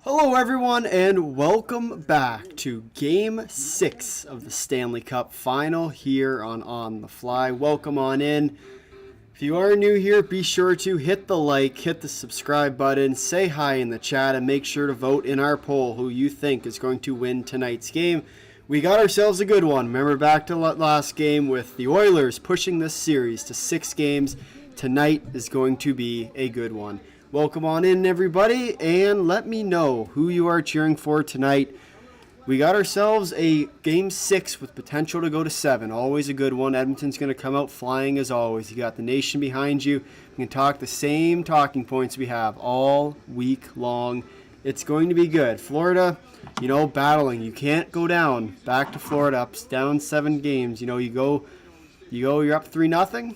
Hello everyone and welcome back to Game 6 of the Stanley Cup Final here on the Fly. Welcome on in. If you are new here, be sure to hit the like, hit the subscribe button, say hi in the chat, and make sure to vote in our poll who you think is going to win tonight's game. We got ourselves a good one. Remember back to last game with the Oilers pushing this series to 6 games. Tonight is going to be a good one. Welcome on in, everybody, and let me know who you are cheering for tonight. We got ourselves a Game 6 with potential to go to 7. Always a good one. Edmonton's going to come out flying as always. You got the nation behind you. We can talk the same talking points we have all week long. It's going to be good. Florida, battling. You can't go down. Back to Florida, down 7 games. You're up 3-0.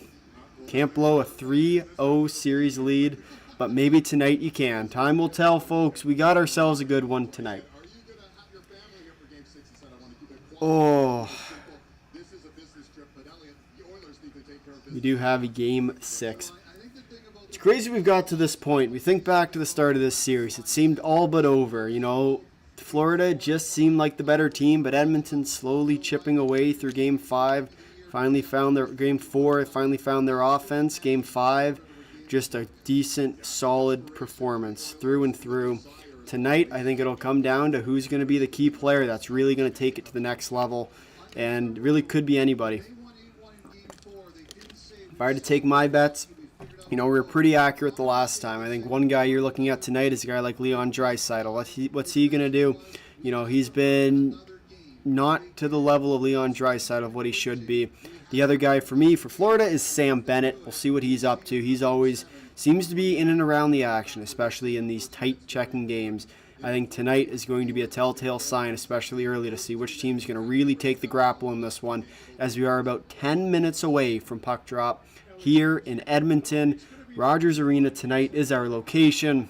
Can't blow a 3-0 series lead. But maybe tonight you can. Time will tell, folks. We got ourselves a good one tonight. Oh. We do have a Game 6. It's crazy we've got to this point. We think back to the start of this series. It seemed all but over. Florida just seemed like the better team, but Edmonton slowly chipping away through Game 5. Finally found their Game 4. Finally found their offense. Game 5. Just a decent, solid performance through and through. Tonight, I think it'll come down to who's going to be the key player that's really going to take it to the next level, and really could be anybody. If I had to take my bets, we were pretty accurate the last time. I think one guy you're looking at tonight is a guy like Leon Draisaitl. What's he going to do? He's been not to the level of Leon Draisaitl of what he should be. The other guy for me, for Florida, is Sam Bennett. We'll see what he's up to. He's always seems to be in and around the action, especially in these tight checking games. I think tonight is going to be a telltale sign, especially early, to see which team's going to really take the grapple in this one, as we are about 10 minutes away from puck drop here in Edmonton. Rogers Arena tonight is our location,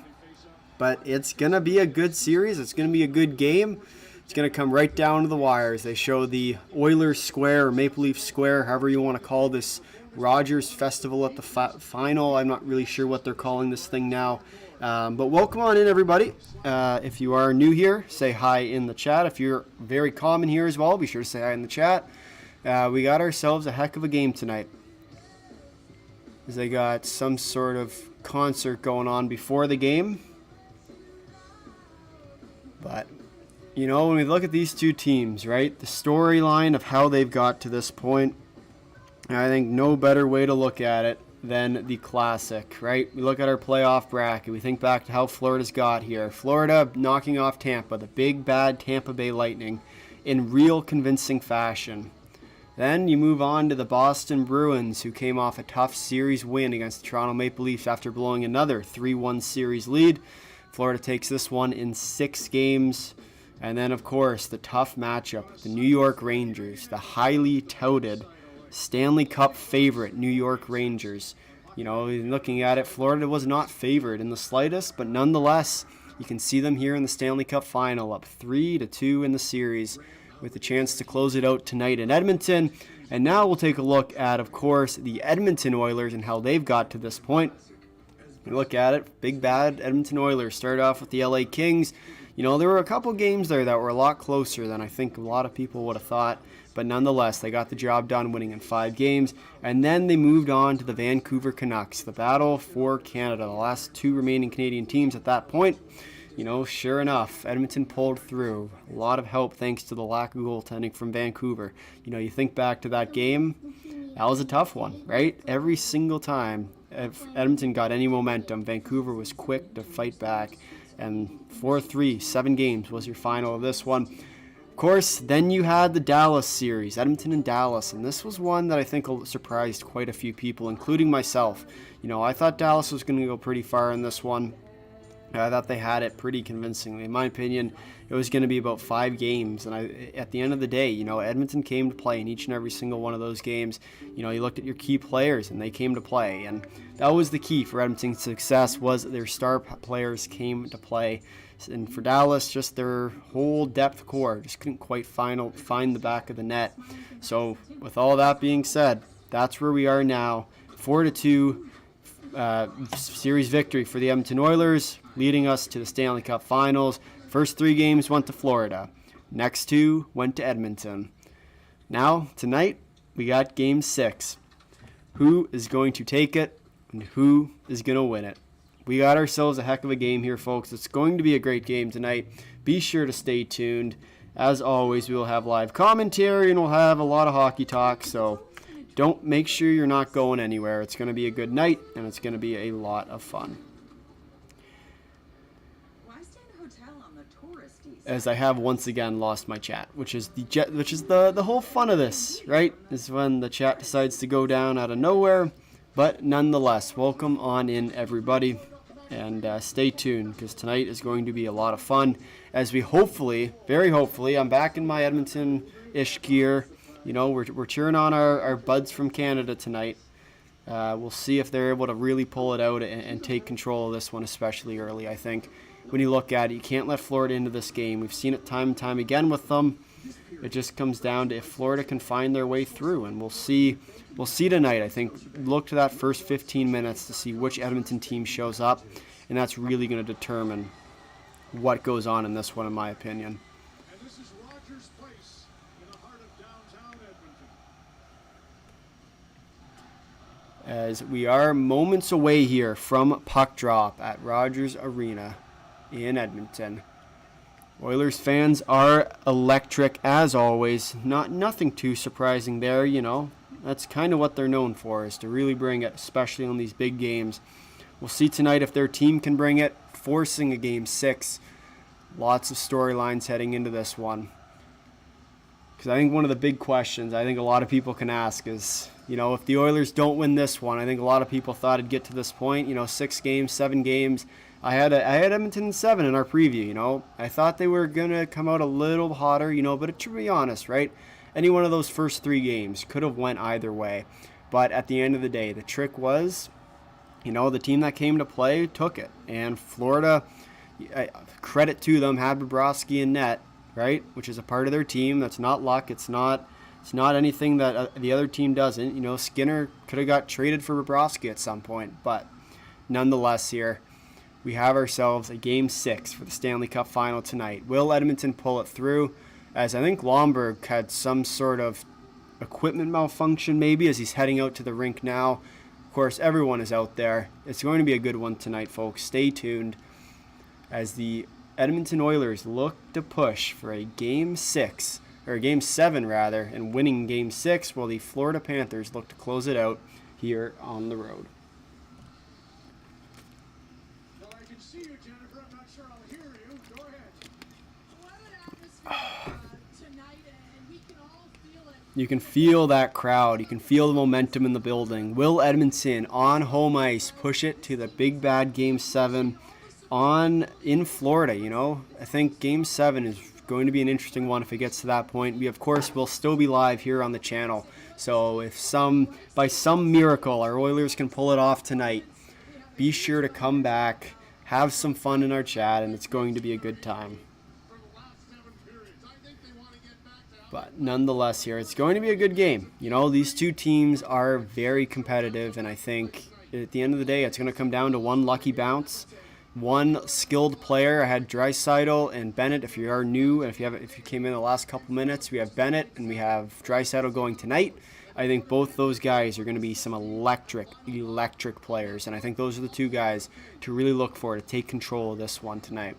but it's going to be a good series. It's going to be a good game. It's going to come right down to the wires. They show the Oilers Square or Maple Leaf Square, however you want to call this Rogers Festival at the final. I'm not really sure what they're calling this thing now. But welcome on in, everybody. If you are new here, say hi in the chat. If you're very common here as well, be sure to say hi in the chat. We got ourselves a heck of a game tonight. As they got some sort of concert going on before the game. But when we look at these two teams, right, the storyline of how they've got to this point, I think no better way to look at it than the classic, right? We look at our playoff bracket. We think back to how Florida's got here. Florida knocking off Tampa, the big, bad Tampa Bay Lightning, in real convincing fashion. Then you move on to the Boston Bruins, who came off a tough series win against the Toronto Maple Leafs after blowing another 3-1 series lead. Florida takes this one in 6 games. And then, of course, the tough matchup, the New York Rangers, the highly touted Stanley Cup favorite New York Rangers. Looking at it, Florida was not favored in the slightest, but nonetheless, you can see them here in the Stanley Cup Final, up 3-2 in the series, with a chance to close it out tonight in Edmonton. And now we'll take a look at, of course, the Edmonton Oilers and how they've got to this point. You look at it, big bad Edmonton Oilers start off with the LA Kings. There were a couple games there that were a lot closer than I think a lot of people would have thought. But nonetheless, they got the job done, winning in 5 games. And then they moved on to the Vancouver Canucks, the battle for Canada, the last 2 remaining Canadian teams at that point. Sure enough, Edmonton pulled through. A lot of help thanks to the lack of goaltending from Vancouver. You think back to that game, that was a tough one, right? Every single time if Edmonton got any momentum, Vancouver was quick to fight back. And 4-3, 7 games was your final of this one. Of course, then you had the Dallas series, Edmonton and Dallas, and this was one that I think surprised quite a few people, including myself. I thought Dallas was going to go pretty far in this one. I thought they had it pretty convincingly. In my opinion, it was going to be about 5 games. And at the end of the day, Edmonton came to play in each and every single one of those games. You looked at your key players, and they came to play. And that was the key for Edmonton's success, was their star players came to play. And for Dallas, just their whole depth core just couldn't quite find the back of the net. So with all that being said, that's where we are now. 4-2. series victory for the Edmonton Oilers, leading us to the Stanley Cup Finals. First 3 games went to Florida. Next 2 went to Edmonton. Now, tonight, we got Game 6. Who is going to take it and who is going to win it? We got ourselves a heck of a game here, folks. It's going to be a great game tonight. Be sure to stay tuned. As always, we will have live commentary and we'll have a lot of hockey talk, so make sure you're not going anywhere. It's going to be a good night and it's going to be a lot of fun. As I have once again lost my chat, which is the whole fun of this, right? Is when the chat decides to go down out of nowhere. But nonetheless, welcome on in, everybody, and stay tuned because tonight is going to be a lot of fun. As we very hopefully, I'm back in my Edmonton-ish gear. You know, we're cheering on our buds from Canada tonight. We'll see if they're able to really pull it out and take control of this one, especially early. I think when you look at it, you can't let Florida into this game. We've seen it time and time again with them. It just comes down to if Florida can find their way through, and we'll see tonight. I think look to that first 15 minutes to see which Edmonton team shows up, and that's really going to determine what goes on in this one, in my opinion. And this is Rogers Place in the heart of downtown Edmonton. As we are moments away here from puck drop at Rogers Arena in Edmonton. Oilers fans are electric as always. Nothing too surprising there, you know. That's kind of what they're known for, is to really bring it, especially on these big games. We'll see tonight if their team can bring it, forcing a Game 6. Lots of storylines heading into this one. Because I think one of the big questions I think a lot of people can ask is, you know, if the Oilers don't win this one, I think a lot of people thought it'd get to this point, you know, 6 games, 7 games. I had Edmonton 7 in our preview, you know. I thought they were going to come out a little hotter, you know, but to be honest, right, any one of those first 3 games could have went either way. But at the end of the day, the trick was, you know, the team that came to play took it. And Florida, credit to them, had Bobrovsky in net, right, which is a part of their team. That's not luck. It's not anything that the other team doesn't. You know, Skinner could have got traded for Bobrovsky at some point. But nonetheless here, we have ourselves a Game 6 for the Stanley Cup Final tonight. Will Edmonton pull it through? As I think Lomberg had some sort of equipment malfunction maybe as he's heading out to the rink now. Of course, everyone is out there. It's going to be a good one tonight, folks. Stay tuned as the Edmonton Oilers look to push for a Game 6, or Game 7 rather, and winning Game 6 while the Florida Panthers look to close it out here on the road. You can feel that crowd. You can feel the momentum in the building. Will Edmonton on home ice push it to the big bad Game 7 in Florida? You know, I think Game 7 is going to be an interesting one if it gets to that point. We, of course, will still be live here on the channel. So if by some miracle our Oilers can pull it off tonight, be sure to come back, have some fun in our chat, and it's going to be a good time. But nonetheless here, it's going to be a good game. You know, these two teams are very competitive, and I think at the end of the day, it's going to come down to one lucky bounce, one skilled player. I had Draisaitl and Bennett. If you are new, and if you came in the last couple minutes, we have Bennett and we have Draisaitl going tonight. I think both those guys are going to be some electric players, and I think those are the two guys to really look for to take control of this one tonight.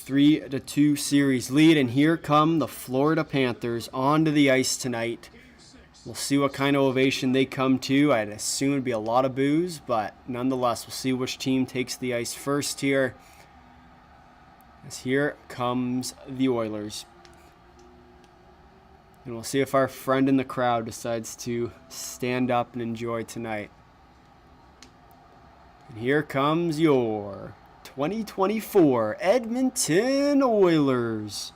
3-2 series lead, and here come the Florida Panthers onto the ice tonight. We'll see what kind of ovation they come to. I'd assume it'd be a lot of boos, but nonetheless, we'll see which team takes the ice first here. As here comes the Oilers. And we'll see if our friend in the crowd decides to stand up and enjoy tonight. And here comes your 2024 Edmonton Oilers.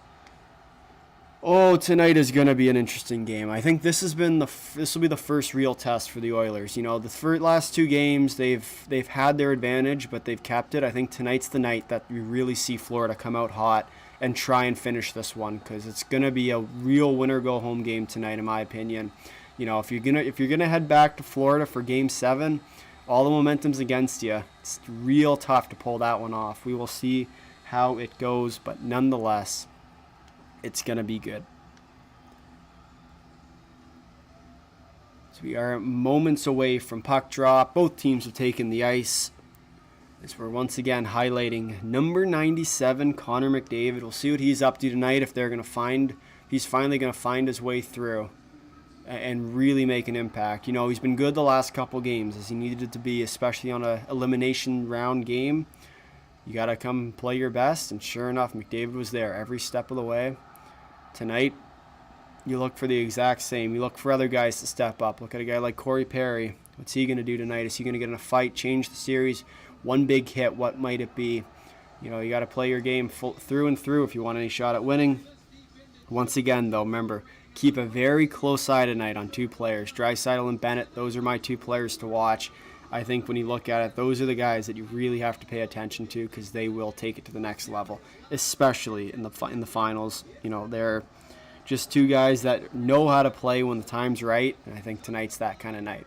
Oh, tonight is going to be an interesting game. I think this will be the first real test for the Oilers. You know, the last 2 games they've had their advantage, but they've kept it. I think tonight's the night that we really see Florida come out hot and try and finish this one, because it's going to be a real winner go home game tonight, in my opinion. You know, if you're gonna head back to Florida for Game 7, all the momentum's against you. It's real tough to pull that one off. We will see how it goes, but nonetheless, it's gonna be good. So we are moments away from puck drop. Both teams have taken the ice. As we're once again highlighting number 97, Connor McDavid. We'll see what he's up to tonight, if he's finally going to find his way through and really make an impact. You know, he's been good the last couple games, as he needed to be, especially on a elimination round game. You got to come play your best, and sure enough, McDavid was there every step of the way. Tonight, you look for the exact same. You look for other guys to step up. Look at a guy like Corey Perry. What's he going to do tonight? Is he going to get in a fight, change the series? One big hit, what might it be? You know, you got to play your game through and through if you want any shot at winning. Once again, though, remember, keep a very close eye tonight on two players, Draisaitl and Bennett. Those are my two players to watch. I think when you look at it, those are the guys that you really have to pay attention to, because they will take it to the next level, especially in the finals. You know, they're just two guys that know how to play when the time's right, and I think tonight's that kind of night.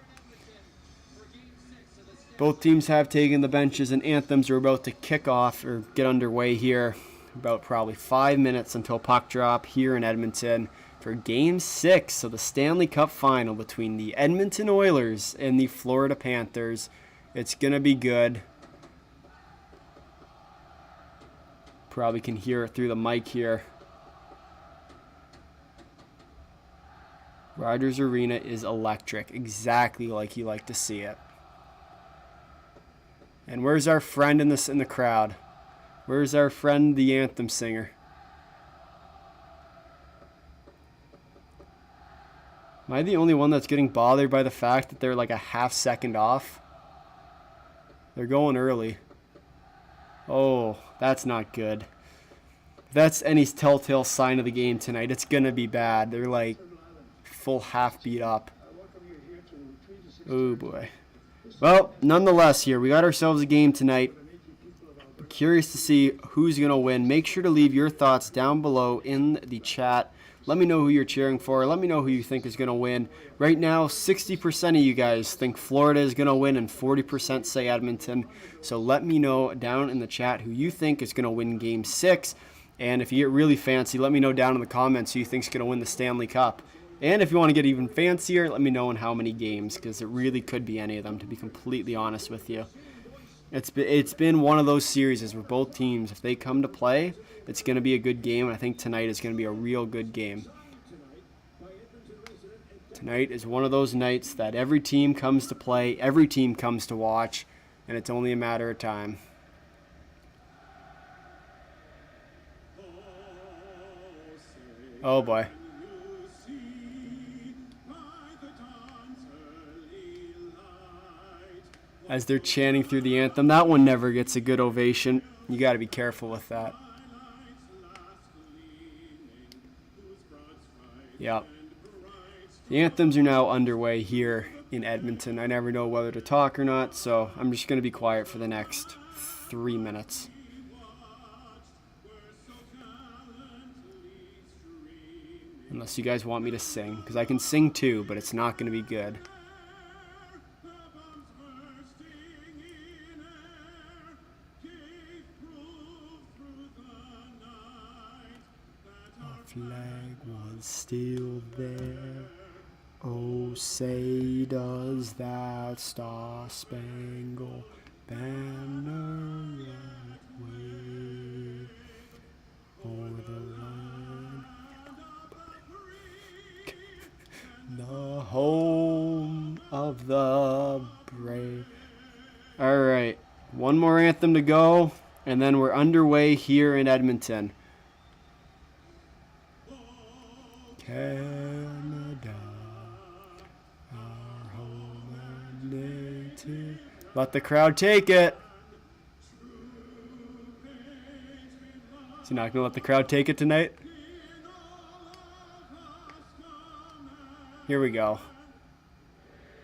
Both teams have taken the benches, and anthems are about to kick off or get underway here. About probably 5 minutes until puck drop here in Edmonton for Game 6 of the Stanley Cup Final between the Edmonton Oilers and the Florida Panthers. It's going to be good. Probably can hear it through the mic here. Rogers Arena is electric, exactly like you like to see it. And where's our friend in the crowd? Where's our friend, the anthem singer? Am I the only one that's getting bothered by the fact that they're like a half second off? They're going early. Oh, that's not good. If that's any telltale sign of the game tonight, it's going to be bad. They're like full half beat up. Oh boy. Well, nonetheless here, we got ourselves a game tonight. Curious to see who's going to win. Make sure to leave your thoughts down below in the chat. Let me know who you're cheering for. Let me know who you think is going to win. Right now, 60% of you guys think Florida is going to win and 40% say Edmonton. So let me know down in the chat who you think is going to win Game 6. And if you get really fancy, let me know down in the comments who you think is going to win the Stanley Cup. And if you want to get even fancier, let me know in how many games, because it really could be any of them, to be completely honest with you. It's been one of those series where both teams, if they come to play, it's going to be a good game, and I think tonight is going to be a real good game. Tonight is one of those nights that every team comes to play, every team comes to watch, and it's only a matter of time. Oh boy. As they're chanting through the anthem. That one never gets a good ovation. You got to be careful with that. Yep. The anthems are now underway here in Edmonton. I never know whether to talk or not, so I'm just going to be quiet for the next 3 minutes. Unless you guys want me to sing, because I can sing too, but it's not going to be good. Flag was still there. Oh, say does that star-spangled banner yet wave o'er the land, the home of the brave. All right, one more anthem to go, and then we're underway here in Edmonton. Canada, our home and native. Let the crowd take it. Is he not going to let the crowd take it tonight? Here we go.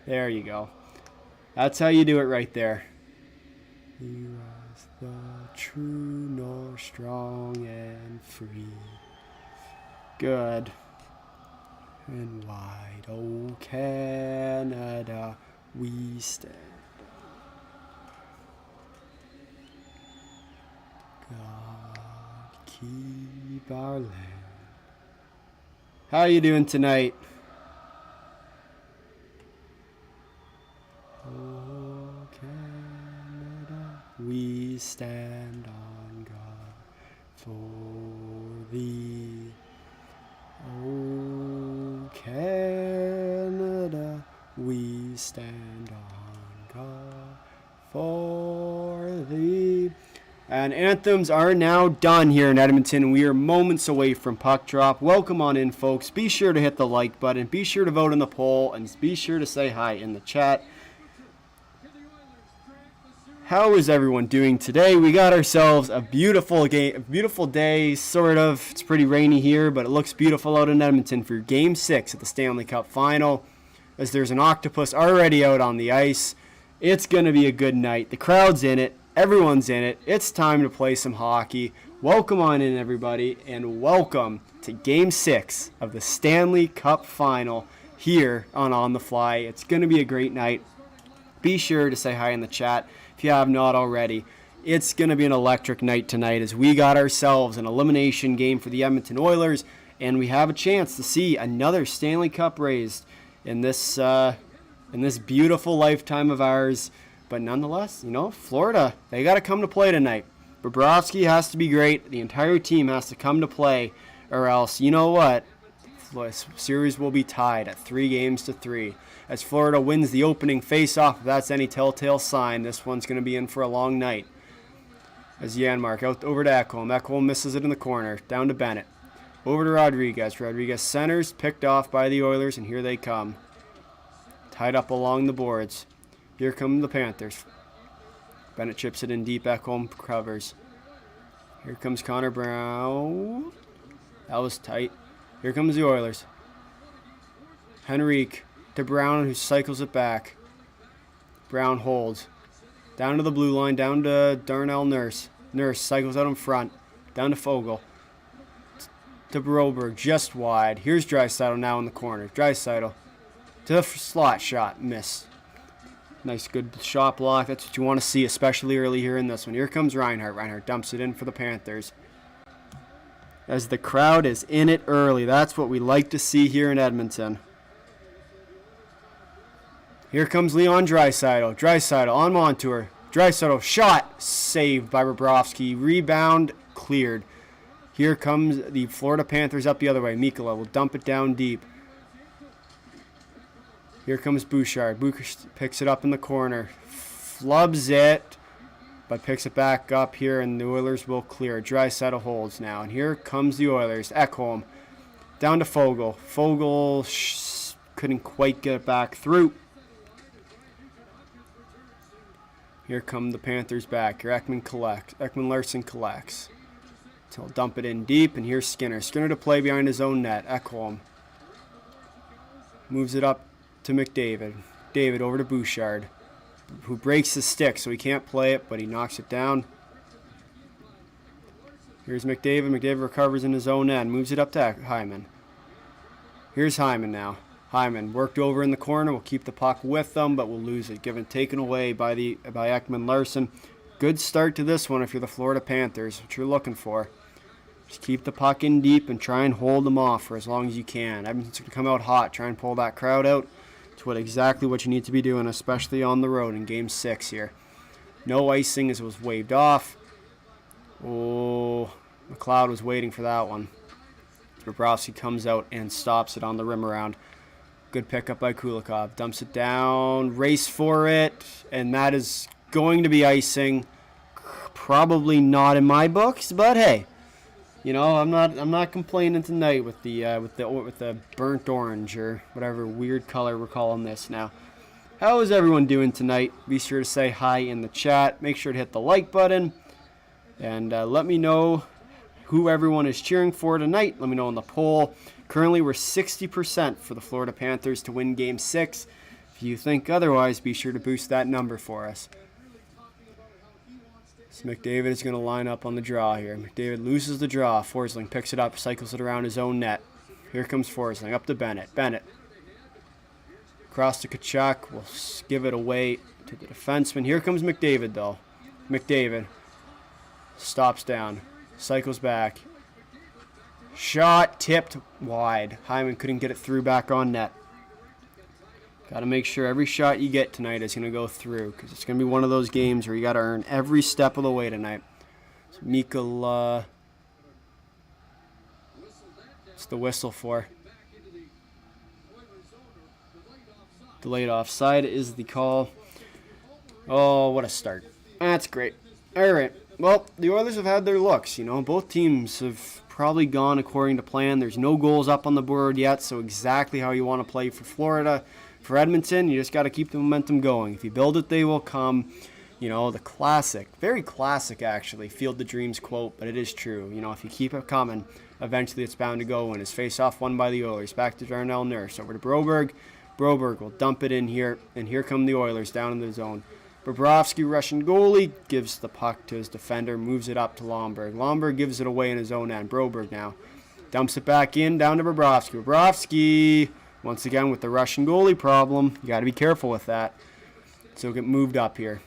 There you go. That's how you do it right there. He was the true north, strong and free. Good. and wide, oh Canada, we stand. God, keep our land. How you doing tonight? Oh Canada, we stand on God for thee. Oh Canada, we stand on God for thee. And anthems are now done here in Edmonton. We are moments away from puck drop. Welcome on in, folks. Be sure to hit the like button. Be sure to vote in the poll. And be sure to say hi in the chat. How is everyone doing today? We got ourselves a beautiful game, a beautiful day, sort of. It's pretty rainy here, but it looks beautiful out in Edmonton for Game 6 at the Stanley Cup Final. As there's an octopus already out on the ice. It's going to be a good night. The crowd's in it. Everyone's in it. It's time to play some hockey. Welcome on in, everybody, and welcome to Game 6 of the Stanley Cup Final here on The Fly. It's going to be a great night. Be sure to say hi in the chat if you have not already. It's going to be an electric night tonight as we got ourselves an elimination game for the Edmonton Oilers, and we have a chance to see another Stanley Cup raised in this beautiful lifetime of ours. But nonetheless, Florida, they got to come to play tonight. Bobrovsky has to be great. The entire team has to come to play, or else, you know what? The series will be tied at 3-3. As Florida wins the opening face-off, if that's any telltale sign, this one's going to be in for a long night. As Janmark out over to Ekholm. Ekholm misses it in the corner. Down to Bennett. Over to Rodriguez. Rodriguez centers, picked off by the Oilers, and here they come. Tied up along the boards. Here come the Panthers. Bennett chips it in deep. Ekholm covers. Here comes Connor Brown. That was tight. Here comes the Oilers. Henrique to Brown, who cycles it back. Brown holds. Down to the blue line, down to Darnell Nurse. Nurse cycles out in front. Down to Fogle. To Broberg, just wide. Here's Draisaitl now in the corner. Draisaitl to the slot shot. Miss. Nice, good shot block. That's what you want to see, especially early here in this one. Here comes Reinhart. Reinhart dumps it in for the Panthers. As the crowd is in it early. That's what we like to see here in Edmonton. Here comes Leon Draisaitl. Draisaitl on Montour. Draisaitl shot. Saved by Bobrovsky. Rebound cleared. Here comes the Florida Panthers up the other way. Mikkola will dump it down deep. Here comes Bouchard. Bouchard picks it up in the corner. Flubs it. But picks it back up here, and the Oilers will clear. Draisaitl holds now. And here comes the Oilers. Ekholm. Down to Fogle. Fogle couldn't quite get it back through. Here come the Panthers back. Here Ekman Larson collects. He'll dump it in deep, and here's Skinner. Skinner to play behind his own net. Ekholm. Moves it up to McDavid. David over to Bouchard, who breaks the stick, so he can't play it, but he knocks it down. Here's McDavid. McDavid recovers in his own end. Moves it up to Hyman. Here's Hyman now. Hyman worked over in the corner. Will keep the puck with them, but will lose it. Taken away by Ekman Larson. Good start to this one if you're the Florida Panthers. What you're looking for. Just keep the puck in deep and try and hold them off for as long as you can. Edmonton's going to come out hot. Try and pull that crowd out. It's exactly what you need to be doing, especially on the road in Game 6 here. No icing as it was waved off. Oh, McLeod was waiting for that one. Bobrovsky comes out and stops it on the rim around. Good pickup by Kulikov. Dumps it down. Race for it. And that is going to be icing. Probably not in my books, but hey. I'm not complaining tonight with the burnt orange or whatever weird color we're calling this now. How is everyone doing tonight? Be sure to say hi in the chat. Make sure to hit the like button. And let me know who everyone is cheering for tonight. Let me know on the poll. Currently, we're 60% for the Florida Panthers to win Game 6. If you think otherwise, be sure to boost that number for us. So McDavid is going to line up on the draw here. McDavid loses the draw. Forsling picks it up, cycles it around his own net. Here comes Forsling. Up to Bennett. Bennett. Across to Kachuk. We'll give it away to the defenseman. Here comes McDavid, though. McDavid. Stops down. Cycles back. Shot. Tipped wide. Hyman couldn't get it through back on net. Got to make sure every shot you get tonight is going to go through, because it's going to be one of those games where you got to earn every step of the way tonight. So Mikkola. What's the whistle for? Delayed offside is the call. Oh, what a start. That's great. All right. Well, the Oilers have had their looks. You know, both teams have probably gone according to plan. There's no goals up on the board yet, so exactly how you want to play for Florida. For Edmonton, you just got to keep the momentum going. If you build it, they will come. You know, the classic, very classic actually, field the dreams quote, but it is true. You know, if you keep it coming, eventually it's bound to go in. His face-off won by the Oilers. Back to Darnell Nurse. Over to Broberg. Broberg will dump it in here, and here come the Oilers down in the zone. Bobrovsky, Russian goalie, gives the puck to his defender, moves it up to Lomberg. Lomberg gives it away in his own end. Broberg now dumps it back in, down to Bobrovsky. Bobrovsky, once again with the Russian goalie problem. You got to be careful with that. So he'll get moved up here.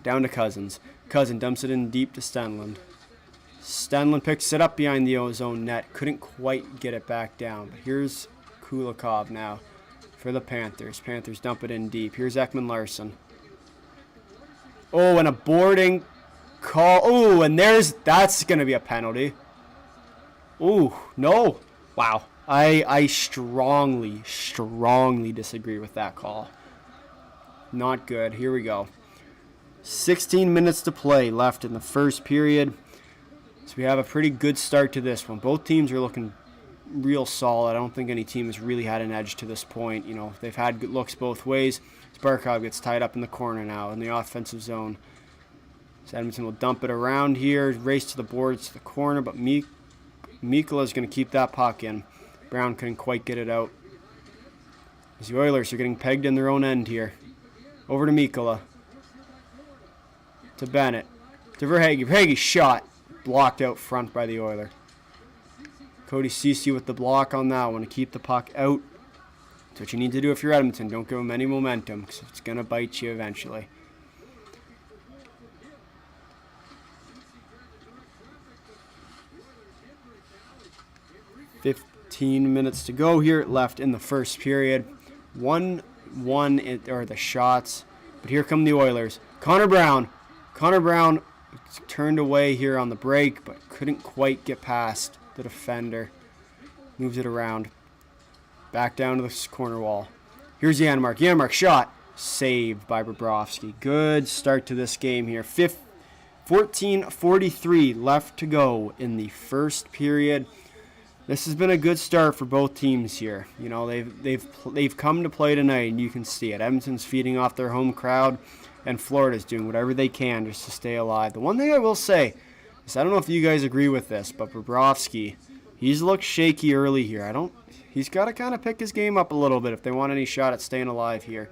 Down to Cousins. Cousin dumps it in deep to Stenlund. Stenlund picks it up behind the ozone net. Couldn't quite get it back down. But here's Kulikov now for the Panthers. Panthers dump it in deep. Here's Ekman-Larsson. Oh, and a boarding call. Oh, and that's going to be a penalty. Oh, no. Wow. I strongly disagree with that call. Not good. Here we go. 16 minutes to play left in the first period. So we have a pretty good start to this one. Both teams are looking real solid. I don't think any team has really had an edge to this point. You know, they've had good looks both ways. Barkov gets tied up in the corner now in the offensive zone. So Edmonton will dump it around here, race to the boards to the corner, but Mikkola is going to keep that puck in. Brown couldn't quite get it out. As the Oilers are getting pegged in their own end here. Over to Mikkola. To Bennett. To Verhaeghe. Verhaeghe shot. Blocked out front by the Oiler. Cody Ceci with the block on that one to keep the puck out. That's what you need to do if you're Edmonton. Don't give them any momentum, because it's going to bite you eventually. "15 minutes to go here left in the first period. 1-1 are the shots. But here come the Oilers. Connor Brown. Connor Brown turned away here on the break, but couldn't quite get past the defender. Moves it around. Back down to the corner wall. Here's Janmark. Janmark shot. Saved by Bobrovsky. Good start to this game here. 14:43 left to go in the first period. This has been a good start for both teams here. You know, they've come to play tonight, and you can see it. Edmonton's feeding off their home crowd, and Florida's doing whatever they can just to stay alive. The one thing I will say is, I don't know if you guys agree with this, but Bobrovsky, he's looked shaky early here. He's got to kind of pick his game up a little bit if they want any shot at staying alive here.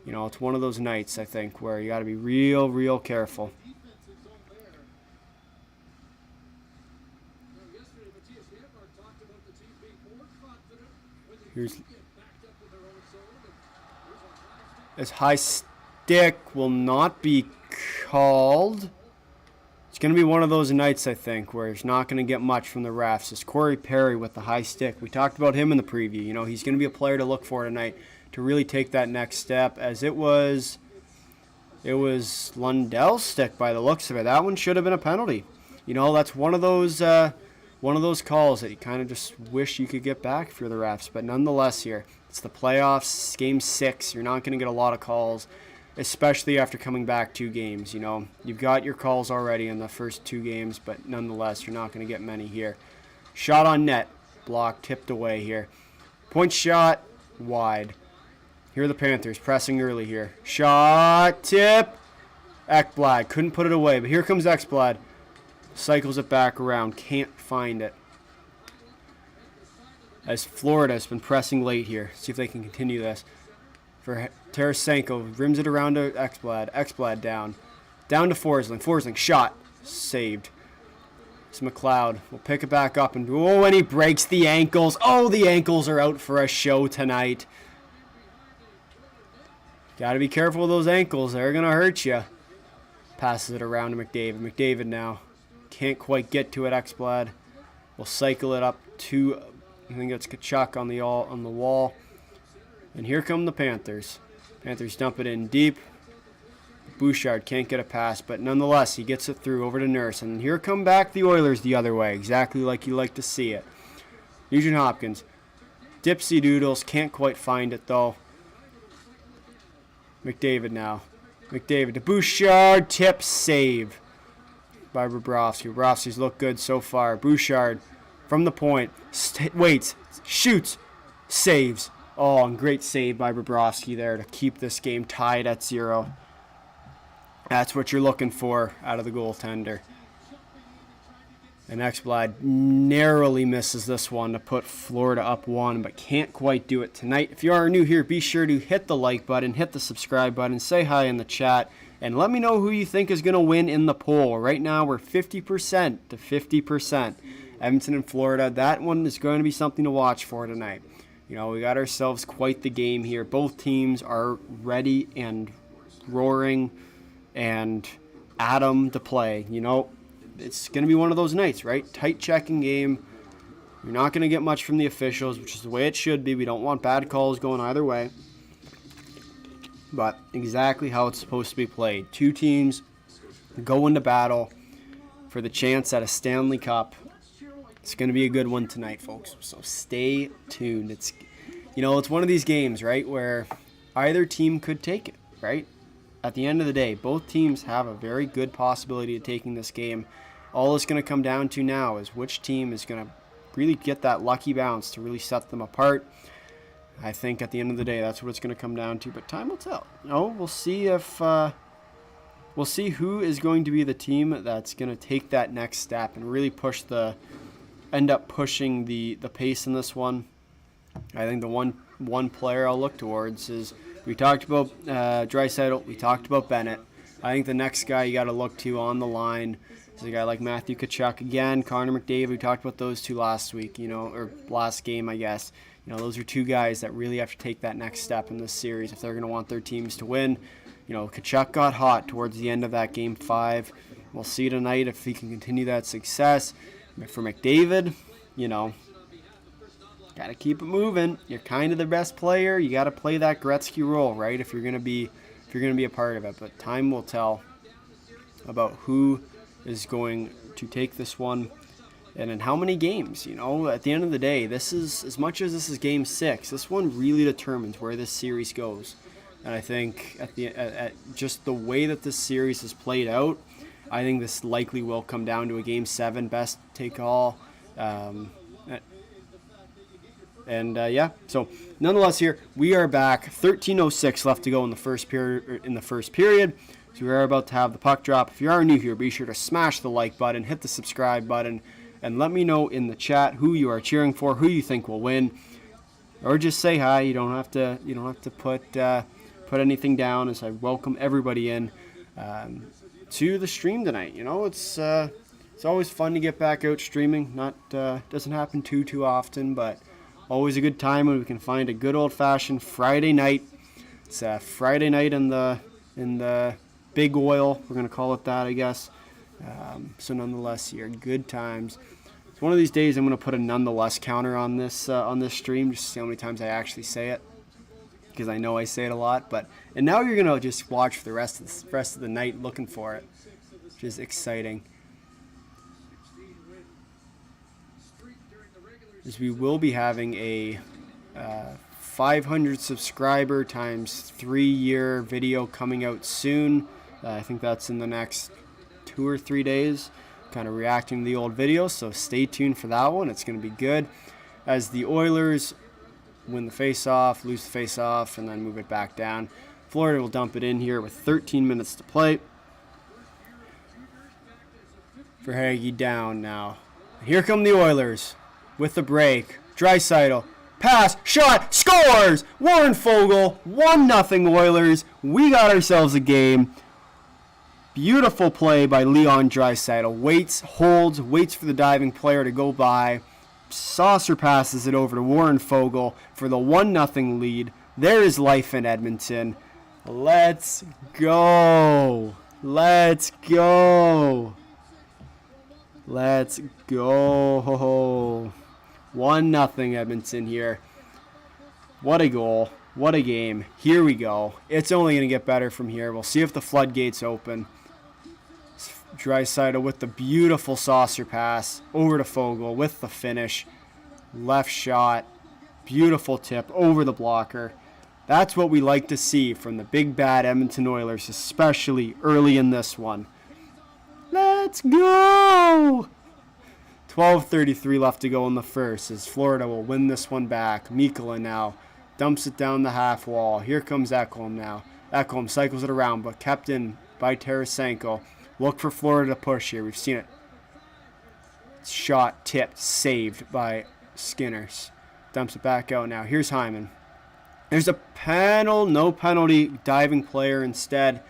You know, it's one of those nights, I think, where you got to be real careful. Here's this high stick will not be called. It's going to be one of those nights, I think, where it's not going to get much from the refs. It's Corey Perry with the high stick. We talked about him in the preview. You know, he's going to be a player to look for tonight to really take that next step, as it was Lundell's stick by the looks of it. That one should have been a penalty. You know, that's one of those calls that you kind of just wish you could get back for the refs. But nonetheless here, it's the playoffs, game 6. You're not going to get a lot of calls, especially after coming back 2 games. You know, you've got your calls already in the first 2 games, but nonetheless, you're not going to get many here. Shot on net, block tipped away here. Point shot, wide. Here are the Panthers pressing early here. Shot, tip. Ekblad couldn't put it away, but here comes Ekblad. Cycles it back around, can't find it. As Florida has been pressing late here. See if they can continue this. For Tarasenko, rims it around to Ekblad. Ekblad down. Down to Forsling. Forsling, shot. Saved. It's McLeod. We'll pick it back up. And he breaks the ankles. Oh, the ankles are out for a show tonight. Got to be careful with those ankles. They're going to hurt you. Passes it around to McDavid. McDavid now. Can't quite get to it, Ekblad. We'll cycle it up to, I think it's Tkachuk on the wall. And here come the Panthers. Panthers dump it in deep. Bouchard can't get a pass, but nonetheless, he gets it through over to Nurse. And here come back the Oilers the other way, exactly like you like to see it. Nugent Hopkins. Dipsy doodles, can't quite find it though. McDavid now. McDavid to Bouchard, tip, save by Bobrovsky. Bobrovsky's looked good so far. Bouchard from the point, waits, shoots, saves. Oh, and great save by Bobrovsky there to keep this game tied at 0. That's what you're looking for out of the goaltender. And Ekblad narrowly misses this one to put Florida up 1, but can't quite do it tonight. If you are new here, be sure to hit the like button, hit the subscribe button, say hi in the chat, and let me know who you think is going to win in the poll. Right now, we're 50% to 50%. Edmonton and Florida, that one is going to be something to watch for tonight. You know, we got ourselves quite the game here. Both teams are ready and roaring and at 'em to play. You know, it's going to be one of those nights, right? Tight checking game. You're not going to get much from the officials, which is the way it should be. We don't want bad calls going either way. But exactly how it's supposed to be played. Two teams go into battle for the chance at a Stanley Cup. It's going to be a good one tonight, folks. So stay tuned. It's one of these games, right, where either team could take it, right? At the end of the day, both teams have a very good possibility of taking this game. All it's going to come down to now is which team is going to really get that lucky bounce to really set them apart. I think at the end of the day, that's what it's going to come down to. But time will tell. We'll see if we'll see who is going to be the team that's going to take that next step and really end up pushing the pace in this one. I think the one player I'll look towards is, we talked about Draisaitl, we talked about Bennett. I think the next guy you got to look to on the line is a guy like Matthew Tkachuk again, Connor McDavid. We talked about those two last week, or last game, I guess. Those are two guys that really have to take that next step in this series if they're going to want their teams to win. Tkachuk got hot towards the end of that Game 5. We'll see tonight if he can continue that success. For McDavid, got to keep it moving. You're kind of the best player. You got to play that Gretzky role, right? If you're going to be a part of it. But time will tell about who is going to take this one and in how many games. At the end of the day, this is, as much as this is Game 6, this one really determines where this series goes. And I think at just the way that this series is played out, I think this likely will come down to a Game 7 best take all. So nonetheless, here we are back. 13:06 left to go in the first period. So we are about to have the puck drop. If you are new here, be sure to smash the like button, hit the subscribe button, and let me know in the chat who you are cheering for, who you think will win, or just say hi. You don't have to put anything down, as I welcome everybody in to the stream tonight. It's always fun to get back out streaming. Doesn't happen too often, but always a good time when we can find a good old-fashioned Friday night. It's a Friday night in the Big Oil. We're gonna call it that, I guess. So nonetheless, here, good times. It's one of these days I'm gonna put a nonetheless counter on this stream, just to see how many times I actually say it, because I know I say it a lot. And now you're gonna just watch for the rest of the night looking for it, which is exciting. Is we will be having a 500 subscriber times 3-year video coming out soon. I think that's in the next 2 or 3 days, kind of reacting to the old videos, so stay tuned for that one. It's going to be good as the Oilers win the face-off, lose the face-off, and then move it back down. Florida will dump it in here with 13 minutes to play. For Hagee down now. Here come the Oilers with the break. Draisaitl, pass, shot, scores! Warren Foegele, 1-0 Oilers. We got ourselves a game. Beautiful play by Leon Draisaitl. Waits, holds, waits for the diving player to go by. Saucer passes it over to Warren Foegele for the 1-0 lead. There is life in Edmonton. Let's go. Let's go. Let's go. 1-0 Edmonton here. What a goal. What a game. Here we go. It's only going to get better from here. We'll see if the floodgates open. Draisaitl with the beautiful saucer pass over to Foegele with the finish. Left shot. Beautiful tip over the blocker. That's what we like to see from the big bad Edmonton Oilers, especially early in this one. Let's go! 12:33 left to go in the first as Florida will win this one back. Mikkola now dumps it down the half wall. Here comes Ekholm now. Ekholm cycles it around, but kept in by Tarasenko. Look for Florida to push here. We've seen it. Shot, tipped, saved by Skinners. Dumps it back out now. Here's Hyman. There's a panel, no penalty, diving player instead.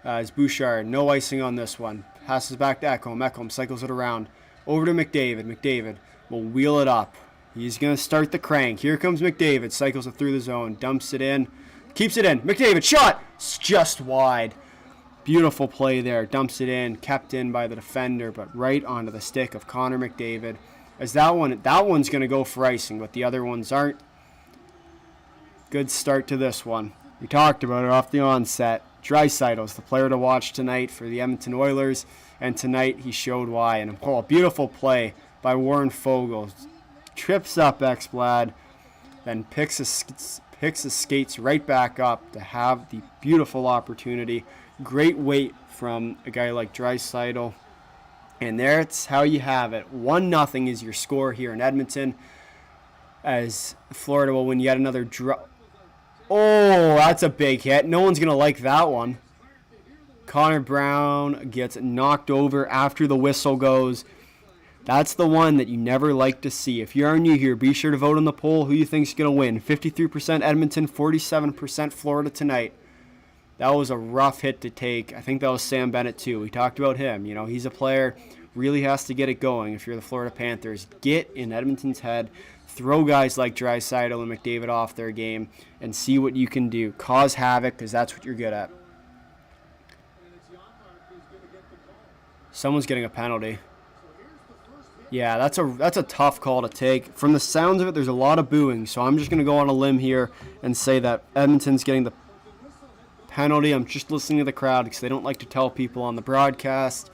Is Bouchard. No icing on this one. Passes back to Ekholm. Ekholm cycles it around. Over to McDavid. McDavid will wheel it up. He's going to start the crank. Here comes McDavid. Cycles it through the zone. Dumps it in. Keeps it in. McDavid. Shot. It's just wide. Beautiful play there. Dumps it in. Kept in by the defender, but right onto the stick of Connor McDavid. As that one's going to go for icing, but the other ones aren't. Good start to this one. We talked about it off the onset. Draisaitl's the player to watch tonight for the Edmonton Oilers, and tonight he showed why. And a beautiful play by Warren Foegele. Trips up Ekblad, then picks his skates right back up to have the beautiful opportunity. Great weight from a guy like Draisaitl. And that's how you have it. 1-0 is your score here in Edmonton, as Florida will win yet another draw. Oh, that's a big hit. No one's going to like that one. Connor Brown gets knocked over after the whistle goes. That's the one that you never like to see. If you are new here, be sure to vote on the poll who you think's going to win. 53% Edmonton, 47% Florida tonight. That was a rough hit to take. I think that was Sam Bennett too. We talked about him. You know, he's a player, really has to get it going if you're the Florida Panthers. Get in Edmonton's head. Throw guys like Draisaitl and McDavid off their game and see what you can do. Cause havoc, because that's what you're good at. Someone's getting a penalty. Yeah, that's a tough call to take. From the sounds of it, there's a lot of booing, so I'm just going to go on a limb here and say that Edmonton's getting the penalty. I'm just listening to the crowd because they don't like to tell people on the broadcast.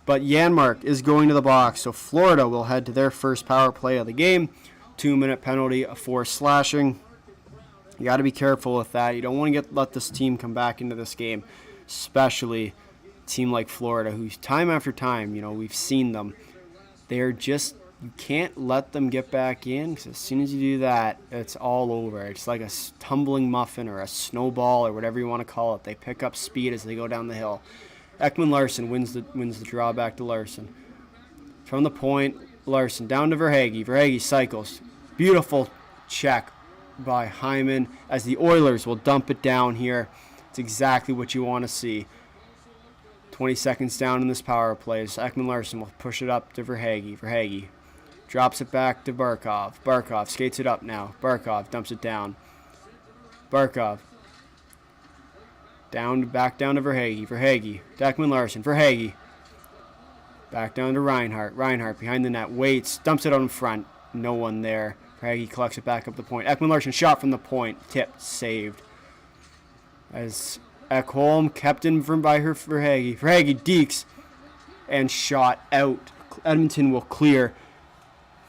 But Janmark is going to the box, so Florida will head to their first power play of the game. 2-minute penalty for slashing. You got to be careful with that. You don't want to let this team come back into this game, especially a team like Florida, who's time after time, you know, we've seen them. They're just, you can't let them get back in, because as soon as you do that, it's all over. It's like a tumbling muffin or a snowball or whatever you want to call it. They pick up speed as they go down the hill. Ekman-Larsson wins the draw back to Larsson. From the point, Larsson down to Verhaeghe. Verhaeghe cycles. Beautiful check by Hyman as the Oilers will dump it down here. It's exactly what you want to see. 20 seconds down in this power play. So Ekman-Larsson will push it up to Verhaeghe. Verhaeghe drops it back to Barkov. Barkov skates it up now. Barkov dumps it down. Barkov. Back down to Verhaeghe. Verhaeghe. Ekman-Larsson. Verhaeghe. Back down to Reinhart. Reinhart behind the net. Waits. Dumps it out in front. No one there. Verhaeghe collects it back up the point. Ekman-Larsson shot from the point. Tipped. Saved. As Ekholm kept in from by her Verhaeghe. Verhaeghe dekes. And shot out. Edmonton will clear.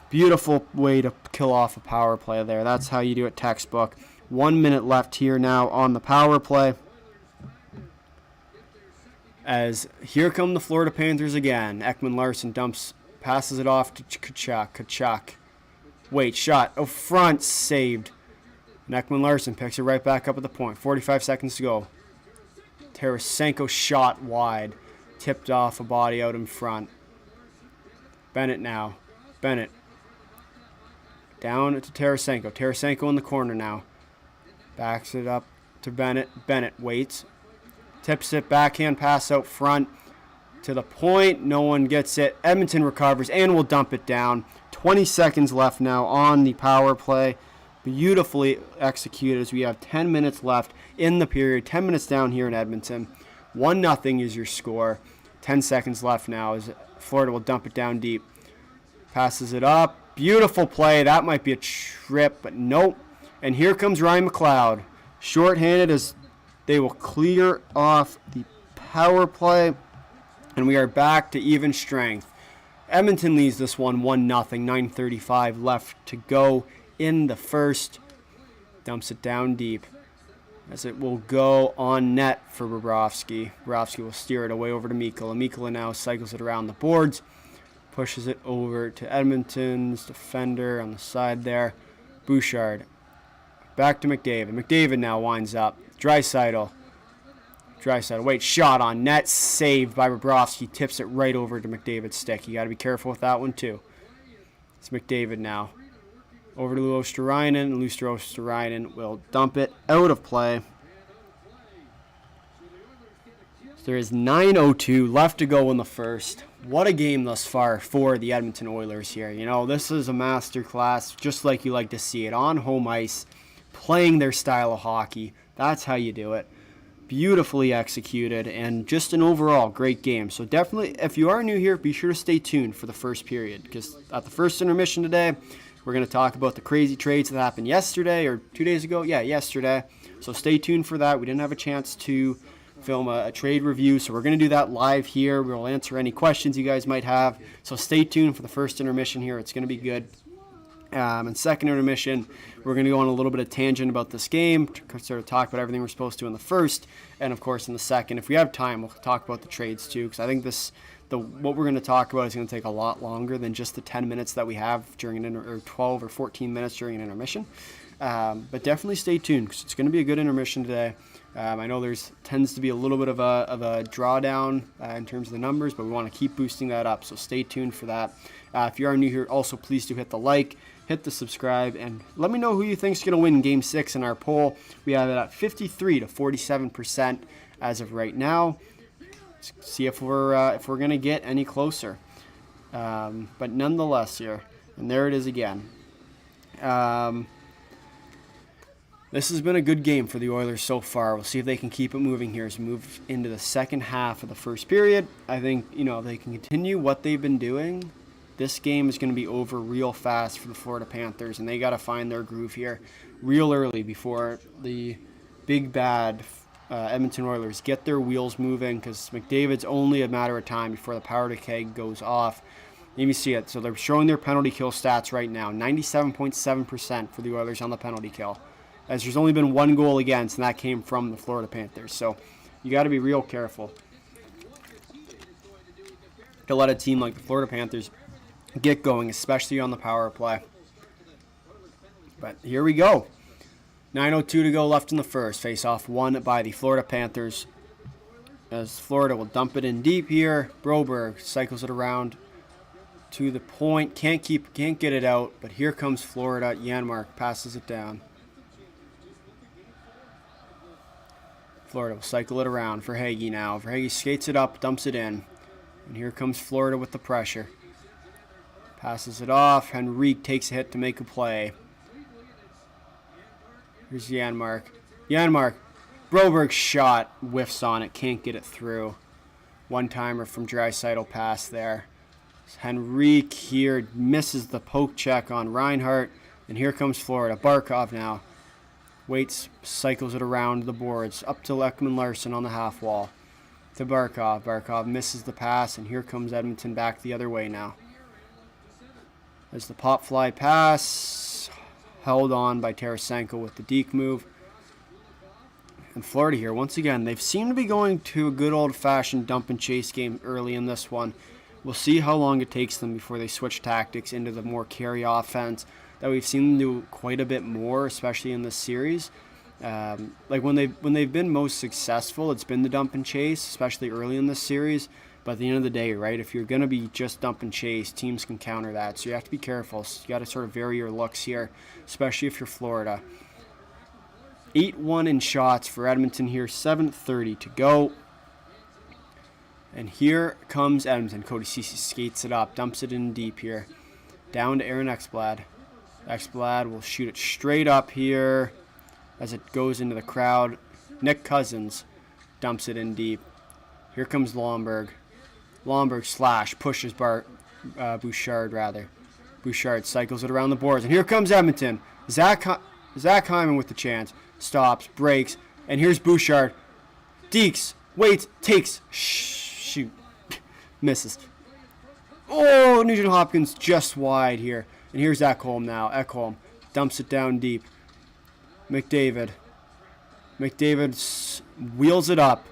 Beautiful way to kill off a power play there. That's how you do it, textbook. 1 minute left here now on the power play. As here come the Florida Panthers again. Ekman-Larsson passes it off to Tkachuk. Tkachuk. Wait, shot. Oh, front. Saved. And Ekman-Larsson picks it right back up at the point. 45 seconds to go. Tarasenko shot wide. Tipped off a body out in front. Bennett now. Bennett. Down to Tarasenko. Tarasenko in the corner now. Backs it up to Bennett. Bennett waits. Tips it, backhand pass out front to the point. No one gets it. Edmonton recovers and will dump it down. 20 seconds left now on the power play. Beautifully executed as we have 10 minutes left in the period. 10 minutes down here in Edmonton. 1-0 is your score. 10 seconds left now as Florida will dump it down deep. Passes it up. Beautiful play. That might be a trip, but nope. And here comes Ryan McLeod. Short-handed as they will clear off the power play. And we are back to even strength. Edmonton leads this one 1-0. 9:35 left to go in the first. Dumps it down deep as it will go on net for Bobrovsky. Bobrovsky will steer it away over to Mikkola. Mikkola now cycles it around the boards. Pushes it over to Edmonton's defender on the side there. Bouchard. Back to McDavid. McDavid now winds up. Draisaitl. Wait, shot on net. Saved by Bobrovsky. Tips it right over to McDavid's stick. You got to be careful with that one too. It's McDavid now. Over to Luosterainen. Luosterainen will dump it out of play. So there is 9:02 left to go in the first. What a game thus far for the Edmonton Oilers here. You know, this is a masterclass, just like you like to see it, on home ice, playing their style of hockey. That's how you do it. Beautifully executed, and just an overall great game. So definitely, if you are new here, be sure to stay tuned for the first period, because at the first intermission today, we're going to talk about the crazy trades that happened yesterday, or 2 days ago. Yeah, yesterday. So stay tuned for that. We didn't have a chance to film a trade review, so we're going to do that live here. We'll answer any questions you guys might have. So stay tuned for the first intermission here. It's going to be good. And second intermission, we're going to go on a little bit of tangent about this game, to sort of talk about everything we're supposed to in the first, and of course in the second. If we have time, we'll talk about the trades too, because I think what we're going to talk about is going to take a lot longer than just the 10 minutes that we have during or 12 or 14 minutes during an intermission. But definitely stay tuned, because it's going to be a good intermission today. I know tends to be a little bit of a drawdown in terms of the numbers, but we want to keep boosting that up, so stay tuned for that. If you are new here, also please do hit the like, hit the subscribe, and let me know who you think is going to win Game 6 in our poll. We have it at 53 to 47% as of right now. Let's see if we're going to get any closer. But nonetheless here, and there it is again. This has been a good game for the Oilers so far. We'll see if they can keep it moving here as we move into the second half of the first period. I think, if they can continue what they've been doing, this game is going to be over real fast for the Florida Panthers, and they got to find their groove here real early before the big bad Edmonton Oilers get their wheels moving, because McDavid's only a matter of time before the powder keg goes off. Let me see it. So they're showing their penalty kill stats right now. 97.7% for the Oilers on the penalty kill, as there's only been one goal against, and that came from the Florida Panthers. So you got to be real careful to let a team like the Florida Panthers get going, especially on the power play. But here we go. 9:02 to go left in the first. Face-off won by the Florida Panthers, as Florida will dump it in deep here. Broberg cycles it around to the point. Can't get it out, but here comes Florida. Janmark passes it down. Florida will cycle it around for Hagee now. Hagee skates it up, dumps it in. And here comes Florida with the pressure. Passes it off. Henrique takes a hit to make a play. Here's Janmark. Broberg's shot whiffs on it. Can't get it through. One-timer from Draisaitl pass there. Henrique here misses the poke check on Reinhart. And here comes Florida. Barkov now. Waits, cycles it around the boards. Up to Ekman-Larsson on the half wall. To Barkov. Barkov misses the pass. And here comes Edmonton back the other way now. As the pop fly pass, held on by Tarasenko with the deke move. And Florida here, once again, they've seemed to be going to a good old-fashioned dump and chase game early in this one. We'll see how long it takes them before they switch tactics into the more carry offense that we've seen them do quite a bit more, especially in this series. Like when they've been most successful, it's been the dump and chase, especially early in this series. But at the end of the day, right, if you're going to be just dump and chase, teams can counter that. So you have to be careful. So you got to sort of vary your looks here, especially if you're Florida. 8-1 in shots for Edmonton here. 7:30 to go. And here comes Edmonton. Cody Ceci skates it up, dumps it in deep here. Down to Aaron Ekblad. Ekblad will shoot it straight up here as it goes into the crowd. Nick Cousins dumps it in deep. Here comes Lomberg. Lomberg slash pushes Bouchard rather. Bouchard cycles it around the boards. And here comes Edmonton. Zach Hyman with the chance. Stops, breaks, and here's Bouchard. Deeks, waits, takes, shoot, misses. Oh, Nugent Hopkins just wide here. And here's Ekholm now. Ekholm dumps it down deep. McDavid wheels it up.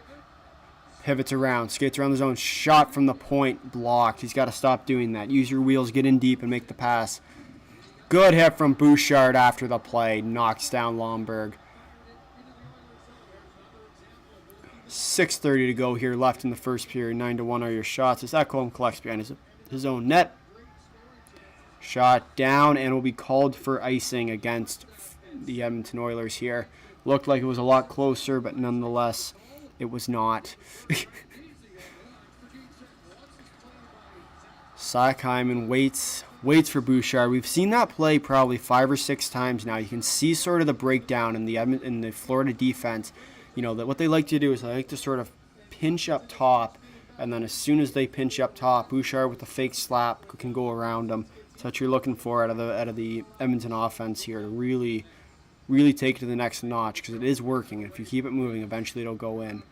Pivots around, skates around the zone. Shot from the point, blocked. He's got to stop doing that. Use your wheels, get in deep, and make the pass. Good hit from Bouchard after the play. Knocks down Lomberg. 6:30 to go here left in the first period. 9-1 are your shots as Ekholm collects behind his own net. Shot down and will be called for icing against the Edmonton Oilers here. Looked like it was a lot closer, but nonetheless, it was not. Zach Hyman waits for Bouchard. We've seen that play probably 5 or 6 times now. You can see sort of the breakdown in the Florida defense. You know, that what they like to do is they like to sort of pinch up top, and then as soon as they pinch up top, Bouchard with the fake slap can go around them. That's what you're looking for out of the Edmonton offense here to really take it to the next notch, because it is working. If you keep it moving, eventually it'll go in.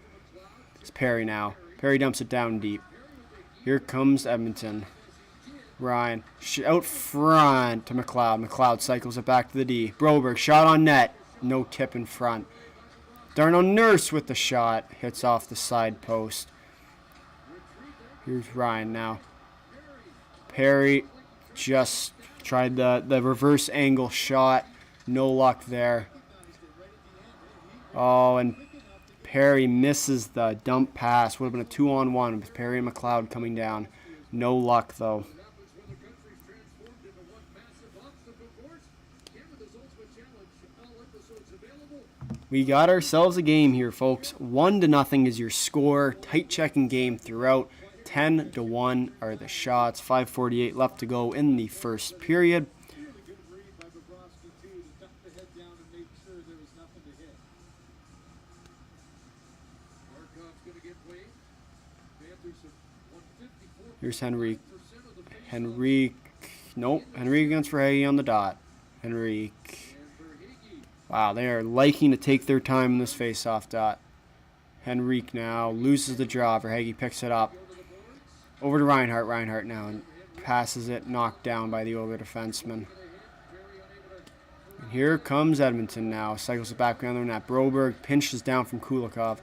It's Perry now. Perry dumps it down deep. Here comes Edmonton. Ryan out front to McLeod. McLeod cycles it back to the D. Broberg shot on net. No tip in front. Darnell Nurse with the shot. Hits off the side post. Here's Ryan now. Perry just tried the reverse angle shot. No luck there. Oh, and Perry misses the dump pass. Would have been a 2-on-1 with Perry and McLeod coming down. No luck, though. We got ourselves a game here, folks. 1-0 is your score. Tight checking game throughout. 10-1 are the shots. 5:48 left to go in the first period. Here's Henrique. Nope. Henrique against Verhaeghe on the dot. Henrique. Wow, they are liking to take their time in this face-off dot. Henrique now loses the draw. Verhaeghe picks it up. Over to Reinhart. Reinhart now and passes it, knocked down by the Oiler defenseman. And here comes Edmonton now. Cycles it back behind their net. Broberg pinches down from Kulikov.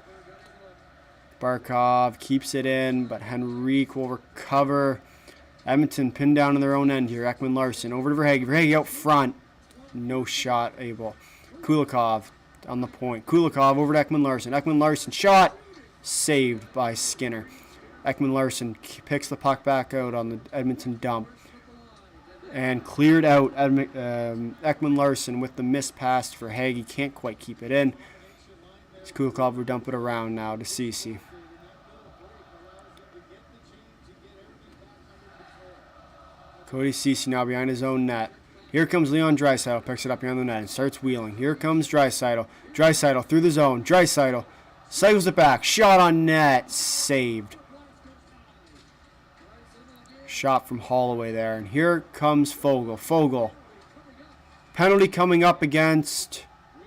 Barkov keeps it in, but Henrique will recover. Edmonton pinned down in their own end here. Ekman Larson over to Verhaeghe. Verhaeghe out front. No shot able. Kulikov on the point. Kulikov over to Ekman Larson. Ekman Larson shot. Saved by Skinner. Ekman Larson picks the puck back out on the Edmonton dump. And cleared out Ekman Larson with the missed pass for Verhaeghe. Can't quite keep it in. Kulikov will dump it around now to Ceci. Cody Ceci now behind his own net. Here comes Leon Draisaitl, picks it up behind the net and starts wheeling. Here comes Draisaitl. Draisaitl through the zone. Draisaitl cycles it back. Shot on net. Saved. Shot from Holloway there. And here comes Fogle. Fogle. Penalty coming up against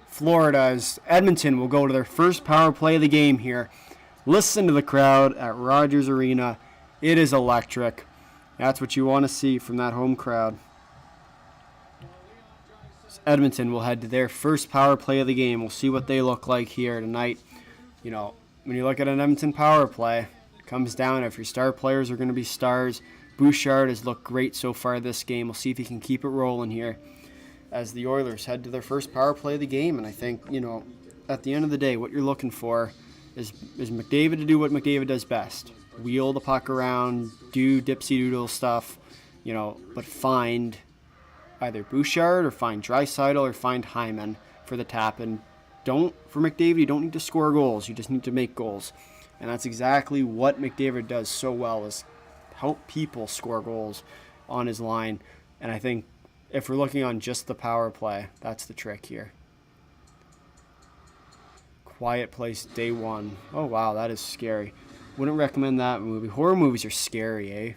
Florida as Edmonton will go to their first power play of the game here. Listen to the crowd at Rogers Arena. It is electric. That's what you want to see from that home crowd. Edmonton will head to their first power play of the game. We'll see what they look like here tonight. You know, when you look at an Edmonton power play, it comes down if your star players are going to be stars. Bouchard has looked great so far this game. We'll see if he can keep it rolling here as the Oilers head to their first power play of the game. And I think, you know, at the end of the day, what you're looking for is McDavid to do what McDavid does best. Wheel the puck around, do dipsy-doodle stuff, you know, but find either Bouchard or find Draisaitl or find Hyman for the tap. And for McDavid, you don't need to score goals. You just need to make goals. And that's exactly what McDavid does so well, is help people score goals on his line. And I think if we're looking on just the power play, that's the trick here. Quiet Place Day 1. Oh, wow, that is scary. Wouldn't recommend that movie. Horror movies are scary, eh?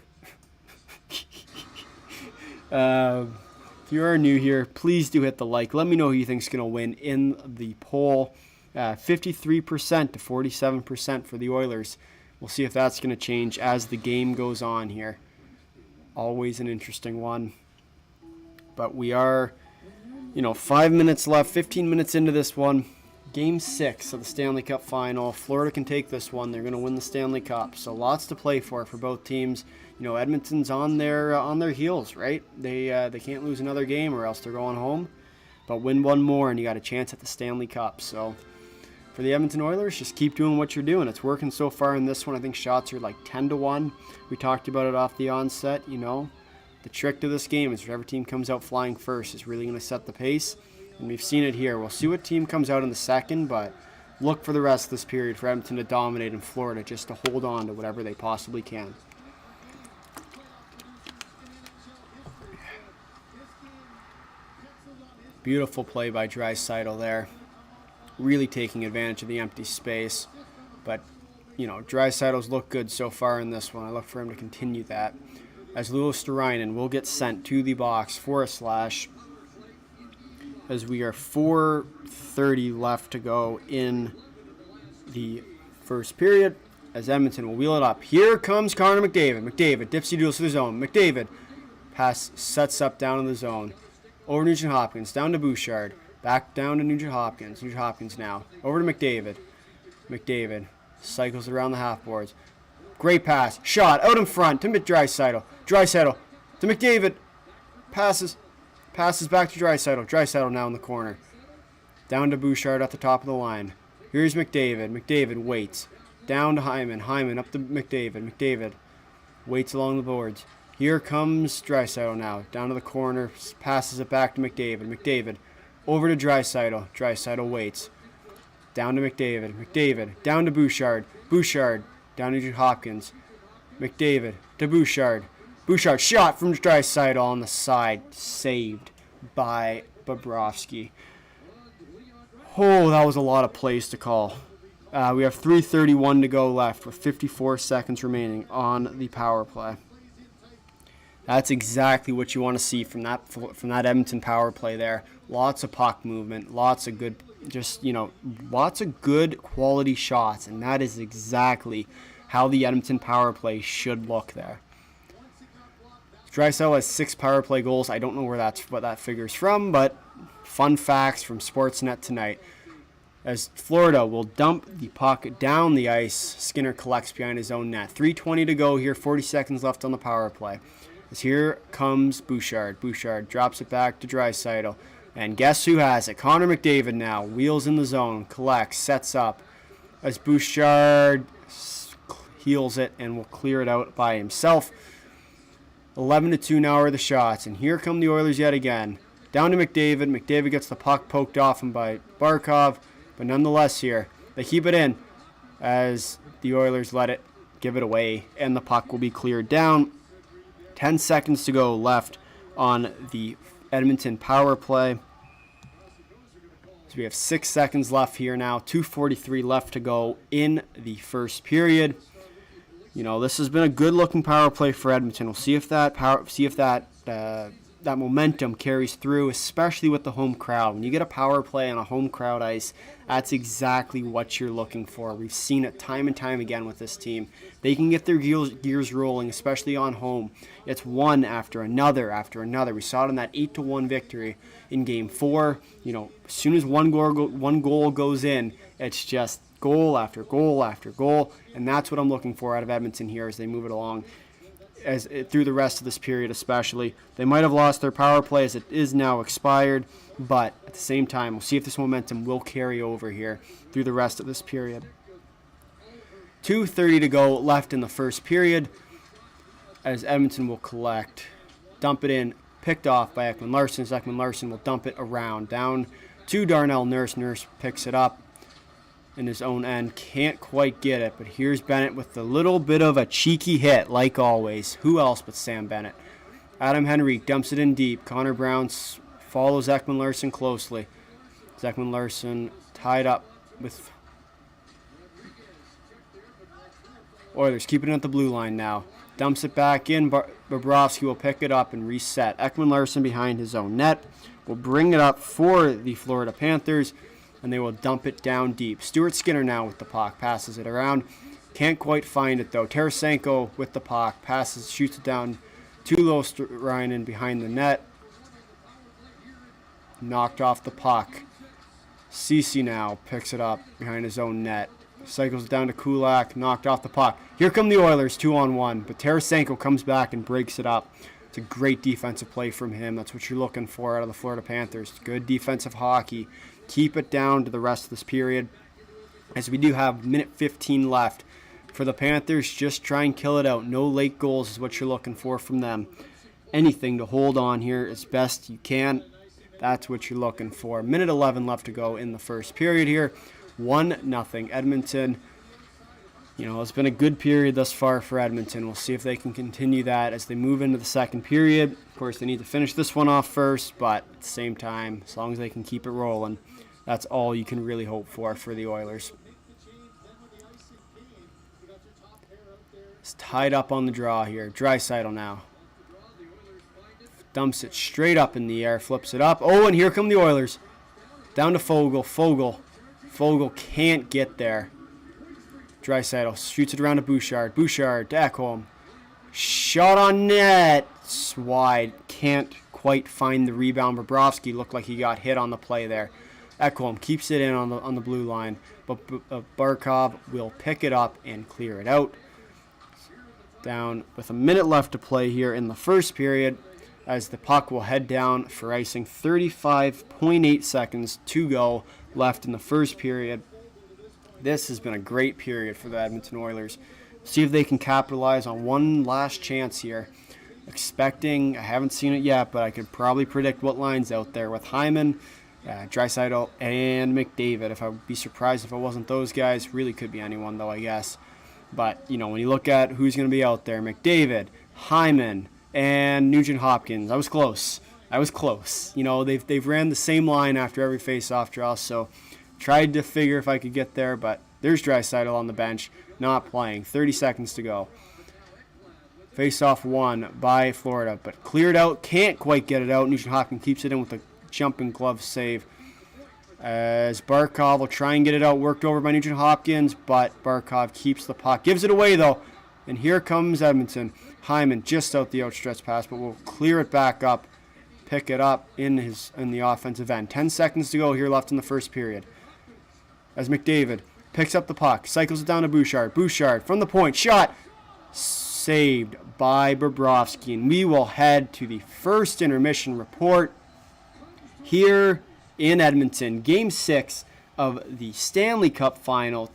If you are new here, please do hit the like. Let me know who you think is going to win in the poll. 53% to 47% for the Oilers. We'll see if that's going to change as the game goes on here. Always an interesting one. But we are, 5 minutes left, 15 minutes into this one. Game 6 of the Stanley Cup Final. Florida can take this one. They're going to win the Stanley Cup. So lots to play for both teams. Edmonton's on their heels, right? They can't lose another game or else they're going home. But win one more and you got a chance at the Stanley Cup. So for the Edmonton Oilers, just keep doing what you're doing. It's working so far in this one. I think shots are like 10-1. We talked about it off the onset. The trick to this game is whichever team comes out flying first is really going to set the pace. And we've seen it here. We'll see what team comes out in the second, but look for the rest of this period for Edmonton to dominate in Florida, just to hold on to whatever they possibly can. Beautiful play by Draisaitl there. Really taking advantage of the empty space. But, Draisaitl's looked good so far in this one. I look for him to continue that. As Luosterainen will get sent to the box for a slash. As we are 4:30 left to go in the first period. As Edmonton will wheel it up. Here comes Connor McDavid. McDavid dipsy doodles to the zone. McDavid pass sets up down in the zone. Over to Nugent Hopkins. Down to Bouchard. Back down to Nugent Hopkins. Nugent Hopkins now. Over to McDavid. McDavid cycles around the half boards. Great pass. Shot out in front to Draisaitl. Draisaitl to McDavid. Passes back to Draisaitl. Draisaitl now in the corner. Down to Bouchard at the top of the line. Here's McDavid. McDavid waits. Down to Hyman. Hyman up to McDavid. McDavid waits along the boards. Here comes Draisaitl now. Down to the corner. Passes it back to McDavid. McDavid over to Draisaitl. Draisaitl waits. Down to McDavid. McDavid down to Bouchard. Bouchard down to Hopkins. McDavid to Bouchard. Bouchard shot from Draisaitl on the side. Saved by Bobrovsky. Oh, that was a lot of plays to call. We have 3:31 to go left with 54 seconds remaining on the power play. That's exactly what you want to see from that Edmonton power play there. Lots of puck movement, lots of good, lots of good quality shots, and that is exactly how the Edmonton power play should look there. Draisaitl has 6 power play goals. I don't know what that figure's from, but fun facts from Sportsnet tonight. As Florida will dump the puck down the ice, Skinner collects behind his own net. 3:20 to go here, 40 seconds left on the power play. As here comes Bouchard. Bouchard drops it back to Draisaitl. And guess who has it? Connor McDavid now. Wheels in the zone. Collects. Sets up. As Bouchard heals it and will clear it out by himself. 11-2 now are the shots. And here come the Oilers yet again. Down to McDavid. McDavid gets the puck poked off him by Barkov. But nonetheless here, they keep it in as the Oilers let it give it away. And the puck will be cleared down. 10 seconds to go left on the Edmonton power play. So we have 6 seconds left here now. 2:43 left to go in the first period. This has been a good-looking power play for Edmonton. We'll see if that momentum carries through, especially with the home crowd. When you get a power play on a home crowd ice, that's exactly what you're looking for. We've seen it time and time again with this team. They can get their gears rolling, especially on home. It's one after another after another. We saw it in that 8-1 victory in Game 4. As soon as one goal goes in, it's just goal after goal after goal, and that's what I'm looking for out of Edmonton here as they move it along. Through the rest of this period especially. They might have lost their power play as it is now expired, but at the same time, we'll see if this momentum will carry over here through the rest of this period. 2:30 to go left in the first period as Edmonton will collect, dump it in, picked off by Ekman Larsson. Ekman Larsson will dump it around, down to Darnell Nurse. Nurse picks it up in his own end. Can't quite get it, but here's Bennett with a little bit of a cheeky hit, like always. Who else but Sam Bennett? Adam Henrique dumps it in deep. Connor Brown follows Ekman Larsson closely. Ekman Larsson tied up with Oilers, keeping it at the blue line now. Dumps it back in. Bobrovsky will pick it up and reset. Ekman Larsson behind his own net will bring it up for the Florida Panthers, and they will dump it down deep. Stuart Skinner now with the puck, passes it around. Can't quite find it though. Tarasenko with the puck, shoots it down to Luostarinen behind the net. Knocked off the puck. Ceci now picks it up behind his own net. Cycles it down to Kulak, knocked off the puck. Here come the Oilers, 2-on-1, but Tarasenko comes back and breaks it up. It's a great defensive play from him. That's what you're looking for out of the Florida Panthers. Good defensive hockey. Keep it down to the rest of this period, as we do have minute 15 left. For the Panthers, just try and kill it out. No late goals is what you're looking for from them. Anything to hold on here as best you can. That's what you're looking for. Minute 11 left to go in the first period here. 1-0 Edmonton. You know, it's been a good period thus far for Edmonton. We'll see if they can continue that as they move into the second period. Of course, they need to finish this one off first, but at the same time, as long as they can keep it rolling, that's all you can really hope for the Oilers. It's tied up on the draw here. Draisaitl now. Dumps it straight up in the air, flips it up. Oh, and here come the Oilers. Down to Fogle. Fogle can't get there. Draisaitl shoots it around to Bouchard. Bouchard to Ekholm. Shot on net. It's wide. Can't quite find the rebound. Bobrovsky looked like he got hit on the play there. Ekholm keeps it in on the blue line, but Barkov will pick it up and clear it out. Down with a minute left to play here in the first period, as the puck will head down for icing. 35.8 seconds to go left in the first period. This has been a great period for the Edmonton Oilers. See if they can capitalize on one last chance here. I haven't seen it yet, but I could probably predict what line's out there with Hyman, Draisaitl, and McDavid. I would be surprised if it wasn't those guys. Really could be anyone, though, I guess. But, you know, when you look at who's going to be out there, McDavid, Hyman, and Nugent Hopkins. I was close. You know, they've ran the same line after every face-off draw, so tried to figure if I could get there, but there's Draisaitl on the bench, not playing. 30 seconds to go. Face-off won by Florida, but cleared out. Can't quite get it out. Nugent Hopkins keeps it in with a jumping glove save. As Barkov will try and get it out. Worked over by Nugent Hopkins, but Barkov keeps the puck. Gives it away, though. And here comes Edmonton. Hyman just out the outstretched pass, but will clear it back up. Pick it up in the offensive end. 10 seconds to go here left in the first period. As McDavid picks up the puck, cycles it down to Bouchard. Bouchard from the point, shot, saved by Bobrovsky. And we will head to the first intermission report here in Edmonton. Game 6 of the Stanley Cup Final.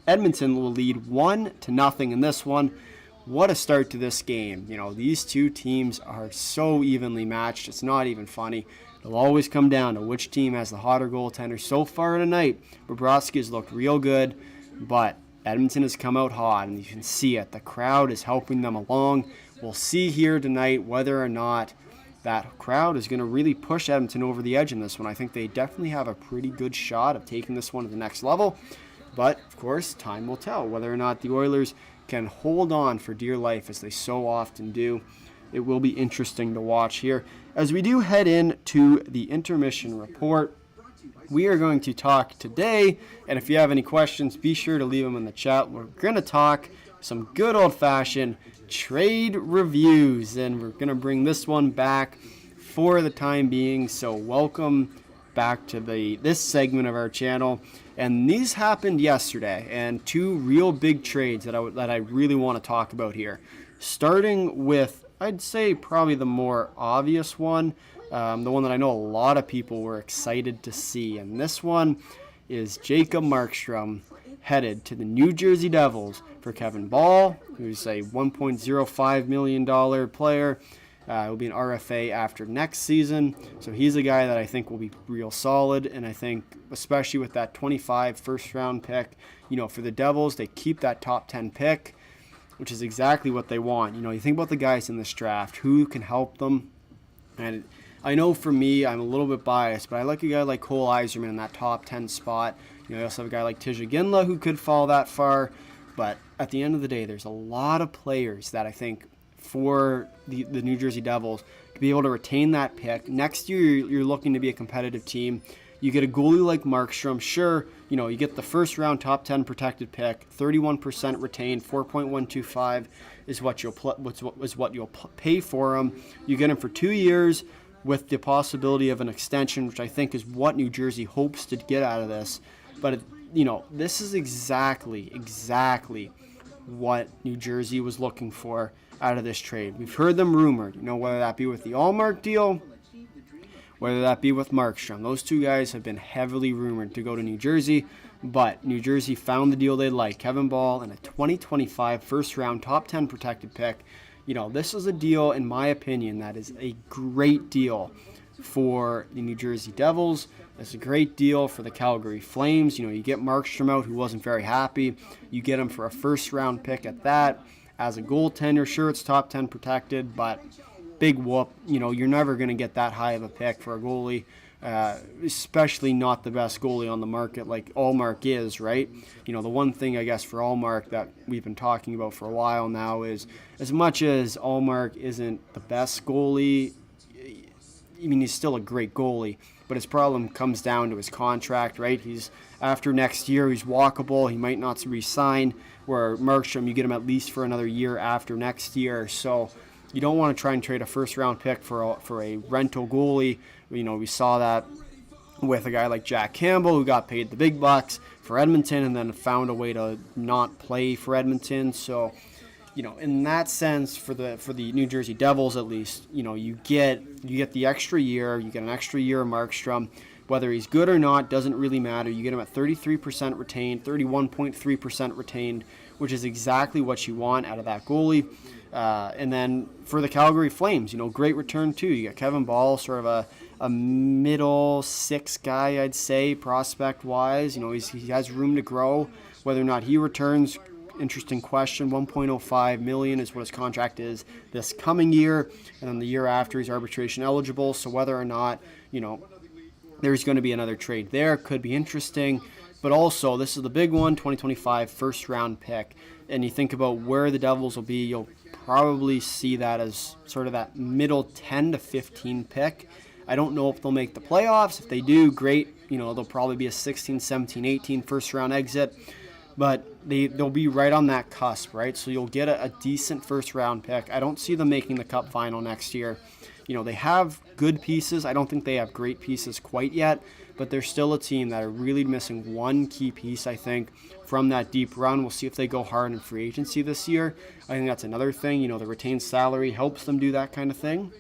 Edmonton will lead 1-0 in this one. What a start to this game. You know, these two teams are so evenly matched. It's not even funny. It'll always come down to which team has the hotter goaltender. So far tonight, Bobrovsky has looked real good, but Edmonton has come out hot, and you can see it. The crowd is helping them along. We'll see here tonight whether or not that crowd is going to really push Edmonton over the edge in this one. I think they definitely have a pretty good shot of taking this one to the next level. But, of course, time will tell whether or not the Oilers can hold on for dear life, as they so often do. It will be interesting to watch here. As we do head into the intermission report, we are going to talk today, and if you have any questions, be sure to leave them in the chat. We're going to talk some good old-fashioned trade reviews, and we're going to bring this one back for the time being. So welcome back to this segment of our channel. And these happened yesterday, and two real big trades that I really want to talk about here. Starting with, I'd say, probably the more obvious one, the one that I know a lot of people were excited to see. And this one is Jacob Markstrom headed to the New Jersey Devils for Kevin Ball, who's a $1.05 million player. He'll be an RFA after next season. So he's a guy that I think will be real solid. And I think, especially with that 25 first-round pick, for the Devils, they keep that top 10 pick, which is exactly what they want. You think about the guys in this draft, who can help them. And I know for me, I'm a little bit biased, but I like a guy like Cole Yzerman in that top 10 spot. I also have a guy like Tijja Ginla who could fall that far. But at the end of the day, there's a lot of players that I think for the New Jersey Devils to be able to retain that pick. Next year, you're looking to be a competitive team. You get a goalie like Markstrom. Sure, you get the first round top 10 protected pick, 31% retained, 4.125 is what you'll pay for him. You get him for 2 years with the possibility of an extension, which I think is what New Jersey hopes to get out of this. But this is exactly what New Jersey was looking for out of this trade. We've heard them rumored, whether that be with the Allmark deal, whether that be with Markstrom. Those two guys have been heavily rumored to go to New Jersey, but New Jersey found the deal they like. Kevin Ball and a 2025 first-round top 10 protected pick. This is a deal, in my opinion, that is a great deal for the New Jersey Devils. It's a great deal for the Calgary Flames. You get Markstrom out, who wasn't very happy. You get him for a first-round pick at that. As a goaltender, sure, it's top 10 protected, but big whoop. You're never going to get that high of a pick for a goalie, especially not the best goalie on the market like Allmark is, right? The one thing, I guess, for Allmark that we've been talking about for a while now is, as much as Allmark isn't the best goalie, he's still a great goalie, but his problem comes down to his contract, right? After next year, he's walkable. He might not re-sign, where Markstrom, you get him at least for another year after next year. So you don't want to try and trade a first-round pick for a rental goalie. We saw that with a guy like Jack Campbell, who got paid the big bucks for Edmonton and then found a way to not play for Edmonton. So, in that sense, for the New Jersey Devils at least, you get the extra year. You get an extra year of Markstrom. Whether he's good or not doesn't really matter. You get him at 33% retained, 31.3% retained, which is exactly what you want out of that goalie. And then for the Calgary Flames, great return too. You got Kevin Ball, sort of a middle six guy, I'd say, prospect-wise. He has room to grow. Whether or not he returns, interesting question. $1.05 million is what his contract is this coming year, and then the year after he's arbitration eligible. So whether or not, there's going to be another trade there, could be interesting. But also, this is the big one, 2025 first-round pick. And you think about where the Devils will be, you'll probably see that as sort of that middle 10 to 15 pick. I don't know if they'll make the playoffs. If they do, great. They'll probably be a 16, 17, 18 first-round exit. But they'll be right on that cusp, right? So you'll get a decent first-round pick. I don't see them making the Cup final next year. They have good pieces. I don't think they have great pieces quite yet, but they're still a team that are really missing one key piece, I think, from that deep run. We'll see if they go hard in free agency this year. I think that's another thing. The retained salary helps them do that kind of thing.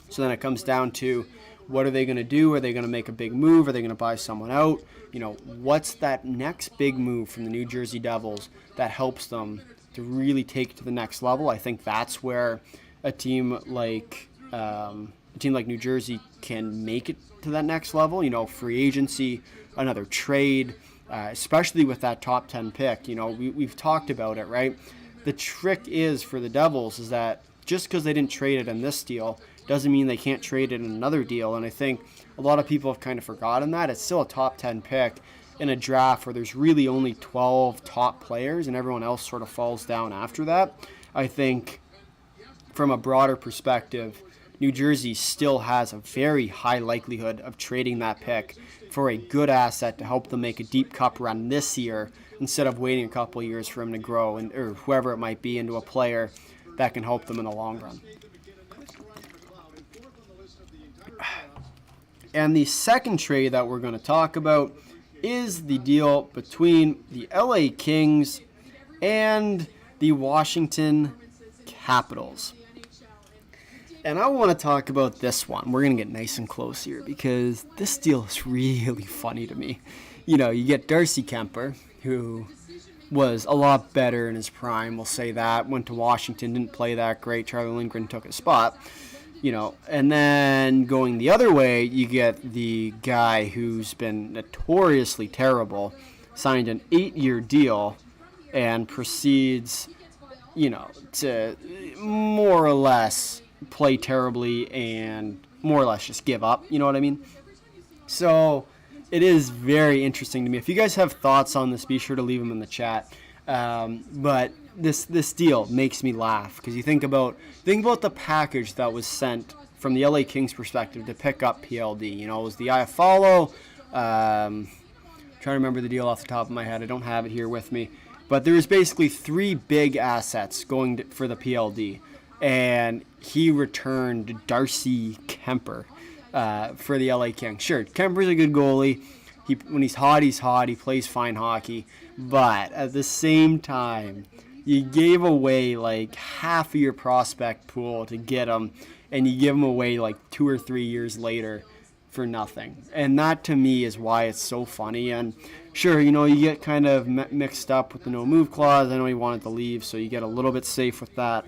So then it comes down to, what are they going to do? Are they going to make a big move? Are they going to buy someone out? What's that next big move from the New Jersey Devils that helps them to really take it to the next level? I think that's where a team like New Jersey can make it to that next level. Free agency, another trade, especially with that top 10 pick. We've talked about it, right? The trick is for the Devils is that just because they didn't trade it in this deal doesn't mean they can't trade it in another deal. And I think a lot of people have kind of forgotten that. It's still a top 10 pick in a draft where there's really only 12 top players and everyone else sort of falls down after that. I think from a broader perspective, New Jersey still has a very high likelihood of trading that pick for a good asset to help them make a deep cup run this year instead of waiting a couple of years for him to grow or whoever it might be into a player that can help them in the long run. And the second trade that we're going to talk about is the deal between the LA Kings and the Washington Capitals. And I want to talk about this one. We're going to get nice and close here because this deal is really funny to me. You get Darcy Kemper, who was a lot better in his prime, we'll say that. Went to Washington, didn't play that great. Charlie Lindgren took his spot. And then going the other way, you get the guy who's been notoriously terrible, signed an 8-year deal, and proceeds, to more or less play terribly and more or less just give up. You know what I mean? So it is very interesting to me. If you guys have thoughts on this, be sure to leave them in the chat. But this deal makes me laugh because you think about the package that was sent from the LA Kings perspective to pick up PLD. It was the Iafallo. Trying to remember the deal off the top of my head. I don't have it here with me. But there was basically 3 big assets going for the PLD. And he returned Darcy Kemper for the LA Kings. Sure, Kemper's a good goalie. When he's hot, he's hot. He plays fine hockey. But at the same time, you gave away like half of your prospect pool to get him, and you give him away like 2 or 3 years later for nothing. And that to me is why it's so funny. And sure, you get kind of mixed up with the no move clause. I know he wanted to leave, so you get a little bit safe with that.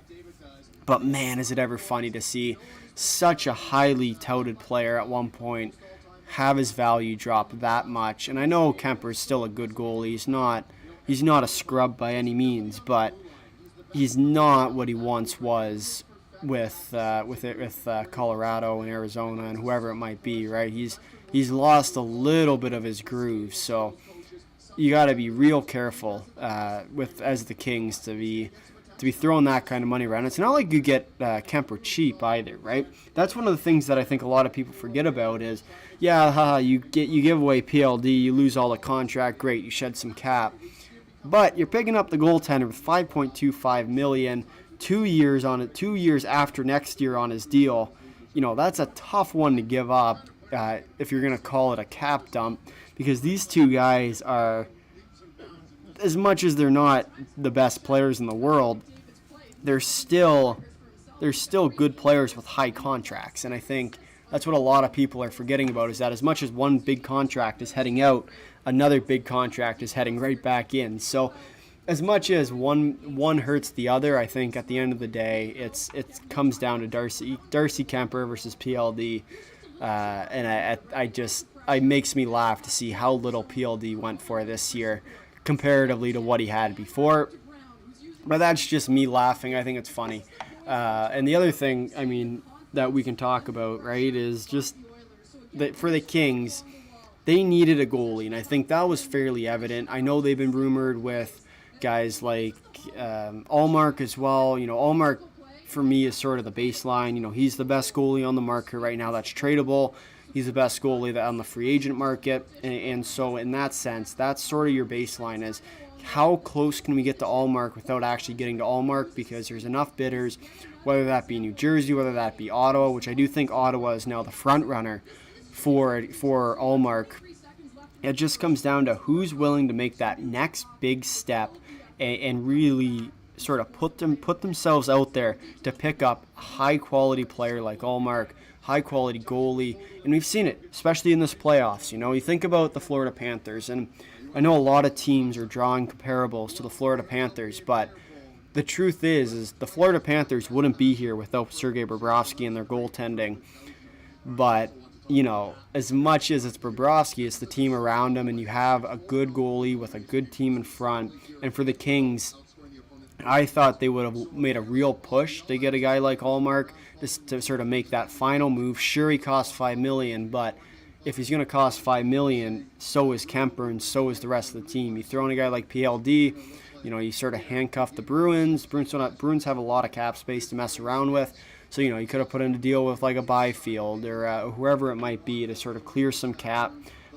But man, is it ever funny to see such a highly touted player at one point have his value drop that much. And I know Kemper's still a good goalie. He's not a scrub by any means, but he's not what he once was with Colorado and Arizona and whoever it might be, right? He's lost a little bit of his groove, so you got to be real careful as the Kings to be throwing that kind of money around. It's not like you get Kemper cheap either, right? That's one of the things that I think a lot of people forget about is, you give away PLD, you lose all the contract, great, you shed some cap, but you're picking up the goaltender with $5.25 million, 2 years on it, 2 years after next year on his deal. That's a tough one to give up if you're gonna call it a cap dump, because these two guys are, as much as they're not the best players in the world, they're still good players with high contracts. And I think that's what a lot of people are forgetting about, is that as much as one big contract is heading out, another big contract is heading right back in. So as much as one hurts the other, I think at the end of the day, it comes down to Darcy Kemper versus PLD. And it makes me laugh to see how little PLD went for this year comparatively to what he had before. But that's just me laughing. I think it's funny. And the other thing, that we can talk about, right, is just that for the Kings, they needed a goalie, and I think that was fairly evident. I know they've been rumored with guys like Allmark as well. Allmark for me is sort of the baseline. He's the best goalie on the market right now that's tradable. He's the best goalie on the free agent market, and so in that sense, that's sort of your baseline, is how close can we get to Allmark without actually getting to Allmark, because there's enough bidders, whether that be New Jersey, whether that be Ottawa, which I do think Ottawa is now the front runner for Allmark. It just comes down to who's willing to make that next big step and really sort of put themselves out there to pick up a high-quality player like Allmark, high-quality goalie. And we've seen it, especially in this playoffs. You think about the Florida Panthers, and I know a lot of teams are drawing comparables to the Florida Panthers, but the truth is the Florida Panthers wouldn't be here without Sergei Bobrovsky and their goaltending. But as much as it's Bobrovsky, it's the team around him, and you have a good goalie with a good team in front. And for the Kings, I thought they would have made a real push to get a guy like Allmark just to sort of make that final move. Sure, he cost $5 million, but if he's going to cost $5 million, so is Kemper and so is the rest of the team. You throw in a guy like PLD, you sort of handcuff the Bruins. Bruins have a lot of cap space to mess around with. So, you could have put in a deal with like a Byfield or whoever it might be to sort of clear some cap,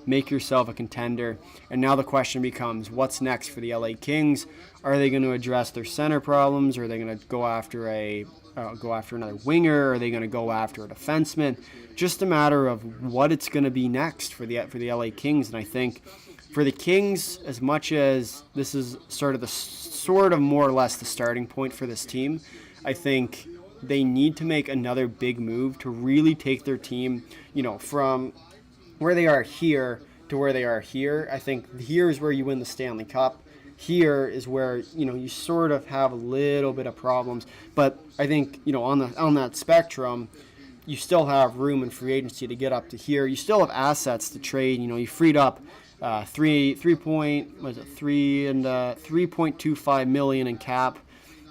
make yourself a contender. And now the question becomes, what's next for the LA Kings? Are they going to address their center problems? Are they going to go after another winger? Are they going to go after a defenseman? Just a matter of what it's going to be next for the LA Kings. And I think for the Kings, as much as this is sort of more or less the starting point for this team, I think they need to make another big move to really take their team, from where they are here to where they are here. I think here is where you win the Stanley Cup. Here is where, you sort of have a little bit of problems. But I think, on that spectrum, you still have room in free agency to get up to here. You still have assets to trade. You freed up 3.25 million in cap,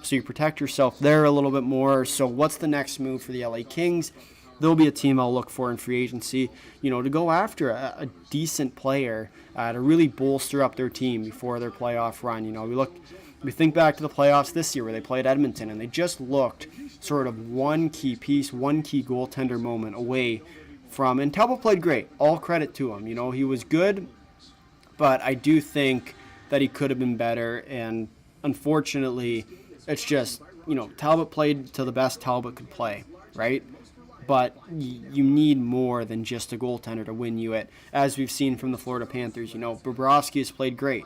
so you protect yourself there a little bit more. So what's the next move for the LA Kings? There'll be a team I'll look for in free agency, to go after a decent player to really bolster up their team before their playoff run. We think back to the playoffs this year where they played Edmonton, and they just looked sort of one key piece, one key goaltender moment away from, and Talbot played great. All credit to him. He was good, but I do think that he could have been better, and unfortunately, it's just, Talbot played to the best Talbot could play, right? But you need more than just a goaltender to win you it, as we've seen from the Florida Panthers. Bobrovsky has played great,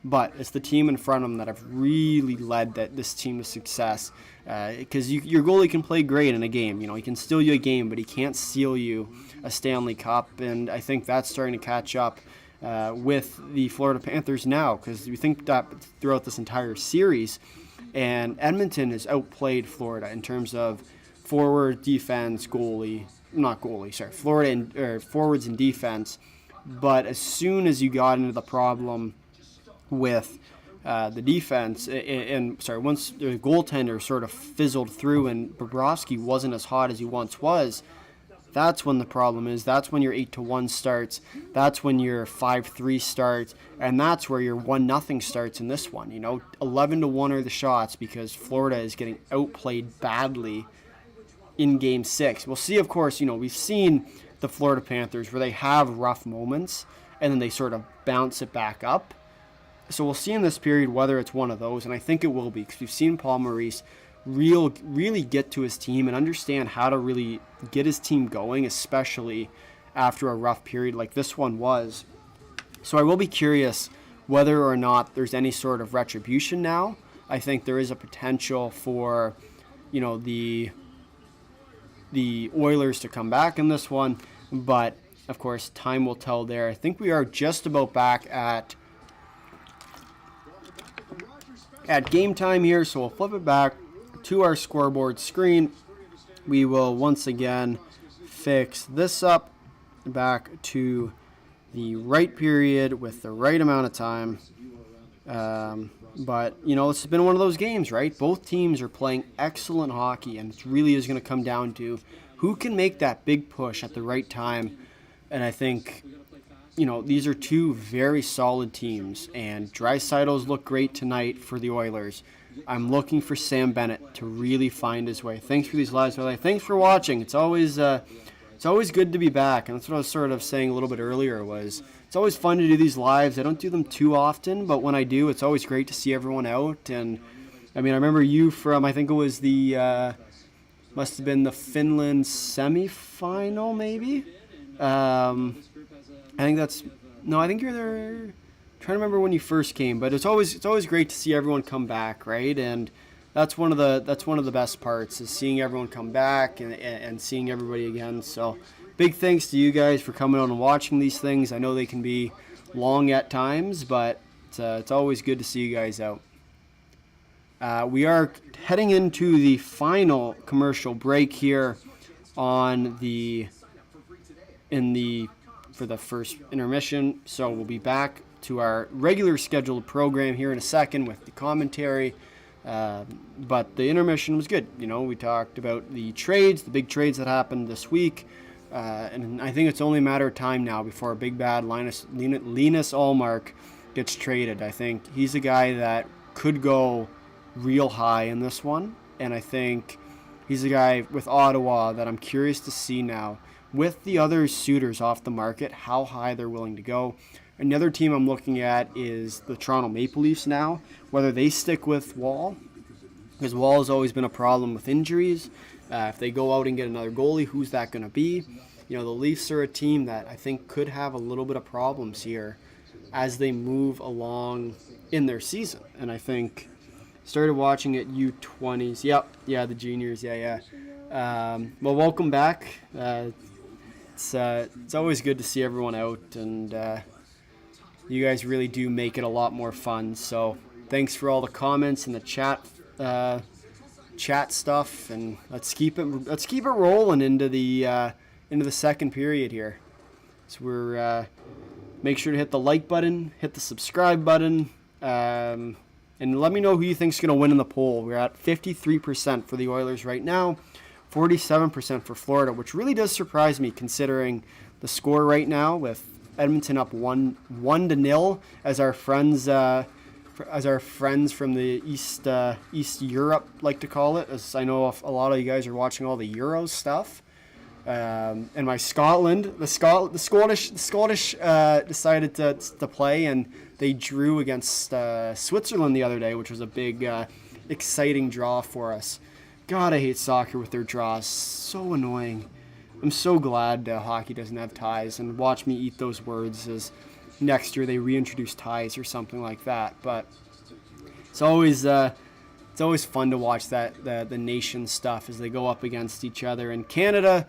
but it's the team in front of him that have really led this team to success. Because your goalie can play great in a game. He can steal you a game, but he can't steal you a Stanley Cup. And I think that's starting to catch up with the Florida Panthers now, because we think that throughout this entire series, and Edmonton has outplayed Florida in terms of forward, defense, forwards and defense. But as soon as you got into the problem with the defense, once the goaltender sort of fizzled through and Bobrovsky wasn't as hot as he once was, that's when the problem is. That's when your 8-1 starts. That's when your 5-3 starts, and that's where your 1-0 starts in this one. 11-1 are the shots because Florida is getting outplayed badly in Game 6. We'll see, of course, we've seen the Florida Panthers where they have rough moments and then they sort of bounce it back up. So we'll see in this period whether it's one of those, and I think it will be, because we've seen Paul Maurice really get to his team and understand how to really get his team going, especially after a rough period like this one was. So I will be curious whether or not there's any sort of retribution now. I think there is a potential for, the Oilers to come back in this one, but of course time will tell there. I think we are just about back at game time here, so we'll flip it back to our scoreboard screen. We will once again fix this up back to the right period with the right amount of time. But, this has been one of those games, right? Both teams are playing excellent hockey, and it really is going to come down to who can make that big push at the right time. And I think, these are two very solid teams, and Draisaitl's look great tonight for the Oilers. I'm looking for Sam Bennett to really find his way. Thanks for these lives, brother. Thanks for watching. It's always good to be back, and that's what I was sort of saying a little bit earlier. It's always fun to do these lives. I don't do them too often, but when I do, it's always great to see everyone out. And I remember you from, I think it was must have been the Finland semifinal, maybe. I think you're there. I'm trying to remember when you first came, but it's always great to see everyone come back, right? And that's one of the best parts, is seeing everyone come back and seeing everybody again. So big thanks to you guys for coming on and watching these things. I know they can be long at times, but it's always good to see you guys out. We are heading into the final commercial break here for the first intermission. So we'll be back to our regular scheduled program here in a second with the commentary. But the intermission was good. We talked about the big trades that happened this week. And I think it's only a matter of time now before a big bad Linus Ullmark gets traded. I think he's a guy that could go real high in this one. And I think he's a guy with Ottawa that I'm curious to see now, with the other suitors off the market, how high they're willing to go. Another team I'm looking at is the Toronto Maple Leafs now, whether they stick with Wall, because Wall has always been a problem with injuries. If they go out and get another goalie, who's that going to be? The Leafs are a team that I think could have a little bit of problems here as they move along in their season. And I think started watching at U20s. Yeah, the juniors. Yeah. Well, welcome back. It's always good to see everyone out, and you guys really do make it a lot more fun. So thanks for all the comments in the chat chat stuff, and let's keep it rolling into the second period here. So we're make sure to hit the like button, hit the subscribe button, and let me know who you think's going to win in the poll. We're at 53% for the Oilers right now, 47% for Florida, which really does surprise me considering the score right now with Edmonton up 1-0 as our friends from the East Europe like to call it, as I know a lot of you guys are watching all the Euros stuff. And my Scotland, the Scottish decided to play, and they drew against Switzerland the other day, which was a big, exciting draw for us. God, I hate soccer with their draws. So annoying. I'm so glad hockey doesn't have ties, and watch me eat those words as next year they reintroduce ties or something like that. But it's always fun to watch the nation stuff as they go up against each other. And Canada,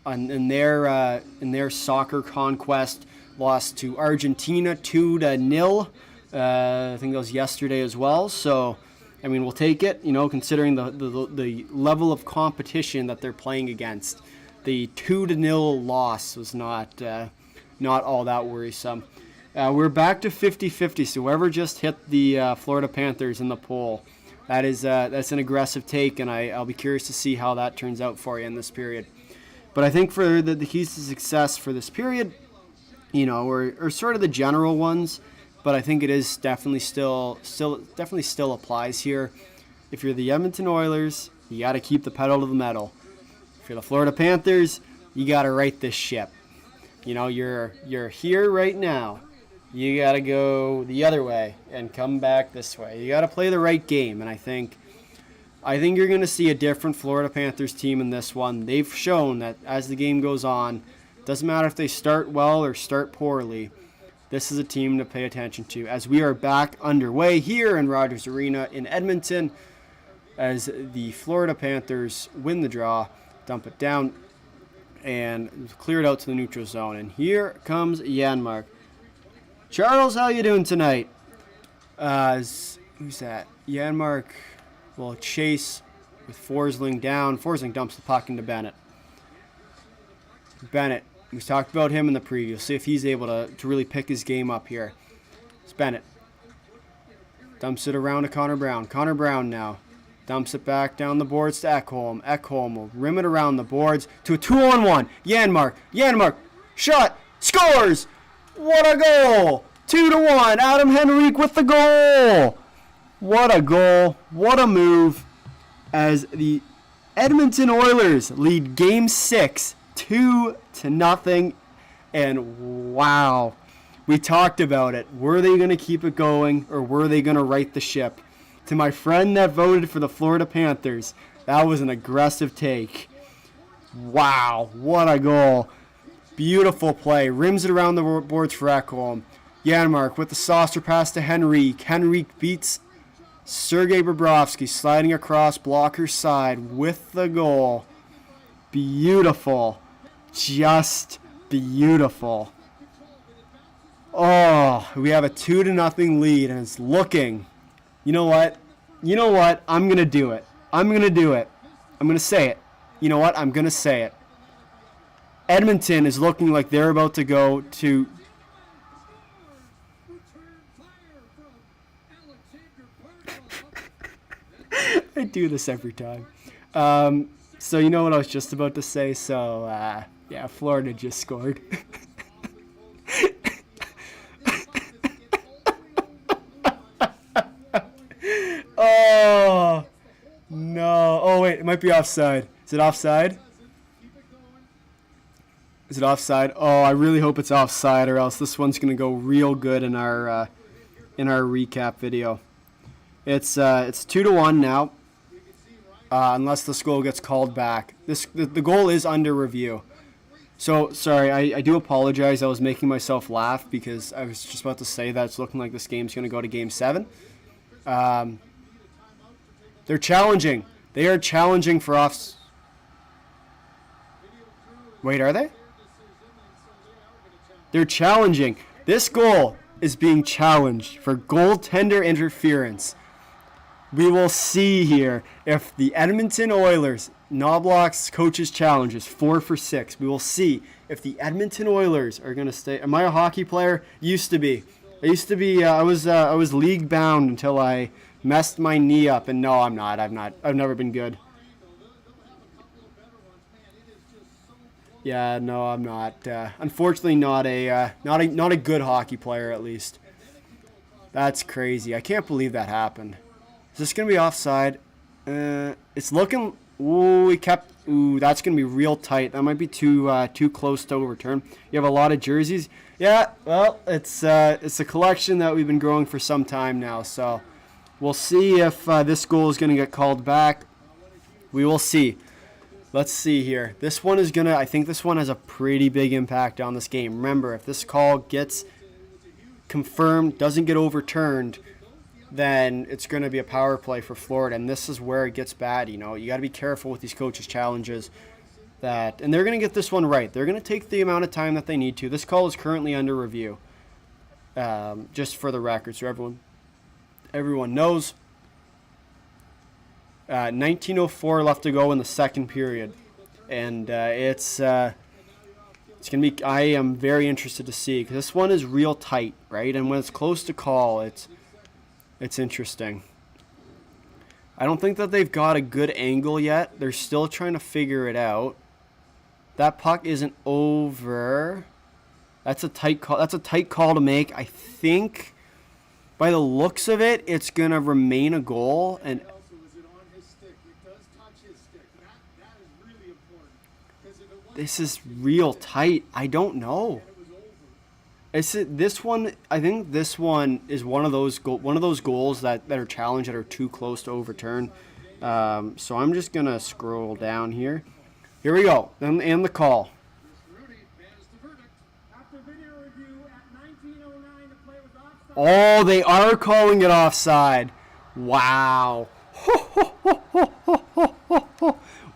in their soccer conquest, lost to Argentina 2-0. I think that was yesterday as well. So, I mean, we'll take it. Considering the level of competition that they're playing against, the 2-0 loss was not all that worrisome. We're back to 50-50. So whoever just hit the Florida Panthers in the poll, that's an aggressive take, and I'll be curious to see how that turns out for you in this period. But I think for the keys to success for this period, are sort of the general ones, but I think it is definitely still applies here. If you're the Edmonton Oilers, you got to keep the pedal to the metal. If you're the Florida Panthers, you got to right this ship. You're here right now. You got to go the other way and come back this way. You got to play the right game, and I think you're going to see a different Florida Panthers team in this one. They've shown that as the game goes on, doesn't matter if they start well or start poorly, this is a team to pay attention to. As we are back underway here in Rogers Arena in Edmonton, as the Florida Panthers win the draw, dump it down, and clear it out to the neutral zone. And here comes Janmark. Charles, how you doing tonight? Who's that? Janmark will chase with Forsling down. Forsling dumps the puck into Bennett. We talked about him in the preview. See if he's able to really pick his game up here. It's Bennett. Dumps it around to Connor Brown. Connor Brown now dumps it back down the boards to Ekholm. Ekholm will rim it around the boards to a 2-on-1. Janmark. Shot. Scores. What a goal. 2-1. Adam Henrique with the goal. What a goal. What a move. As the Edmonton Oilers lead Game 6 2-0. And wow. We talked about it. Were they going to keep it going, or were they going to right the ship? To my friend that voted for the Florida Panthers, that was an aggressive take. Wow, what a goal. Beautiful play. Rims it around the boards for Ekholm. Janmark with the saucer pass to Henrique. Henrique beats Sergei Bobrovsky, sliding across blocker's side with the goal. Beautiful. Just beautiful. Oh, we have a 2-0 lead, and it's looking... You know what? I'm going to do it. I'm going to say it. You know what? I'm going to say it. Edmonton is looking like they're about to go to... I do this every time. So you know what I was just about to say? So, yeah, Florida just scored. Oh, no. Oh, wait, it might be offside. Is it offside? Oh, I really hope it's offside, or else this one's going to go real good in our recap video. It's 2-1 now, unless this goal gets called back. The goal is under review. So, sorry, I do apologize. I was making myself laugh because I was just about to say that it's looking like this game's going to go to Game 7. They're challenging. They are challenging for offs. Wait, are they? They're challenging. This goal is being challenged for goaltender interference. We will see here if the Edmonton Oilers, Knobloch's coaches challenge is 4 for 6. We will see if the Edmonton Oilers are going to stay. Am I a hockey player? Used to be. I was league bound until I messed my knee up, and no, I'm not. I've never been good. Yeah, no, I'm not. Unfortunately, not a good hockey player, at least. That's crazy. I can't believe that happened. Is this gonna be offside? It's looking. Ooh, that's gonna be real tight. That might be too close to overturn. You have a lot of jerseys. Yeah, well, it's a collection that we've been growing for some time now. So we'll see if this goal is gonna get called back. We will see. Let's see here. This one is gonna. I think this one has a pretty big impact on this game. Remember, if this call gets confirmed, doesn't get overturned, then it's going to be a power play for Florida, and this is where it gets bad. You got to be careful with these coaches' challenges. And they're going to get this one right. They're going to take the amount of time that they need to. This call is currently under review, just for the record, so everyone knows. 19:04 left to go in the second period, and it's going to be. I am very interested to see, because this one is real tight, right? And when it's close to call, it's interesting. I don't think that they've got a good angle yet. They're still trying to figure it out. That puck isn't over. That's a tight call. That's a tight call to make. I think by the looks of it, it's going to remain a goal. And this is real tight. I don't know. This one. I think this one is one of those goals that are challenged that are too close to overturn. So I'm just gonna scroll down here. Here we go. And the call. Oh, they are calling it offside. Wow.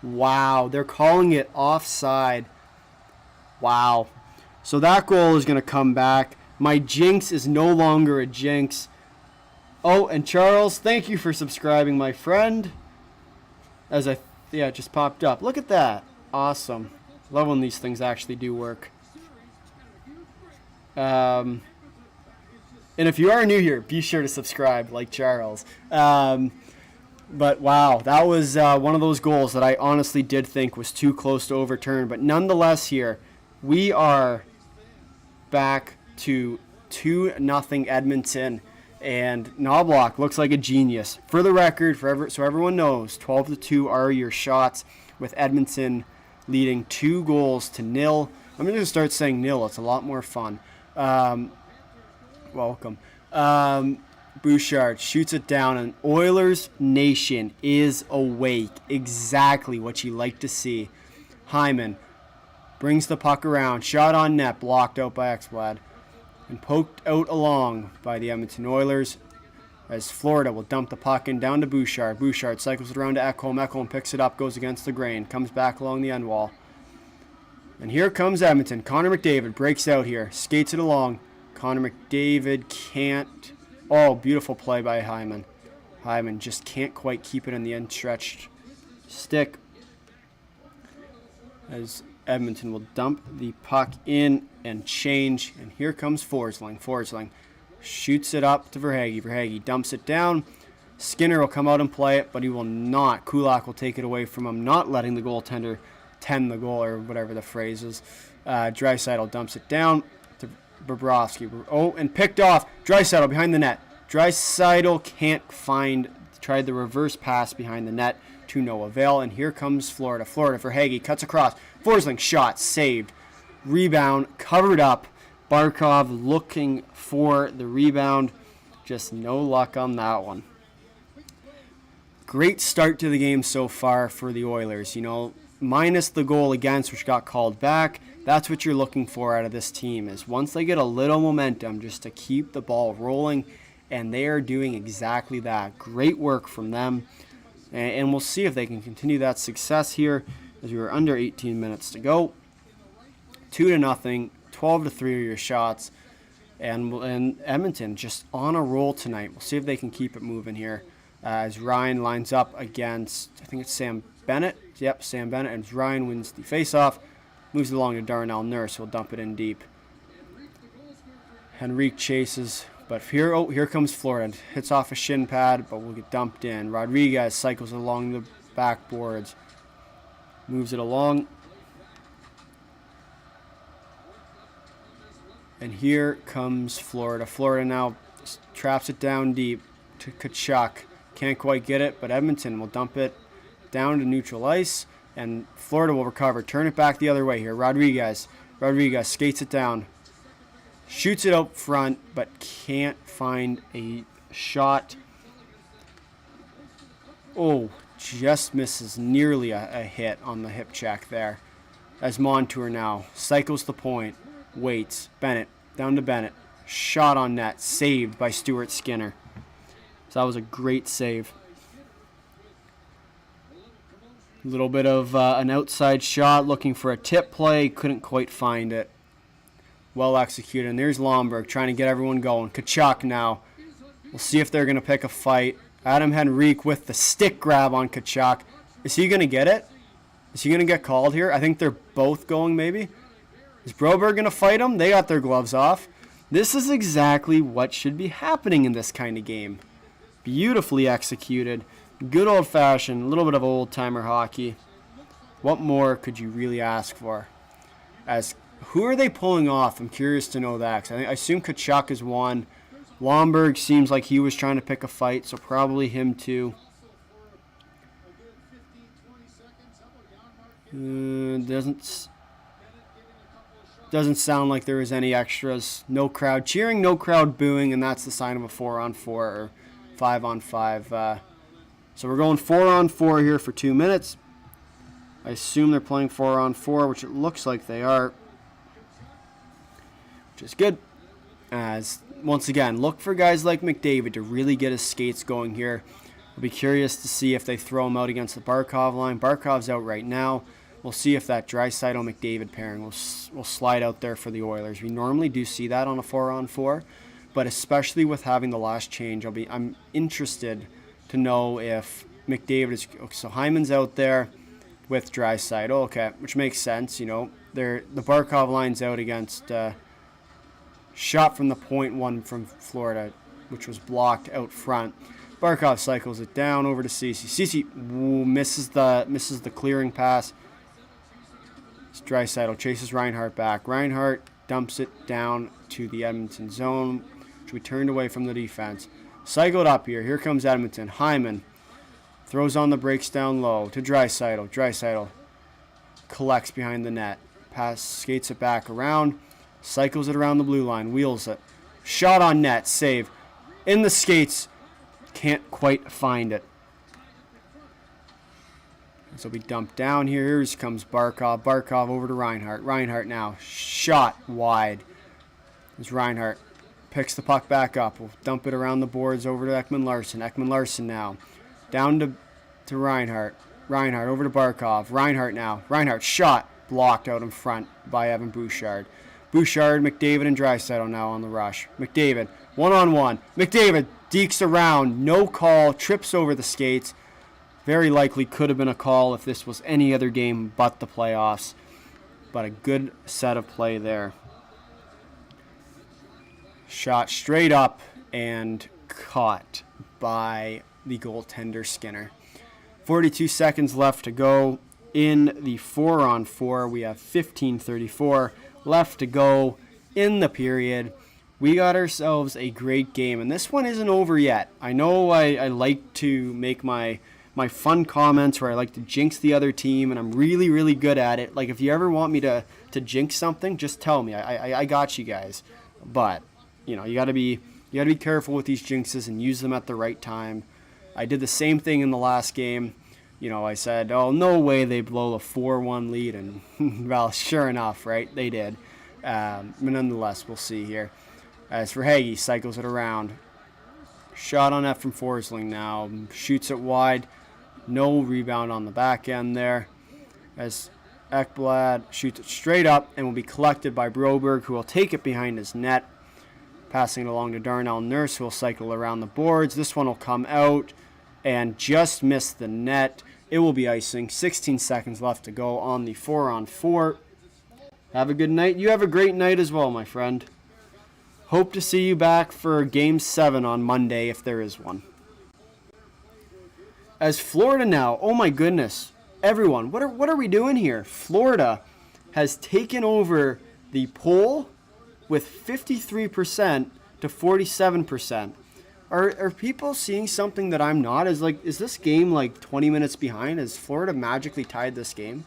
Wow, they're calling it offside. Wow. So that goal is going to come back. My jinx is no longer a jinx. Oh, and Charles, thank you for subscribing, my friend. It just popped up. Look at that. Awesome. Love when these things actually do work. And if you are new here, be sure to subscribe, like Charles. But wow, that was one of those goals that I honestly did think was too close to overturn. But nonetheless here, we are back to 2-0 Edmonton. And Knobloch looks like a genius. For the record, so everyone knows, 12-2 are your shots, with Edmonton leading 2-0. I'm going to start saying nil. It's a lot more fun. Welcome. Bouchard shoots it down, and Oilers Nation is awake. Exactly what you like to see. Hyman brings the puck around. Shot on net, blocked out by Ekblad, and poked out along by the Edmonton Oilers, as Florida will dump the puck in down to Bouchard. Bouchard cycles it around to Ekholm. Ekholm picks it up, goes against the grain, comes back along the end wall. And here comes Edmonton. Connor McDavid breaks out here, skates it along. Connor McDavid can't. Oh, beautiful play by Hyman. Hyman just can't quite keep it in the unstretched stick, as Edmonton will dump the puck in and change. And here comes Forsling. Forsling shoots it up to Verhaeghe. Verhaeghe dumps it down. Skinner will come out and play it, but he will not. Kulak will take it away from him, not letting the goaltender tend the goal, or whatever the phrase is. Draisaitl dumps it down to Bobrovsky. Oh, and picked off. Draisaitl behind the net. Draisaitl can't find. Tried the reverse pass behind the net to no avail. And here comes Florida. Florida for Hagee. Cuts across. Forsling shot. Saved. Rebound. Covered up. Barkov looking for the rebound. Just no luck on that one. Great start to the game so far for the Oilers. You know, minus the goal against, which got called back. That's what you're looking for out of this team, is once they get a little momentum, just to keep the ball rolling, and they are doing exactly that. Great work from them, and we'll see if they can continue that success here, as we were under 18 minutes to go. 2-0, 12-3 are your shots, and Edmonton just on a roll tonight. We'll see if they can keep it moving here. as Ryan lines up against, I think it's Sam Bennett. Yep, Sam Bennett. And Ryan wins the faceoff. Moves it along to Darnell Nurse, who'll dump it in deep. Henrique chases, but here comes Florida. Hits off a shin pad, but will get dumped in. Rodriguez cycles along the backboards. Moves it along. And here comes Florida. Florida now traps it down deep to Tkachuk. Can't quite get it, but Edmonton will dump it down to neutral ice. And Florida will recover. Turn it back the other way here. Rodriguez skates it down. Shoots it out front, but can't find a shot. Oh, just misses nearly a hit on the hip check there. As Montour now cycles the point. Waits. Bennett. Down to Bennett. Shot on net. Saved by Stuart Skinner. So that was a great save. A little bit of an outside shot. Looking for a tip play. Couldn't quite find it. Well executed. And there's Lomberg trying to get everyone going. Tkachuk now. We'll see if they're going to pick a fight. Adam Henrique with the stick grab on Tkachuk. Is he going to get it? Is he going to get called here? I think they're both going maybe. Is Broberg going to fight him? They got their gloves off. This is exactly what should be happening in this kind of game. Beautifully executed. Good old-fashioned, a little bit of old-timer hockey. What more could you really ask for? As who are they pulling off? I'm curious to know that. 'Cause I assume Tkachuk is one. Lomberg seems like he was trying to pick a fight, so probably him too. Doesn't sound like there was any extras. No crowd cheering, no crowd booing, and that's the sign of a 4-on-4 or 5-on-5. So we're going 4-on-4 here for 2 minutes. I assume they're playing 4-on-4, which it looks like they are, which is good. As once again, look for guys like McDavid to really get his skates going here. I'll be curious to see if they throw him out against the Barkov line. Barkov's out right now. We'll see if that Draisaitl-McDavid pairing will slide out there for the Oilers. We normally do see that on a 4-on-4, but especially with having the last change, I'm interested to know if McDavid is. So Hyman's out there with Draisaitl, okay, which makes sense. You know, the Barkov line's out against shot from the point one from Florida, which was blocked out front. Barkov cycles it down over to Ceci. Ceci misses the clearing pass. Draisaitl chases Reinhart back. Reinhart dumps it down to the Edmonton zone, which we turned away from the defense. Cycled up here. Here comes Edmonton. Hyman throws on the brakes down low to Draisaitl. Draisaitl collects behind the net. Pass, skates it back around. Cycles it around the blue line. Wheels it. Shot on net. Save. In the skates. Can't quite find it. This will be dumped down here. Here comes Barkov. Barkov over to Reinhart. Reinhart now. Shot wide. As Reinhart picks the puck back up. We'll dump it around the boards over to Ekman-Larsson. Ekman-Larsson now. Down to Reinhart. Reinhart over to Barkov. Reinhart now. Reinhart shot. Blocked out in front by Evan Bouchard. Bouchard, McDavid, and Draisaitl now on the rush. McDavid, one-on-one. McDavid dekes around. No call. Trips over the skates. Very likely could have been a call if this was any other game but the playoffs. But a good set of play there. Shot straight up and caught by the goaltender Skinner. 42 seconds left to go in the 4-on-4. We have 15:34 left to go in the period. We got ourselves a great game, and this one isn't over yet. I know I like to make my fun comments where I like to jinx the other team, and I'm really, really good at it. Like, if you ever want me to jinx something, just tell me. I got you guys. But, you know, you gotta be careful with these jinxes and use them at the right time. I did the same thing in the last game. You know, I said, oh, no way they blow a 4-1 lead, and, well, sure enough, right? They did. But nonetheless, we'll see here. As for Hagee, cycles it around. Shot on net from Forsling now. Shoots it wide. No rebound on the back end there. As Ekblad shoots it straight up and will be collected by Broberg, who will take it behind his net. Passing it along to Darnell Nurse, who will cycle around the boards. This one will come out and just missed the net. It will be icing. 16 seconds left to go on the 4-on-4. Have a good night. You have a great night as well, my friend. Hope to see you back for Game 7 on Monday if there is one. As Florida now, oh my goodness. Everyone, what are we doing here? Florida has taken over the poll with 53% to 47%. Are people seeing something that I'm not? Is this game like 20 minutes behind? Has Florida magically tied this game?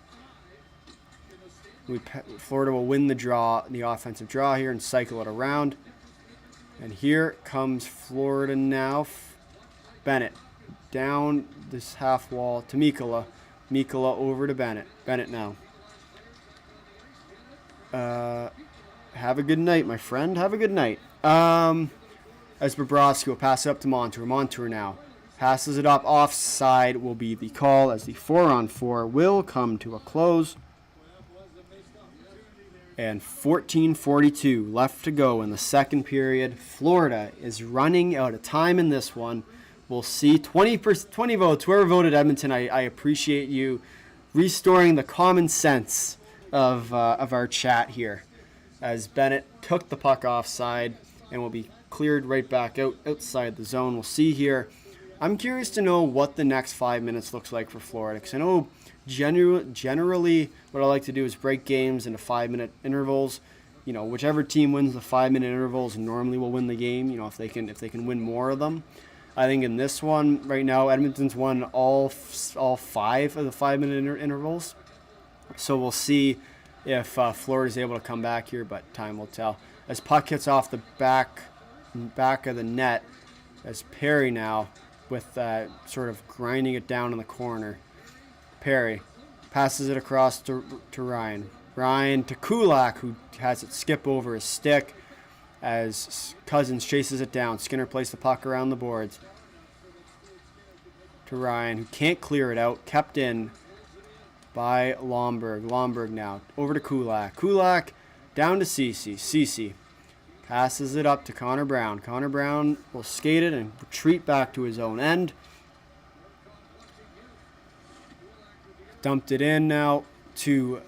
Florida will win the offensive draw here and cycle it around. And here comes Florida now. Bennett down this half wall to Mikkola. Mikkola over to Bennett. Bennett now. Have a good night, my friend. Have a good night. As Bobrovsky will pass it up to Montour. Montour now passes it up. Offside will be the call as the 4-on-4 will come to a close. And 14:42 left to go in the second period. Florida is running out of time in this one. We'll see. 20 votes. Whoever voted Edmonton, I appreciate you restoring the common sense of our chat here. As Bennett took the puck offside and will be cleared right back outside the zone. We'll see here. I'm curious to know what the next 5 minutes looks like for Florida, because I know generally what I like to do is break games into 5-minute intervals. You know, whichever team wins the 5-minute intervals normally will win the game. You know, if they can win more of them. I think in this one right now, Edmonton's won all 5 of the 5-minute intervals. So we'll see if Florida's able to come back here, but time will tell. As puck hits off the back of the net, as Perry now with sort of grinding it down in the corner. Perry passes it across to Ryan. Ryan to Kulak, who has it skip over his stick as Cousins chases it down. Skinner plays the puck around the boards. To Ryan, who can't clear it out. Kept in by Lomberg. Lomberg now over to Kulak. Kulak down to Ceci. Ceci passes it up to Connor Brown. Connor Brown will skate it and retreat back to his own end. Dumped it in now to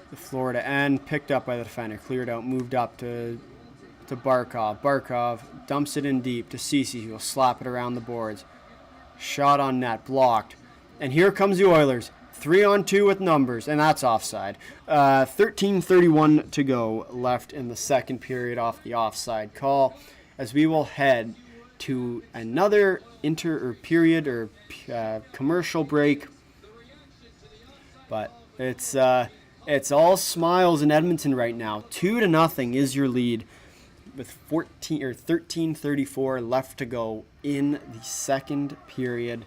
the Florida end. Picked up by the defender. Cleared out. Moved up to Barkov. Barkov dumps it in deep to Ceci, who will slap it around the boards. Shot on net. Blocked. And here comes the Oilers. 3-on-2 with numbers, and that's offside. 13:31 to go left in the second period off the offside call, as we will head to another commercial break. But it's all smiles in Edmonton right now. 2-0 is your lead, with 13:34 left to go in the second period.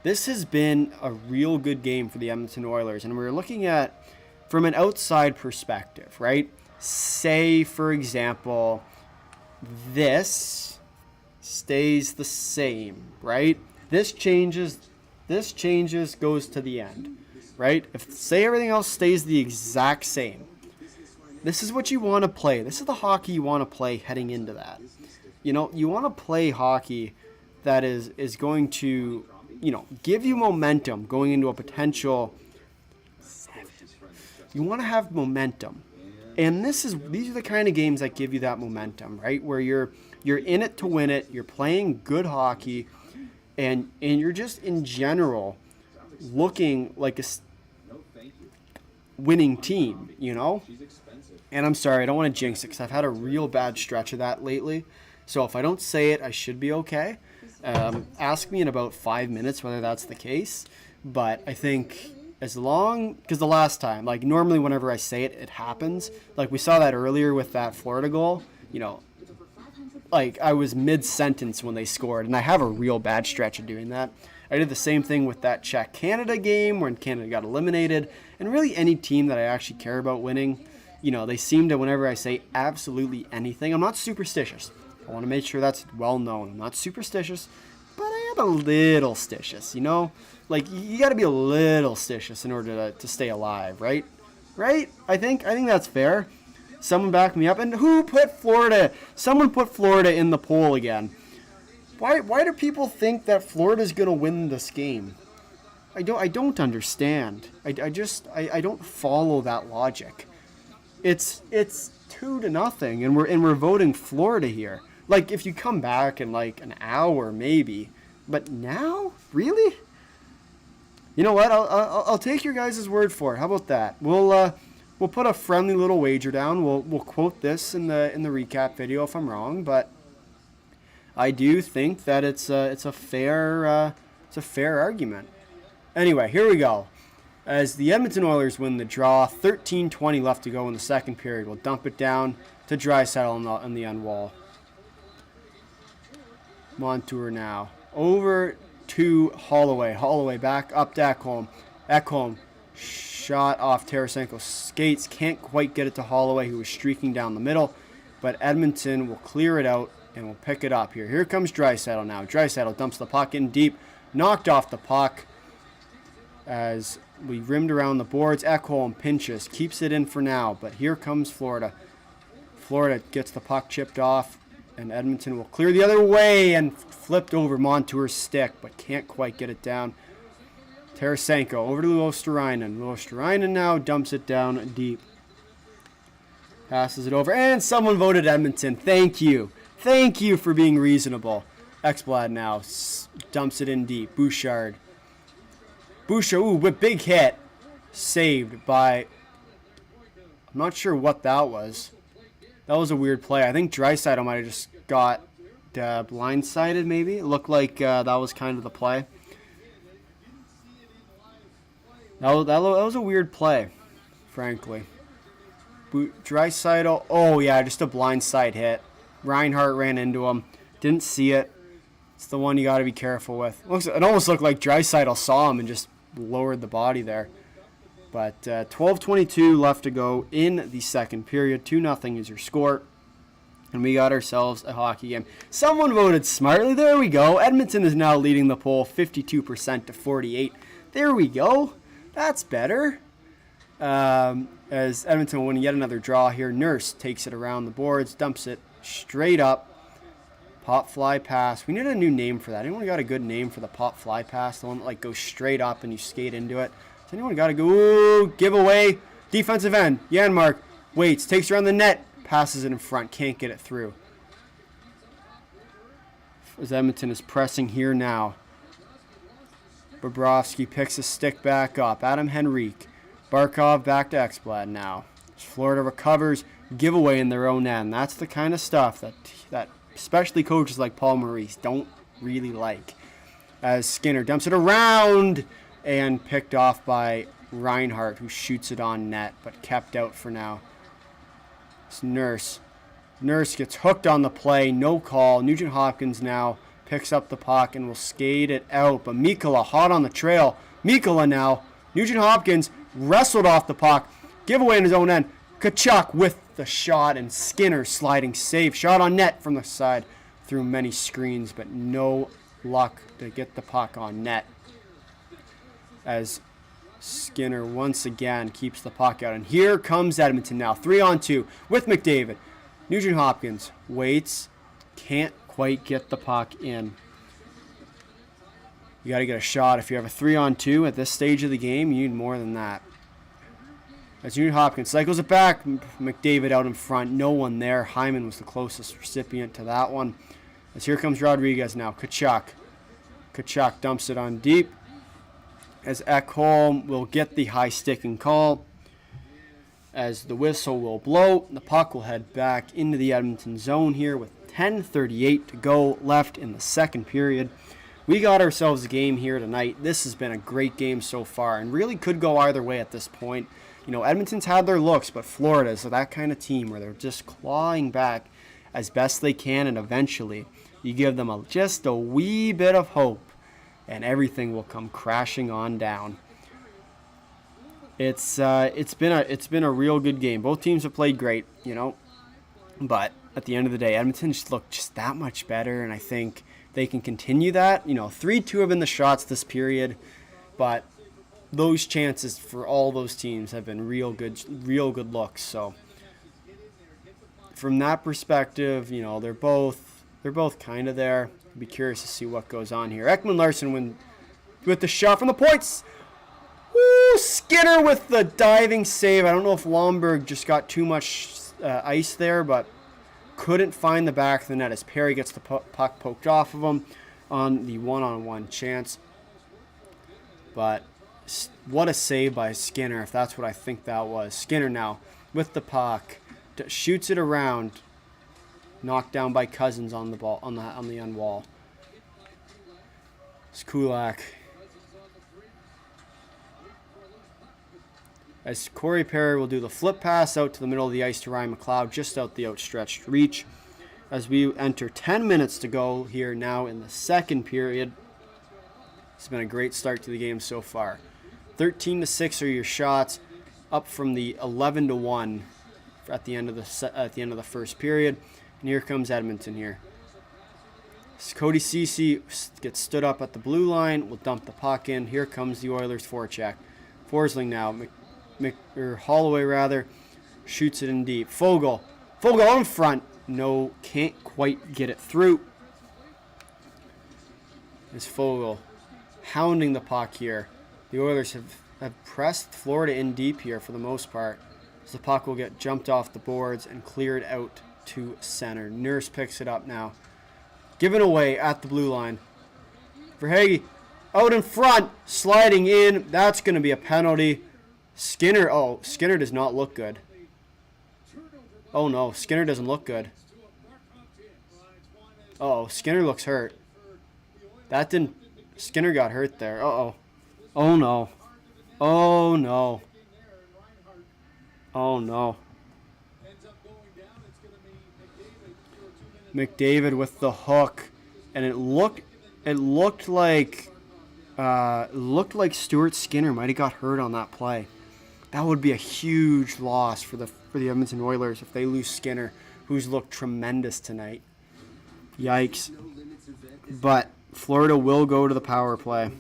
This has been a real good game for the Edmonton Oilers, and we're looking at from an outside perspective, right? Say, for example, this stays the same, right? This changes, goes to the end, right? If, say, everything else stays the exact same, this is what you want to play. This is the hockey you want to play heading into that. You know, you want to play hockey that is going to, you know, give you momentum going into a potential 7. You want to have momentum. And these are the kind of games that give you that momentum, right? Where you're in it to win it, you're playing good hockey, and you're just in general looking like a winning team, you know? And I'm sorry, I don't want to jinx it because I've had a real bad stretch of that lately. So if I don't say it, I should be okay. Ask me in about 5 minutes whether that's the case. But I think because the last time, like normally whenever I say it, it happens. Like we saw that earlier with that Florida goal, you know, like I was mid-sentence when they scored, and I have a real bad stretch of doing that. I did the same thing with that Czech-Canada game when Canada got eliminated, and really any team that I actually care about winning, you know, they seem to, whenever I say absolutely anything, I'm not superstitious. I want to make sure that's well known. I'm not superstitious, but I am a little stitious, you know? Like, you got to be a little stitious in order to stay alive, right? Right? I think that's fair. Someone back me up. And who put Florida? Someone put Florida in the poll again. Why do people think that Florida's going to win this game? I don't understand. I don't follow that logic. It's 2-0, and we're voting Florida here. Like, if you come back in like an hour maybe, but now, really? You know what? I'll take your guys' word for it. How about that? We'll put a friendly little wager down. We'll quote this in the recap video if I'm wrong, but I do think that it's a fair argument. Anyway, here we go. As the Edmonton Oilers win the draw, 13:20 left to go in the second period. We'll dump it down to Draisaitl on the end wall. Montour now over to Holloway. Holloway back up to Ekholm. Ekholm shot off Tarasenko's skates. Can't quite get it to Holloway, who was streaking down the middle. But Edmonton will clear it out and will pick it up here. Here comes Draisaitl now. Draisaitl dumps the puck in deep. Knocked off the puck as we rimmed around the boards. Ekholm pinches. Keeps it in for now. But here comes Florida. Florida gets the puck chipped off. And Edmonton will clear the other way and flipped over Montour's stick. But can't quite get it down. Tarasenko over to Luosterainen. Luosterainen now dumps it down deep. Passes it over. And someone voted Edmonton. Thank you. Thank you for being reasonable. Ekblad now dumps it in deep. Bouchard. Ooh, with big hit. Saved by... I'm not sure what that was. That was a weird play. I think Draisaitl might have just got blindsided, maybe. It looked like that was kind of the play. That was a weird play, frankly. Draisaitl, oh yeah, just a blindside hit. Reinhart ran into him. Didn't see it. It's the one you got to be careful with. It almost looked like Draisaitl saw him and just lowered the body there. But 12:22 left to go in the second period. 2-0 is your score. And we got ourselves a hockey game. Someone voted smartly. There we go. Edmonton is now leading the poll 52% to 48%. There we go. That's better. As Edmonton will win yet another draw here. Nurse takes it around the boards, dumps it straight up. Pop fly pass. We need a new name for that. Anyone got a good name for the pop fly pass? The one that like goes straight up and you skate into it. Has anyone got to go? Ooh, giveaway. Defensive end. Janmark waits, takes around the net, passes it in front, can't get it through. As Edmonton is pressing here now. Bobrovsky picks his stick back up. Adam Henrique. Barkov back to Ekblad now. Florida recovers. Giveaway in their own end. That's the kind of stuff that especially coaches like Paul Maurice don't really like. As Skinner dumps it around and picked off by Reinhart, who shoots it on net, but kept out for now. It's Nurse. Nurse gets hooked on the play. No call. Nugent Hopkins now picks up the puck and will skate it out. But Mikkola hot on the trail. Mikkola now. Nugent Hopkins wrestled off the puck. Giveaway in his own end. Tkachuk with the shot and Skinner sliding safe. Shot on net from the side through many screens, but no luck to get the puck on net. As Skinner once again keeps the puck out. And here comes Edmonton now. 3-on-2 with McDavid. Nugent Hopkins waits. Can't quite get the puck in. You got to get a shot. If you have a 3-on-2 at this stage of the game, you need more than that. As Nugent Hopkins cycles it back. McDavid out in front. No one there. Hyman was the closest recipient to that one. As here comes Rodriguez now. Tkachuk. Tkachuk dumps it on deep. As Ekholm will get the high sticking call. As the whistle will blow, the puck will head back into the Edmonton zone here with 10:38 to go left in the second period. We got ourselves a game here tonight. This has been a great game so far and really could go either way at this point. You know, Edmonton's had their looks, but Florida is that kind of team where they're just clawing back as best they can, and eventually you give them just a wee bit of hope and everything will come crashing on down. It's been a real good game. Both teams have played great, you know, but at the end of the day, Edmonton just looked just that much better, and I think they can continue that. You know, 3-2 have been the shots this period, but those chances for all those teams have been real good looks. So from that perspective, you know, they're both kind of there. Be curious to see what goes on here. Ekman Larsson with the shot from the points. Woo! Skinner with the diving save. I don't know if Lomberg just got too much ice there, but couldn't find the back of the net as Perry gets the puck poked off of him on the one-on-one chance. But what a save by Skinner, if that's what I think that was. Skinner now with the puck, shoots it around, knocked down by Cousins on the ball on the end wall. It's Kulak. As Corey Perry will do the flip pass out to the middle of the ice to Ryan McLeod, just out the outstretched reach. As we enter 10 minutes to go here now in the second period. It's been a great start to the game so far. 13-6 are your shots, up from the 11-1 at the end of the first period. And here comes Edmonton here. Cody Ceci gets stood up at the blue line. Will dump the puck in. Here comes the Oilers forecheck. Forsling now. Holloway rather shoots it in deep. Fogle in front. No, can't quite get it through. It's Fogle hounding the puck here. The Oilers have pressed Florida in deep here for the most part. So the puck will get jumped off the boards and cleared out to center. Nurse picks it up now. Given away at the blue line. Verhaeghe out in front, sliding in. That's going to be a penalty. Skinner does not look good. Oh no, Skinner doesn't look good. Uh-oh, Skinner looks hurt. Skinner got hurt there. Uh-oh. Oh no. Oh no. Oh no. McDavid with the hook, and it looked like Stuart Skinner might have got hurt on that play. That would be a huge loss for the Edmonton Oilers if they lose Skinner, who's looked tremendous tonight. Yikes. But Florida will go to the power play.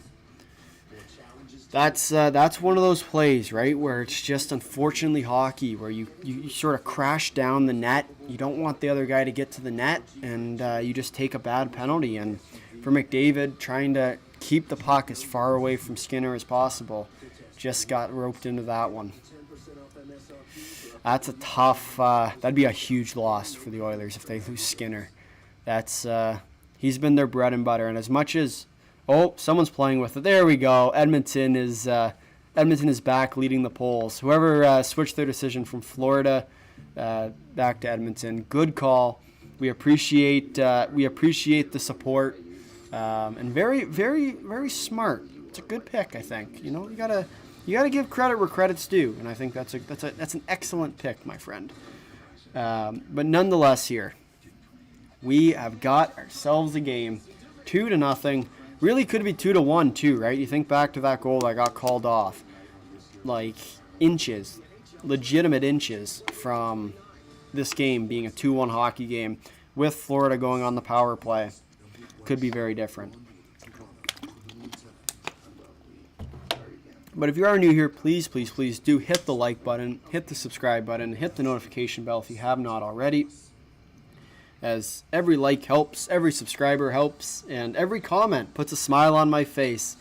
That's one of those plays, right, where it's just unfortunately hockey, where you sort of crash down the net. You don't want the other guy to get to the net, and you just take a bad penalty. And for McDavid, trying to keep the puck as far away from Skinner as possible, just got roped into that one. That's a tough. That'd be a huge loss for the Oilers if they lose Skinner. That's he's been their bread and butter, and as much as someone's playing with it. There we go. Edmonton is back leading the polls. Whoever switched their decision from Florida back to Edmonton, good call. We appreciate the support, and very, very, very smart. It's a good pick, I think. You know, you gotta give credit where credit's due, and I think that's an excellent pick, my friend. But nonetheless, here we have got ourselves a game, 2-0. Really could be 2-1 too, right? You think back to that goal that got called off, like inches, legitimate inches from this game being a 2-1 hockey game with Florida going on the power play. Could be very different. But if you are new here, please, please, please do hit the like button, hit the subscribe button, hit the notification bell if you have not already. As every like helps, every subscriber helps, and every comment puts a smile on my face.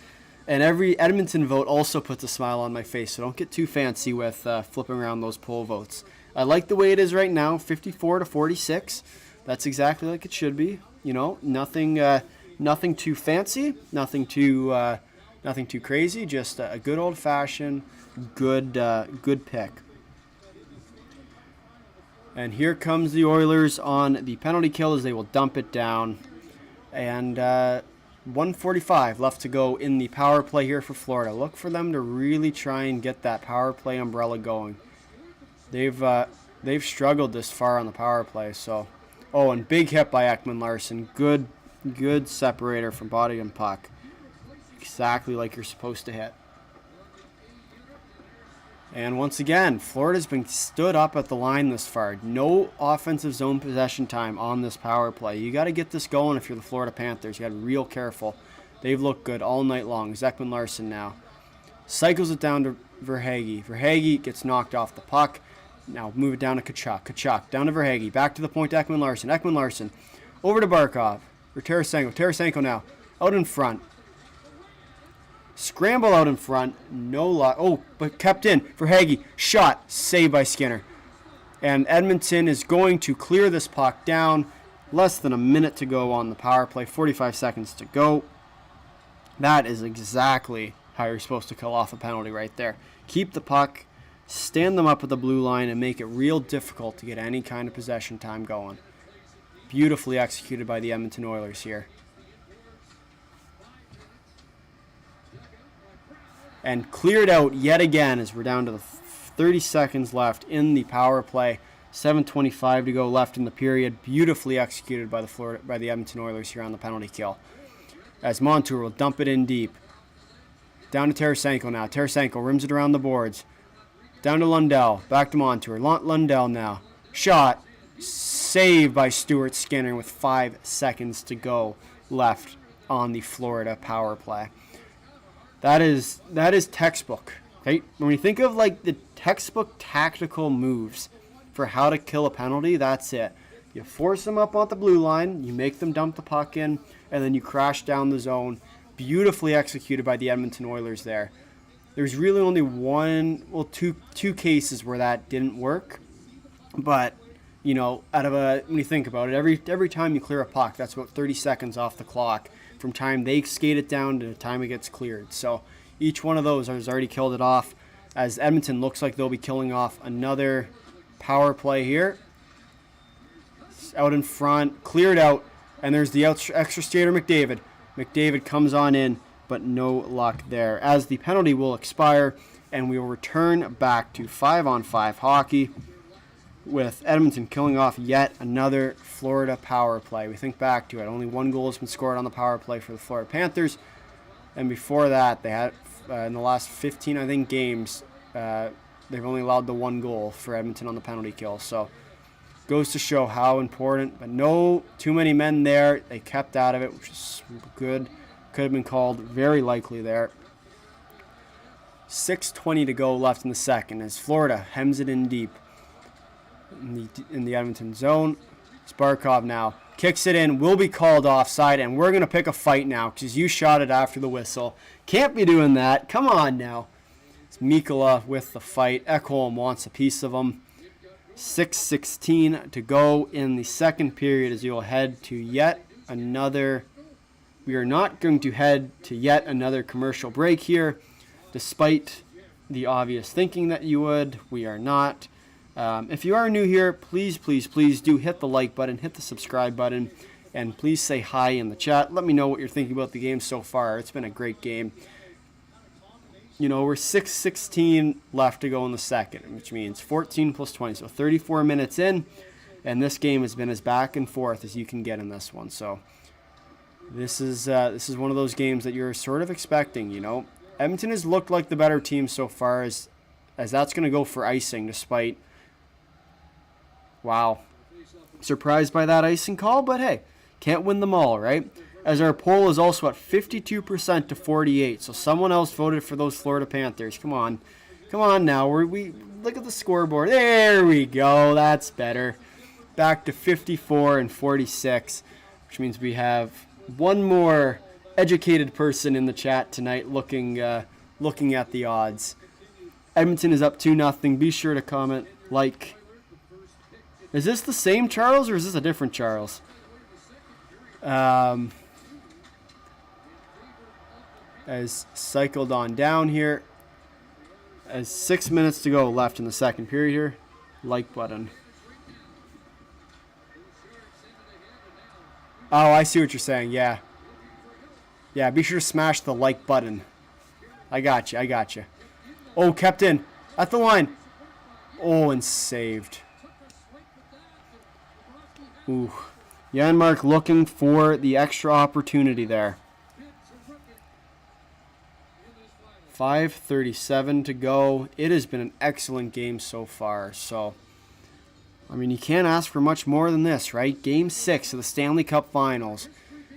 And every Edmonton vote also puts a smile on my face, so don't get too fancy with flipping around those poll votes. I like the way it is right now, 54-46. That's exactly like it should be. You know, nothing too fancy, nothing too crazy, just a good old-fashioned, good pick. And here comes the Oilers on the penalty kill as they will dump it down. And 1:45 left to go in the power play here for Florida. Look for them to really try and get that power play umbrella going. They've struggled this far on the power play. So, and big hit by Ekman Larsson. Good separator from body and puck. Exactly like you're supposed to hit. And once again, Florida's been stood up at the line this far. No offensive zone possession time on this power play. You got to get this going if you're the Florida Panthers. You got to be real careful. They've looked good all night long. Ekman Larsson now cycles it down to Verhaeghe. Verhaeghe gets knocked off the puck. Now move it down to Tkachuk. Tkachuk down to Verhaeghe. Back to the point to Ekman Larsson. Ekman Larsson over to Barkov. Or Tarasenko. Tarasenko now. Out in front. Scramble out in front. No luck. Oh, but kept in for Hagee. Shot. Saved by Skinner. And Edmonton is going to clear this puck down. Less than a minute to go on the power play. 45 seconds to go. That is exactly how you're supposed to kill off a penalty right there. Keep the puck. Stand them up at the blue line and make it real difficult to get any kind of possession time going. Beautifully executed by the Edmonton Oilers here. And cleared out yet again as we're down to the 30 seconds left in the power play. 7:25 to go left in the period. Beautifully executed by the Edmonton Oilers here on the penalty kill. As Montour will dump it in deep. Down to Tarasenko now. Tarasenko rims it around the boards. Down to Lundell. Back to Montour. Lundell now. Shot. Saved by Stuart Skinner with 5 seconds to go left on the Florida power play. That is textbook. Okay? When you think of like the textbook tactical moves for how to kill a penalty, that's it. You force them up on the blue line, you make them dump the puck in, and then you crash down the zone. Beautifully executed by the Edmonton Oilers there. There's really only two cases where that didn't work. But, you know, when you think about it, every time you clear a puck, that's about 30 seconds off the clock from time they skate it down to the time it gets cleared. So each one of those has already killed it off, as Edmonton looks like they'll be killing off another power play here. Out in front, cleared out, and there's the extra skater McDavid. McDavid comes on in, but no luck there, as the penalty will expire, and we will return back to 5-on-5 hockey with Edmonton killing off yet another Florida power play. We think back to it. Only one goal has been scored on the power play for the Florida Panthers, and before that, they had in the last 15, I think, games, they've only allowed the one goal for Edmonton on the penalty kill. So goes to show how important, but no too many men there. They kept out of it, which is good. Could have been called, very likely there. 6:20 to go left in the second as Florida hems it in deep in the Edmonton zone. Sparkov now kicks it in, will be called offside, and we're going to pick a fight now because you shot it after the whistle. Can't be doing that. Come on now. It's Mikkola with the fight. Ekholm wants a piece of him. 6:16 to go in the second period as you'll head to yet another. We are not going to head to yet another commercial break here, despite the obvious thinking that you would. We are not. If you are new here, please do hit the like button, hit the subscribe button, and please say hi in the chat. Let me know what you're thinking about the game so far. It's been a great game. You know, we're 6:16 left to go in the second, which means 14 plus 20, so 34 minutes in, and this game has been as back and forth as you can get in this one. So this is one of those games that you're sort of expecting. You know, Edmonton has looked like the better team so far, as that's going to go for icing, despite. Wow. Surprised by that icing call, but hey, can't win them all, right? As our poll is also at 52% to 48%, so someone else voted for those Florida Panthers. Come on now. We look at the scoreboard. There we go. That's better. Back to 54 and 46, which means we have one more educated person in the chat tonight looking at the odds. Edmonton is up 2-0. Be sure to comment, like. Is this the same Charles or is this a different Charles? As cycled on down here. As 6 minutes to go left in the second period here. Like button. Oh, I see what you're saying. Yeah. Yeah, be sure to smash the like button. I got you. Oh, kept in. At the line. Oh, and saved. Ooh. Janmark looking for the extra opportunity there. 5:37 to go. It has been an excellent game so far. So, I mean, you can't ask for much more than this, right? Game 6 of the Stanley Cup Finals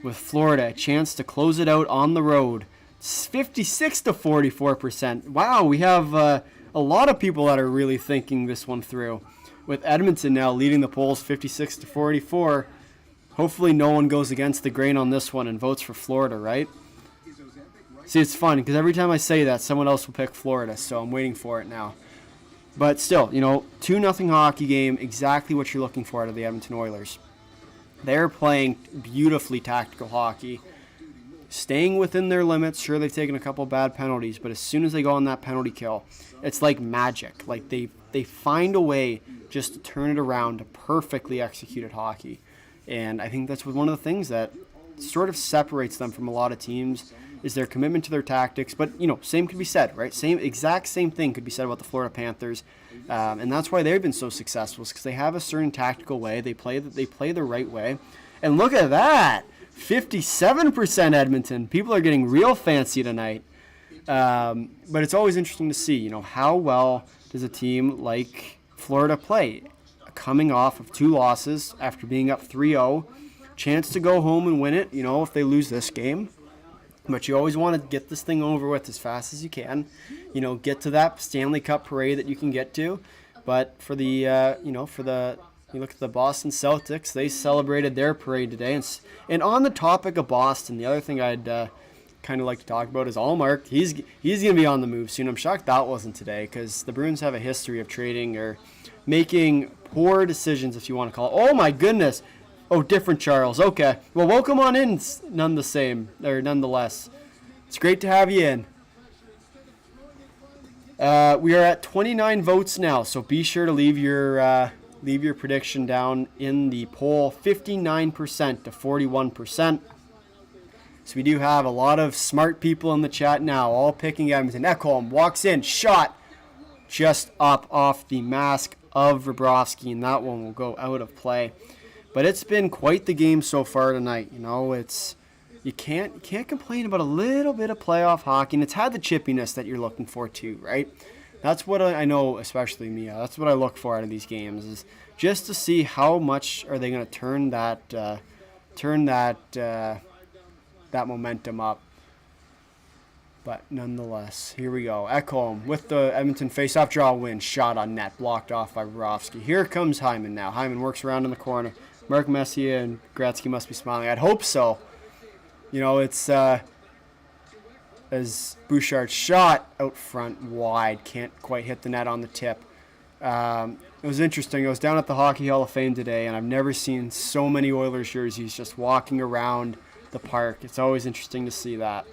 with Florida, a chance to close it out on the road. It's 56 to 44%. Wow, we have a lot of people that are really thinking this one through. With Edmonton now leading the polls 56 to 44. hopefully no one goes against the grain on this one and votes for Florida, right? See, it's fun because every time I say that, someone else will pick Florida, so I'm waiting for it now. But still, 2-0 hockey game, exactly what you're looking for out of the Edmonton Oilers. They're playing beautifully tactical hockey, staying within their limits. Sure, they've taken a couple bad penalties, but as soon as they go on that penalty kill, it's like magic. Like they find a way just to turn it around to perfectly executed hockey. And I think that's one of the things that sort of separates them from a lot of teams is their commitment to their tactics. But, same could be said, right? Exact same thing could be said about the Florida Panthers. And that's why they've been so successful, because they have a certain tactical way. They play the right way. And look at that. 57% Edmonton. People are getting real fancy tonight. But it's always interesting to see, how well does a team like Florida play? Coming off of 2 losses after being up 3-0. Chance to go home and win it, if they lose this game. But you always want to get this thing over with as fast as you can. Get to that Stanley Cup parade that you can get to. But for the, you look at the Boston Celtics, they celebrated their parade today. And on the topic of Boston, the other thing I'd kind of like to talk about is Allmark. He's going to be on the move soon. I'm shocked that wasn't today, because the Bruins have a history of trading or making poor decisions, if you want to call it. Oh, my goodness. Oh, different Charles. Okay. Well, welcome on in, nonetheless. It's great to have you in. We are at 29 votes now, so be sure to leave your prediction down in the poll. 59% to 41%. So we do have a lot of smart people in the chat now, all picking Edmonton. Ekholm walks in, shot just up off the mask of Bobrovsky, and that one will go out of play. But it's been quite the game so far tonight. You can't complain about a little bit of playoff hockey, and it's had the chippiness that you're looking for too, right? That's what I know, especially me. That's what I look for out of these games, is just to see how much are they going to turn that momentum up. But nonetheless, here we go. Ekholm with the Edmonton face-off draw win. Shot on net, blocked off by Bobrovsky. Here comes Hyman now. Hyman works around in the corner. Mark Messier and Gretzky must be smiling. I'd hope so. It's as Bouchard shot out front wide. Can't quite hit the net on the tip. It was interesting. I was down at the Hockey Hall of Fame today, and I've never seen so many Oilers jerseys just walking around the park. It's always interesting to see that.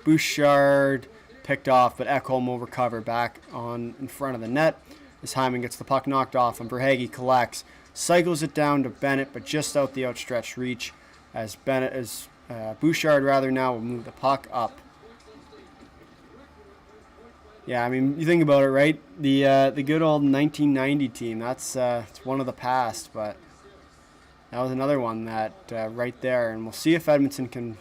Bouchard picked off, but Ekholm will recover back on in front of the net as Hyman gets the puck knocked off, and Verhaeghe collects, cycles it down to Bennett, but just out the outstretched reach as Bouchard now will move the puck up. Yeah, I mean, you think about it, right? The good old 1990 team, it's one of the past, but that was another one that right there, and we'll see if Edmonton can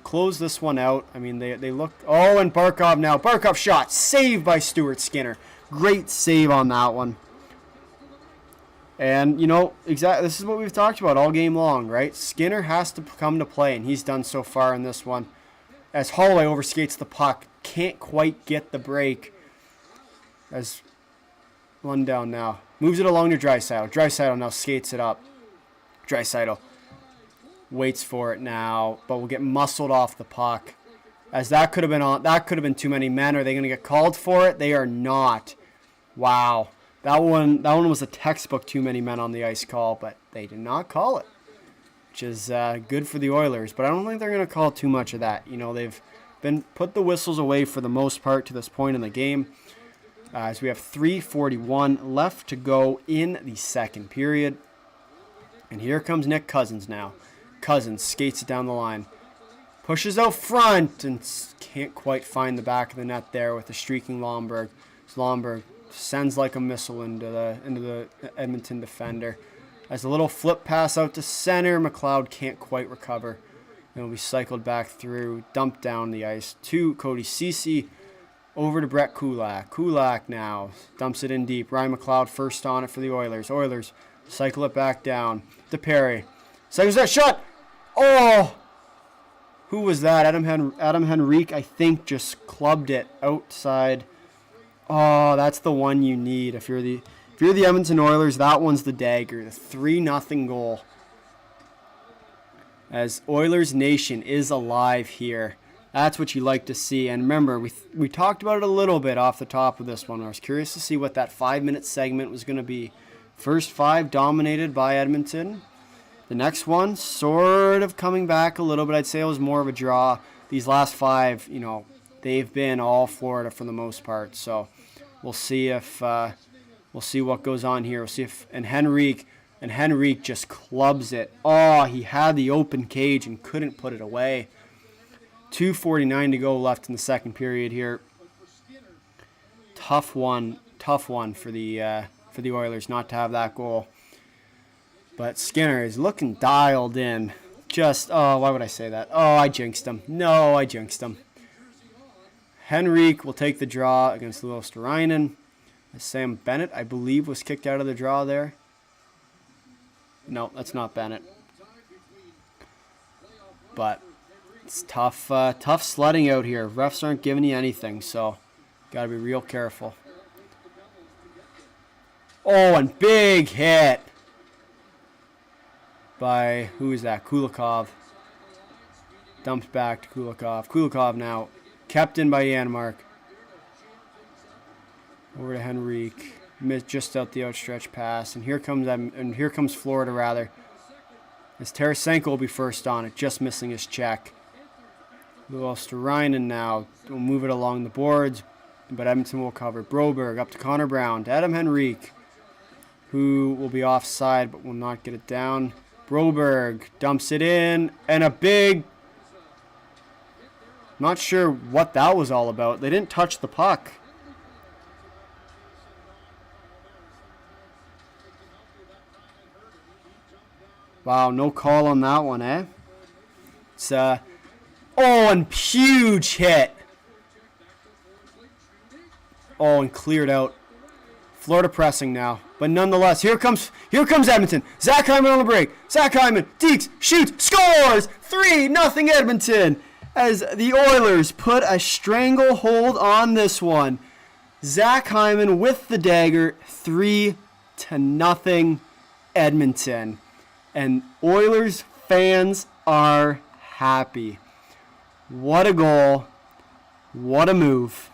close this one out. I mean, they look... Oh, and Barkov now. Barkov shot. Saved by Stuart Skinner. Great save on that one. And, exactly, this is what we've talked about all game long, right? Skinner has to come to play, and he's done so far in this one. As Holloway overskates the puck. Can't quite get the break. As one down now. Moves it along to Draisaitl. Draisaitl now skates it up. Draisaitl waits for it now, but will get muscled off the puck. As that could have been too many men. Are they going to get called for it? They are not. Wow. That one was a textbook too many men on the ice call, but they did not call it, which is good for the Oilers. But I don't think they're going to call too much of that. They've been put the whistles away for the most part to this point in the game. As we have 3:41 left to go in the second period. And here comes Nick Cousins now. Cousins skates it down the line. Pushes out front and can't quite find the back of the net there with the streaking Lomberg. Lomberg sends like a missile into the Edmonton defender. As a little flip pass out to center, McLeod can't quite recover. It'll be cycled back through, dumped down the ice to Cody Ceci. Over to Brett Kulak. Kulak now dumps it in deep. Ryan McLeod first on it for the Oilers. Oilers cycle it back down to Perry. Cycles that shot. Oh! Who was that? Adam Henrique, I think, just clubbed it outside. Oh, that's the one you need. If you're the Edmonton Oilers, that one's the dagger. The 3-0 goal. as Oilers Nation is alive here. That's what you like to see. And remember, we talked about it a little bit off the top of this one. I was curious to see what that 5-minute segment was going to be. First 5 dominated by Edmonton. The next one sort of coming back a little bit. I'd say it was more of a draw. These last 5, they've been all Florida for the most part. So we'll see we'll see what goes on here. We'll see if Henrique just clubs it. Oh, he had the open cage and couldn't put it away. 2:49 to go left in the second period here. Tough one for the Oilers not to have that goal. But Skinner is looking dialed in. Why would I say that? Oh, I jinxed him. No, I jinxed him. Henrique will take the draw against Luosterainen. Sam Bennett, I believe, was kicked out of the draw there. No, that's not Bennett. But it's tough sledding out here. Refs aren't giving you anything, so got to be real careful. Oh, and big hit by, who is that? Kulikov. Dumped back to Kulikov. Kulikov now kept in by Janmark. Over to Henrique. Missed just out the outstretched pass. And here comes Florida, rather. As Tarasenko will be first on it, just missing his check. Luosterainen now will move it along the boards, but Edmonton will cover. Broberg up to Connor Brown, to Adam Henrique, who will be offside but will not get it down. Broberg dumps it in, and a big... Not sure what that was all about. They didn't touch the puck. Wow, no call on that one, eh? It's and huge hit. Oh, and cleared out. Florida pressing now, but nonetheless, here comes Edmonton. Zach Hyman on the break. Zach Hyman, Deeks, shoots, scores! 3-0 Edmonton. As the Oilers put a stranglehold on this one. Zach Hyman with the dagger, 3-0 Edmonton. And Oilers fans are happy. What a goal. What a move.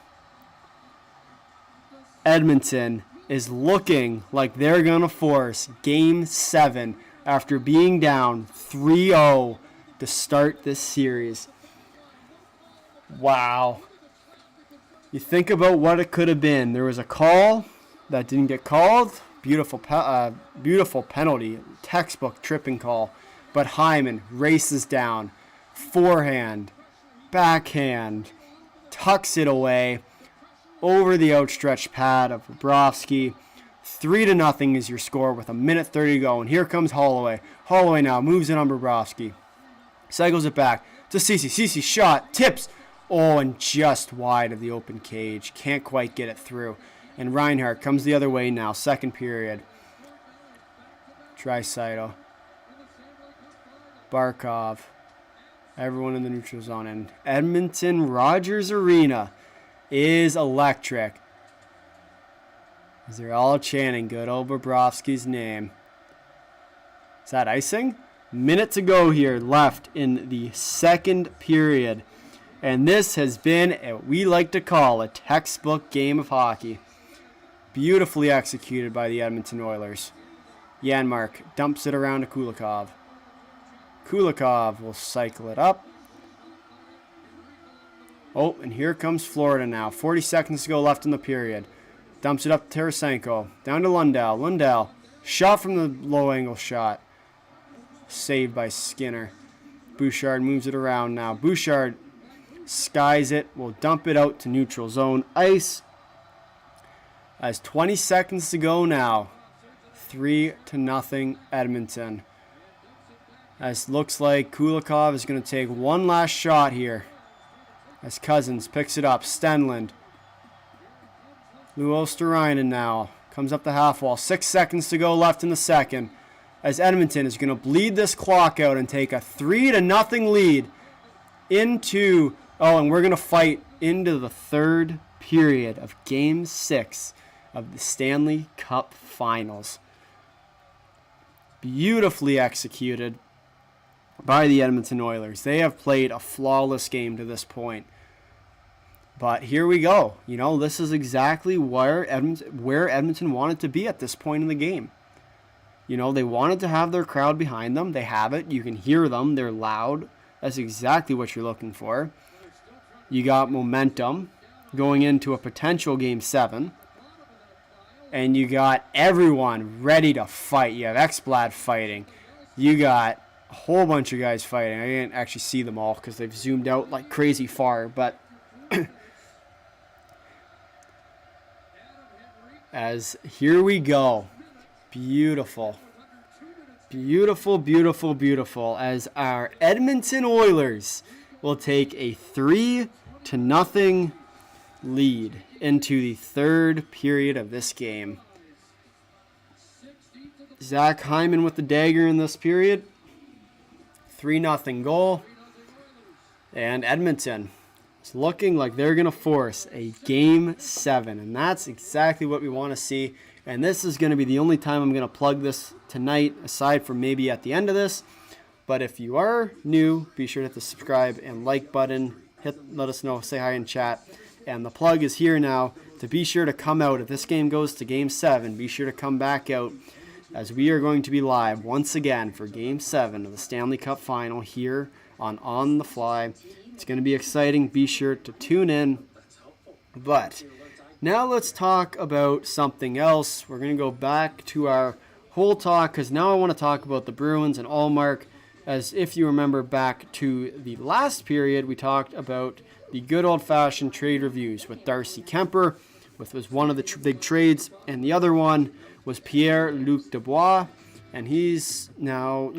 Edmonton is looking like they're going to force Game 7 after being down 3-0 to start this series. Wow. You think about what it could have been. There was a call that didn't get called. Beautiful penalty. Textbook tripping call. But Hyman races down. Forehand. Backhand. Tucks it away. Over the outstretched pad of Bobrovsky. 3-0 is your score with 1:30 to go. And here comes Holloway. Holloway now moves it on Bobrovsky. Cycles it back to Ceci. Ceci shot. Tips. Oh, and just wide of the open cage. Can't quite get it through. And Reinhart comes the other way now. Second period. Draisaitl. Barkov. Everyone in the neutral zone. And Edmonton Rogers Arena is electric. As they're all chanting good old Bobrovsky's name. Is that icing? Minute to go here left in the second period. And this has been what we like to call a textbook game of hockey. Beautifully executed by the Edmonton Oilers. Janmark dumps it around to Kulikov. Kulikov will cycle it up. Oh, and here comes Florida now. 40 seconds to go left in the period. Dumps it up to Tarasenko. Down to Lundell. Lundell. Shot from the low angle shot. Saved by Skinner. Bouchard moves it around now. Bouchard skies it. Will dump it out to neutral zone ice. As 20 seconds to go now. 3-0 Edmonton. As looks like Kulikov is going to take one last shot here. As Cousins picks it up. Stenlund. Luosterainen now. Comes up the half wall. 6 seconds to go left in the second. As Edmonton is going to bleed this clock out and take a 3-0 lead into... Oh, and we're going to fight into the third period of Game 6 of the Stanley Cup Finals. Beautifully executed. by the Edmonton Oilers. They have played a flawless game to this point. But here we go. This is exactly where Edmonton wanted to be at this point in the game. They wanted to have their crowd behind them. They have it. You can hear them. They're loud. That's exactly what you're looking for. You got momentum going into a potential Game 7. And you got everyone ready to fight. You have X-Blad fighting. You got a whole bunch of guys fighting. I didn't actually see them all because they've zoomed out like crazy far. But as here we go. Beautiful. Beautiful, beautiful, beautiful. As our Edmonton Oilers will take a 3-0 lead into the third period of this game. Zach Hyman with the dagger in this period. 3-0 goal. And Edmonton is looking like they're going to force a Game 7. And that's exactly what we want to see. And this is going to be the only time I'm going to plug this tonight, aside from maybe at the end of this. But if you are new, be sure to hit the subscribe and like button. Let us know, say hi in chat. And the plug is here now to be sure to come out. If this game goes to Game 7, be sure to come back out, as we are going to be live once again for Game 7 of the Stanley Cup Final here on the Fly. It's going to be exciting. Be sure to tune in. But now let's talk about something else. We're going to go back to our whole talk, because now I want to talk about the Bruins and Allmark. As if you remember back to the last period, we talked about the good old-fashioned trade reviews with Darcy Kemper, which was one of the big trades, and the other one was Pierre-Luc Dubois, and he's now,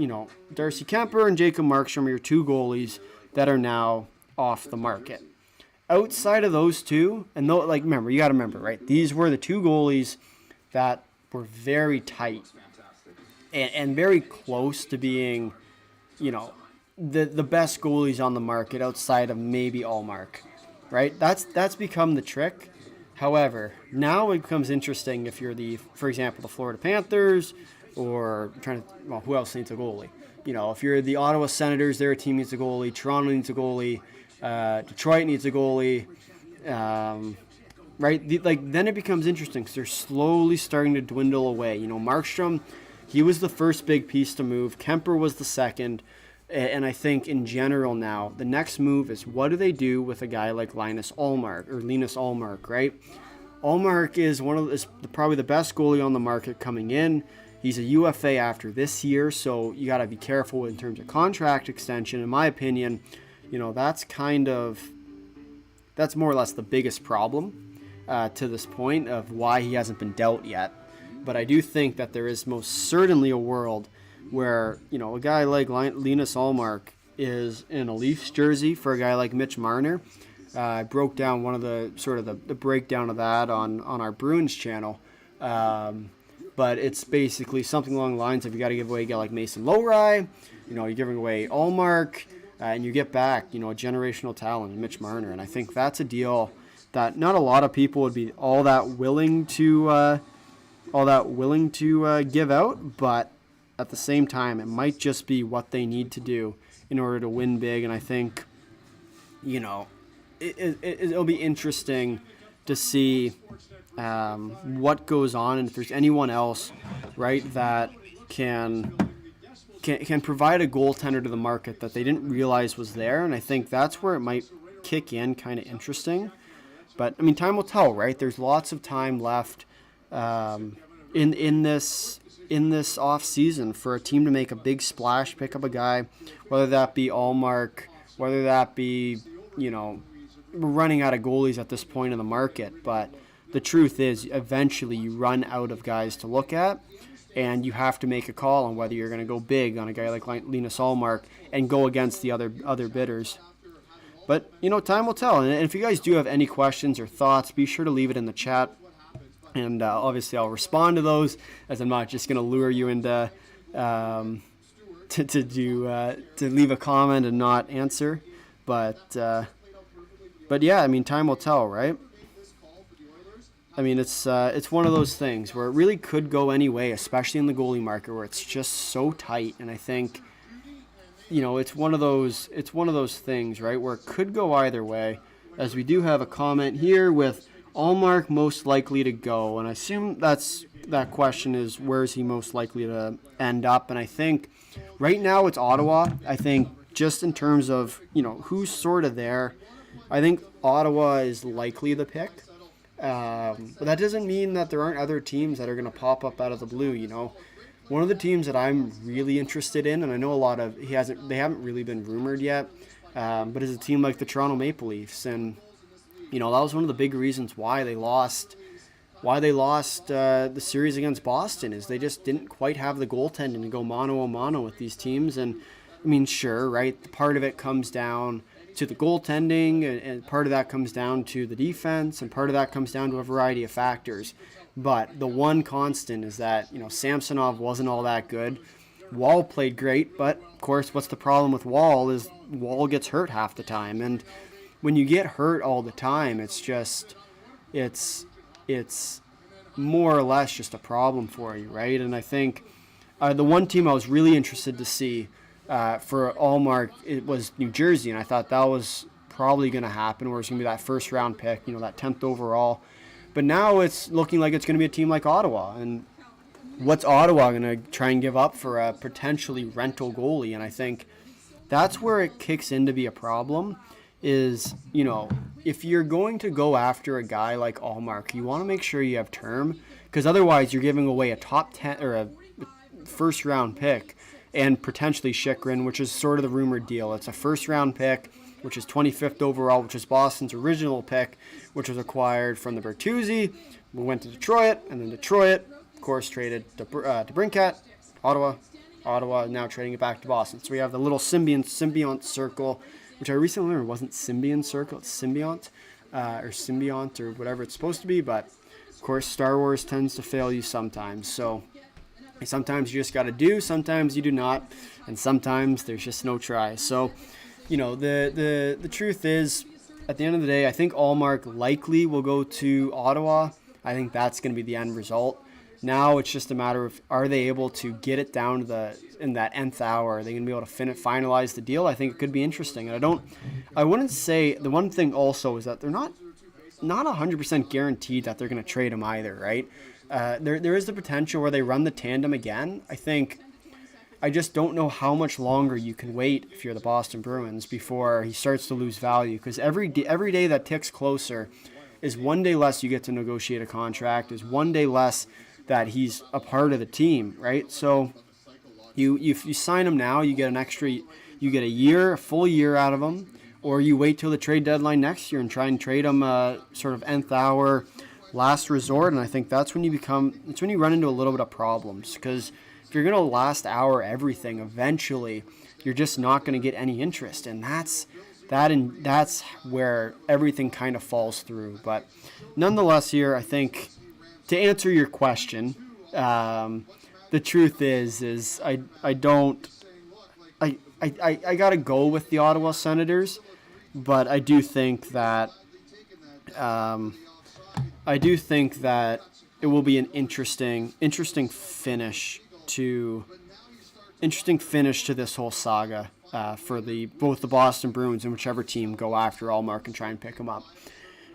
Darcy Kemper and Jacob Markstrom are your two goalies that are now off the market. Outside of those two, and remember, you got to remember, right? These were the two goalies that were very tight and very close to being, the best goalies on the market outside of maybe Allmark, right? That's become the trick. However, now it becomes interesting if you're for example, the Florida Panthers, or who else needs a goalie? If you're the Ottawa Senators, their team needs a goalie. Toronto needs a goalie. Detroit needs a goalie. Right? Then it becomes interesting because they're slowly starting to dwindle away. Markstrom, he was the first big piece to move. Kemper was the second. And I think in general now, the next move is, what do they do with a guy like Linus Ullmark, right? Ullmark is probably the best goalie on the market coming in. He's a UFA after this year, so you got to be careful in terms of contract extension. In my opinion, that's more or less the biggest problem to this point of why he hasn't been dealt yet. But I do think that there is most certainly a world where, a guy like Linus Ullmark is in a Leafs jersey for a guy like Mitch Marner. I broke down one of the breakdown of that on our Bruins channel. But it's basically something along the lines of, you got to give away a guy like Mason Lowry, you're giving away Ullmark, and you get back, a generational talent in Mitch Marner. And I think that's a deal that not a lot of people would be all that willing to give out, but at the same time, it might just be what they need to do in order to win big. And I think, it'll be interesting to see what goes on, and if there's anyone else, right, that can provide a goaltender to the market that they didn't realize was there. And I think that's where it might kick in kind of interesting. But, I mean, time will tell, right? There's lots of time left in this off season for a team to make a big splash, pick up a guy, whether that be Ullmark, whether that be, we're running out of goalies at this point in the market. But the truth is, eventually you run out of guys to look at, and you have to make a call on whether you're going to go big on a guy like Linus Ullmark and go against the other bidders. But, time will tell. And if you guys do have any questions or thoughts, be sure to leave it in the chat. And obviously I'll respond to those, as I'm not just going to lure you into to leave a comment and not answer. But yeah, I mean, time will tell, right? I mean, it's one of those things where it really could go any way, especially in the goalie market where it's just so tight. And I think it's one of those things, right, where it could go either way. As we do have a comment here with Allmark most likely to go, and I assume that question is where is he most likely to end up, and I think right now it's Ottawa. I think just in terms of who's sort of there, I think Ottawa is likely the pick. But that doesn't mean that there aren't other teams that are going to pop up out of the blue. One of the teams that I'm really interested in, and I know they haven't really been rumored yet, but is a team like the Toronto Maple Leafs, and that was one of the big reasons why they lost the series against Boston, is they just didn't quite have the goaltending to go mano a mano with these teams. And I mean, sure, right, part of it comes down to the goaltending, and part of that comes down to the defense, and part of that comes down to a variety of factors. But the one constant is that Samsonov wasn't all that good. Wall played great, but of course, what's the problem with Wall is Wall gets hurt half the time, and when you get hurt all the time, it's more or less just a problem for you, right? And I think the one team I was really interested to see for Allmark, it was New Jersey, and I thought that was probably going to happen, where it's going to be that first round pick, that 10th overall. But now it's looking like it's going to be a team like Ottawa, and what's Ottawa going to try and give up for a potentially rental goalie? And I think that's where it kicks in to be a problem. Is if you're going to go after a guy like Allmark, you want to make sure you have term, because otherwise you're giving away a top 10 or a first round pick, and potentially Chychrun, which is sort of the rumored deal. It's a first round pick, which is 25th overall, which is Boston's original pick, which was acquired from the Bertuzzi. We went to Detroit, and then Detroit, of course, traded to Brinkat, Ottawa now trading it back to Boston. So we have the little symbiont circle, which I recently learned wasn't symbiont circle, it's symbiont, or symbiont, or whatever it's supposed to be. But of course, Star Wars tends to fail you sometimes. So sometimes you just got to do, sometimes you do not, and sometimes there's just no try. So, the truth is, at the end of the day, I think Allmark likely will go to Ottawa. I think that's going to be the end result. Now it's just a matter of, are they able to get it down to in that nth hour? Are they going to be able to finalize the deal? I think it could be interesting. And I wouldn't say, the one thing also is that they're not 100% guaranteed that they're going to trade him either, right? There is the potential where they run the tandem again. I just don't know how much longer you can wait if you're the Boston Bruins before he starts to lose value, because every day that ticks closer is one day less you get to negotiate a contract, is one day less that he's a part of the team, right? So you sign him now, you get a full year out of him, or you wait till the trade deadline next year and try and trade him sort of nth hour, last resort. And I think that's when you run into a little bit of problems, because if you're going to last hour everything, eventually you're just not going to get any interest, and that's where everything kind of falls through. But nonetheless, here, I think, to answer your question, the truth is I gotta go with the Ottawa Senators, but I do think that it will be an interesting finish to this whole saga for both the Boston Bruins and whichever team go after Allmark and try and pick him up.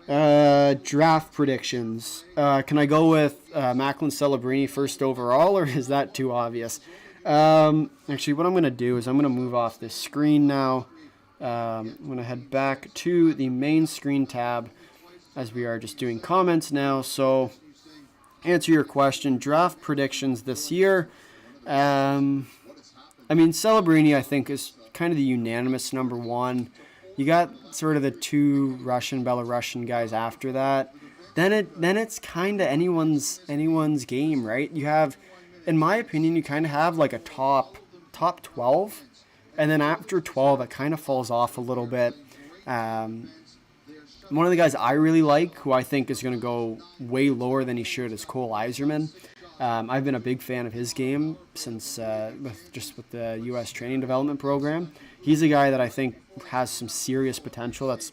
Draft predictions. Can I go with Macklin Celebrini first overall, or is that too obvious? Actually, what I'm going to do is I'm going to move off this screen now. I'm going to head back to the main screen tab, as we are just doing comments now. So, answer your question. Draft predictions this year. Celebrini, I think, is kind of the unanimous number one. You got sort of the two Belarusian guys after that. Then it's kind of anyone's game, right? You have, in my opinion, you kind of have like a top 12, and then after 12, it kind of falls off a little bit. One of the guys I really like, who I think is going to go way lower than he should, is Cole Yzerman. I've been a big fan of his game since with the U.S. training development program. He's a guy that I think has some serious potential. That's,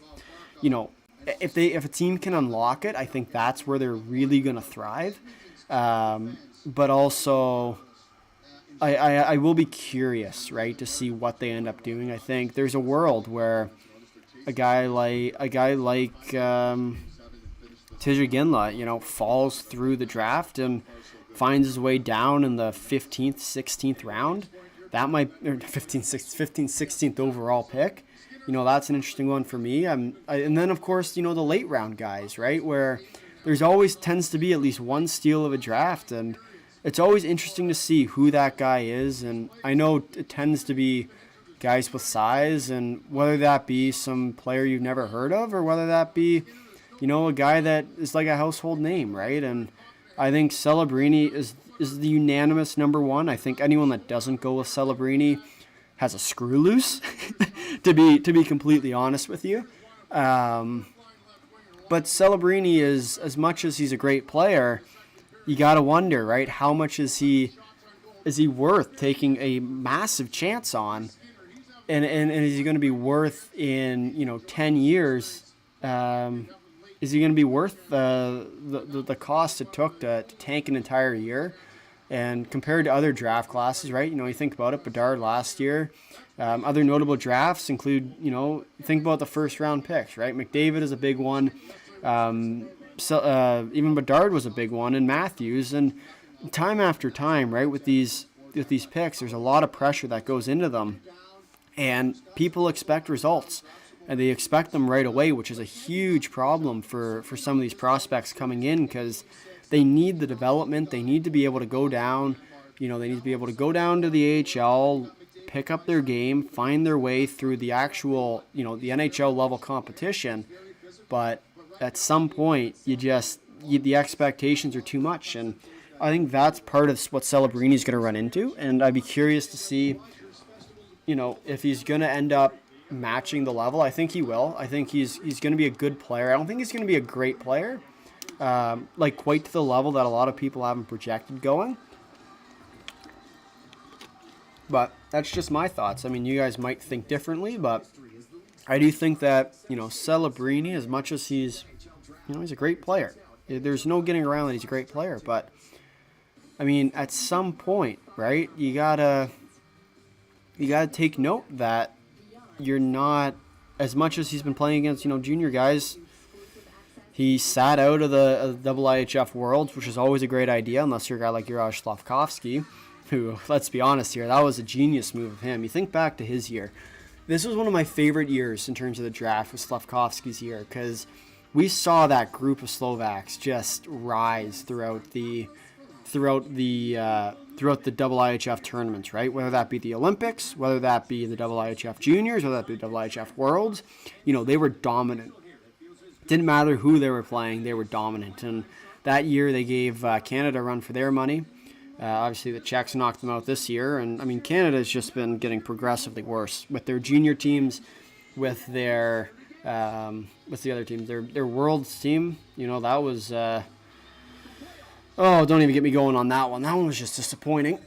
if a team can unlock it, I think that's where they're really going to thrive. But also, I will be curious, right, to see what they end up doing. I think there's a world where a guy like Tijay Ginla, falls through the draft and finds his way down in the 15th, 16th round. That might, or 15th, 16th overall pick. That's an interesting one for me. And then, of course, the late round guys, right, where there's always tends to be at least one steal of a draft, and it's always interesting to see who that guy is. And I know it tends to be guys with size, and whether that be some player you've never heard of or whether that be, a guy that is like a household name, right? And I think Celebrini is the unanimous number one. I think anyone that doesn't go with Celebrini has a screw loose, to be completely honest with you. But Celebrini is, as much as he's a great player, you got to wonder, right? How much is he worth taking a massive chance on? And is he going to be worth in 10 years? Is he going to be worth the cost it took to tank an entire year? And compared to other draft classes, right? You think about it, Bedard last year. Other notable drafts include, think about the first round picks, right? McDavid is a big one. Even Bedard was a big one, and Matthews. And time after time, right, with these picks, there's a lot of pressure that goes into them. And people expect results, and they expect them right away, which is a huge problem for some of these prospects coming in, because they need the development. They need to be able to go down. They need to be able to go down to the AHL, pick up their game, find their way through the actual, the NHL level competition. But at some point, the expectations are too much, and I think that's part of what Celebrini's going to run into. And I'd be curious to see, if he's going to end up matching the level. I think he will. I think he's going to be a good player. I don't think he's going to be a great player, quite to the level that a lot of people haven't projected going. But that's just my thoughts. I mean, you guys might think differently, but I do think that, Celebrini, as much as he's a great player. There's no getting around that he's a great player. But, I mean, at some point, right, you gotta take note that you're not, as much as he's been playing against, junior guys, he sat out of the IIHF Worlds, which is always a great idea, unless you're a guy like Juraj Slafkovsky, who, let's be honest here, that was a genius move of him. You think back to his year. This was one of my favorite years in terms of the draft, was Slafkovsky's year, because we saw that group of Slovaks just rise throughout the IIHF tournaments, right? Whether that be the Olympics, whether that be the IIHF Juniors, whether that be the IIHF Worlds, they were dominant. Didn't matter who they were playing, they were dominant. And that year they gave Canada a run for their money. Obviously the Czechs knocked them out this year, and I mean Canada's just been getting progressively worse with their junior teams, with their with the other teams. Their Worlds team, that was. Oh, don't even get me going on that one. That one was just disappointing,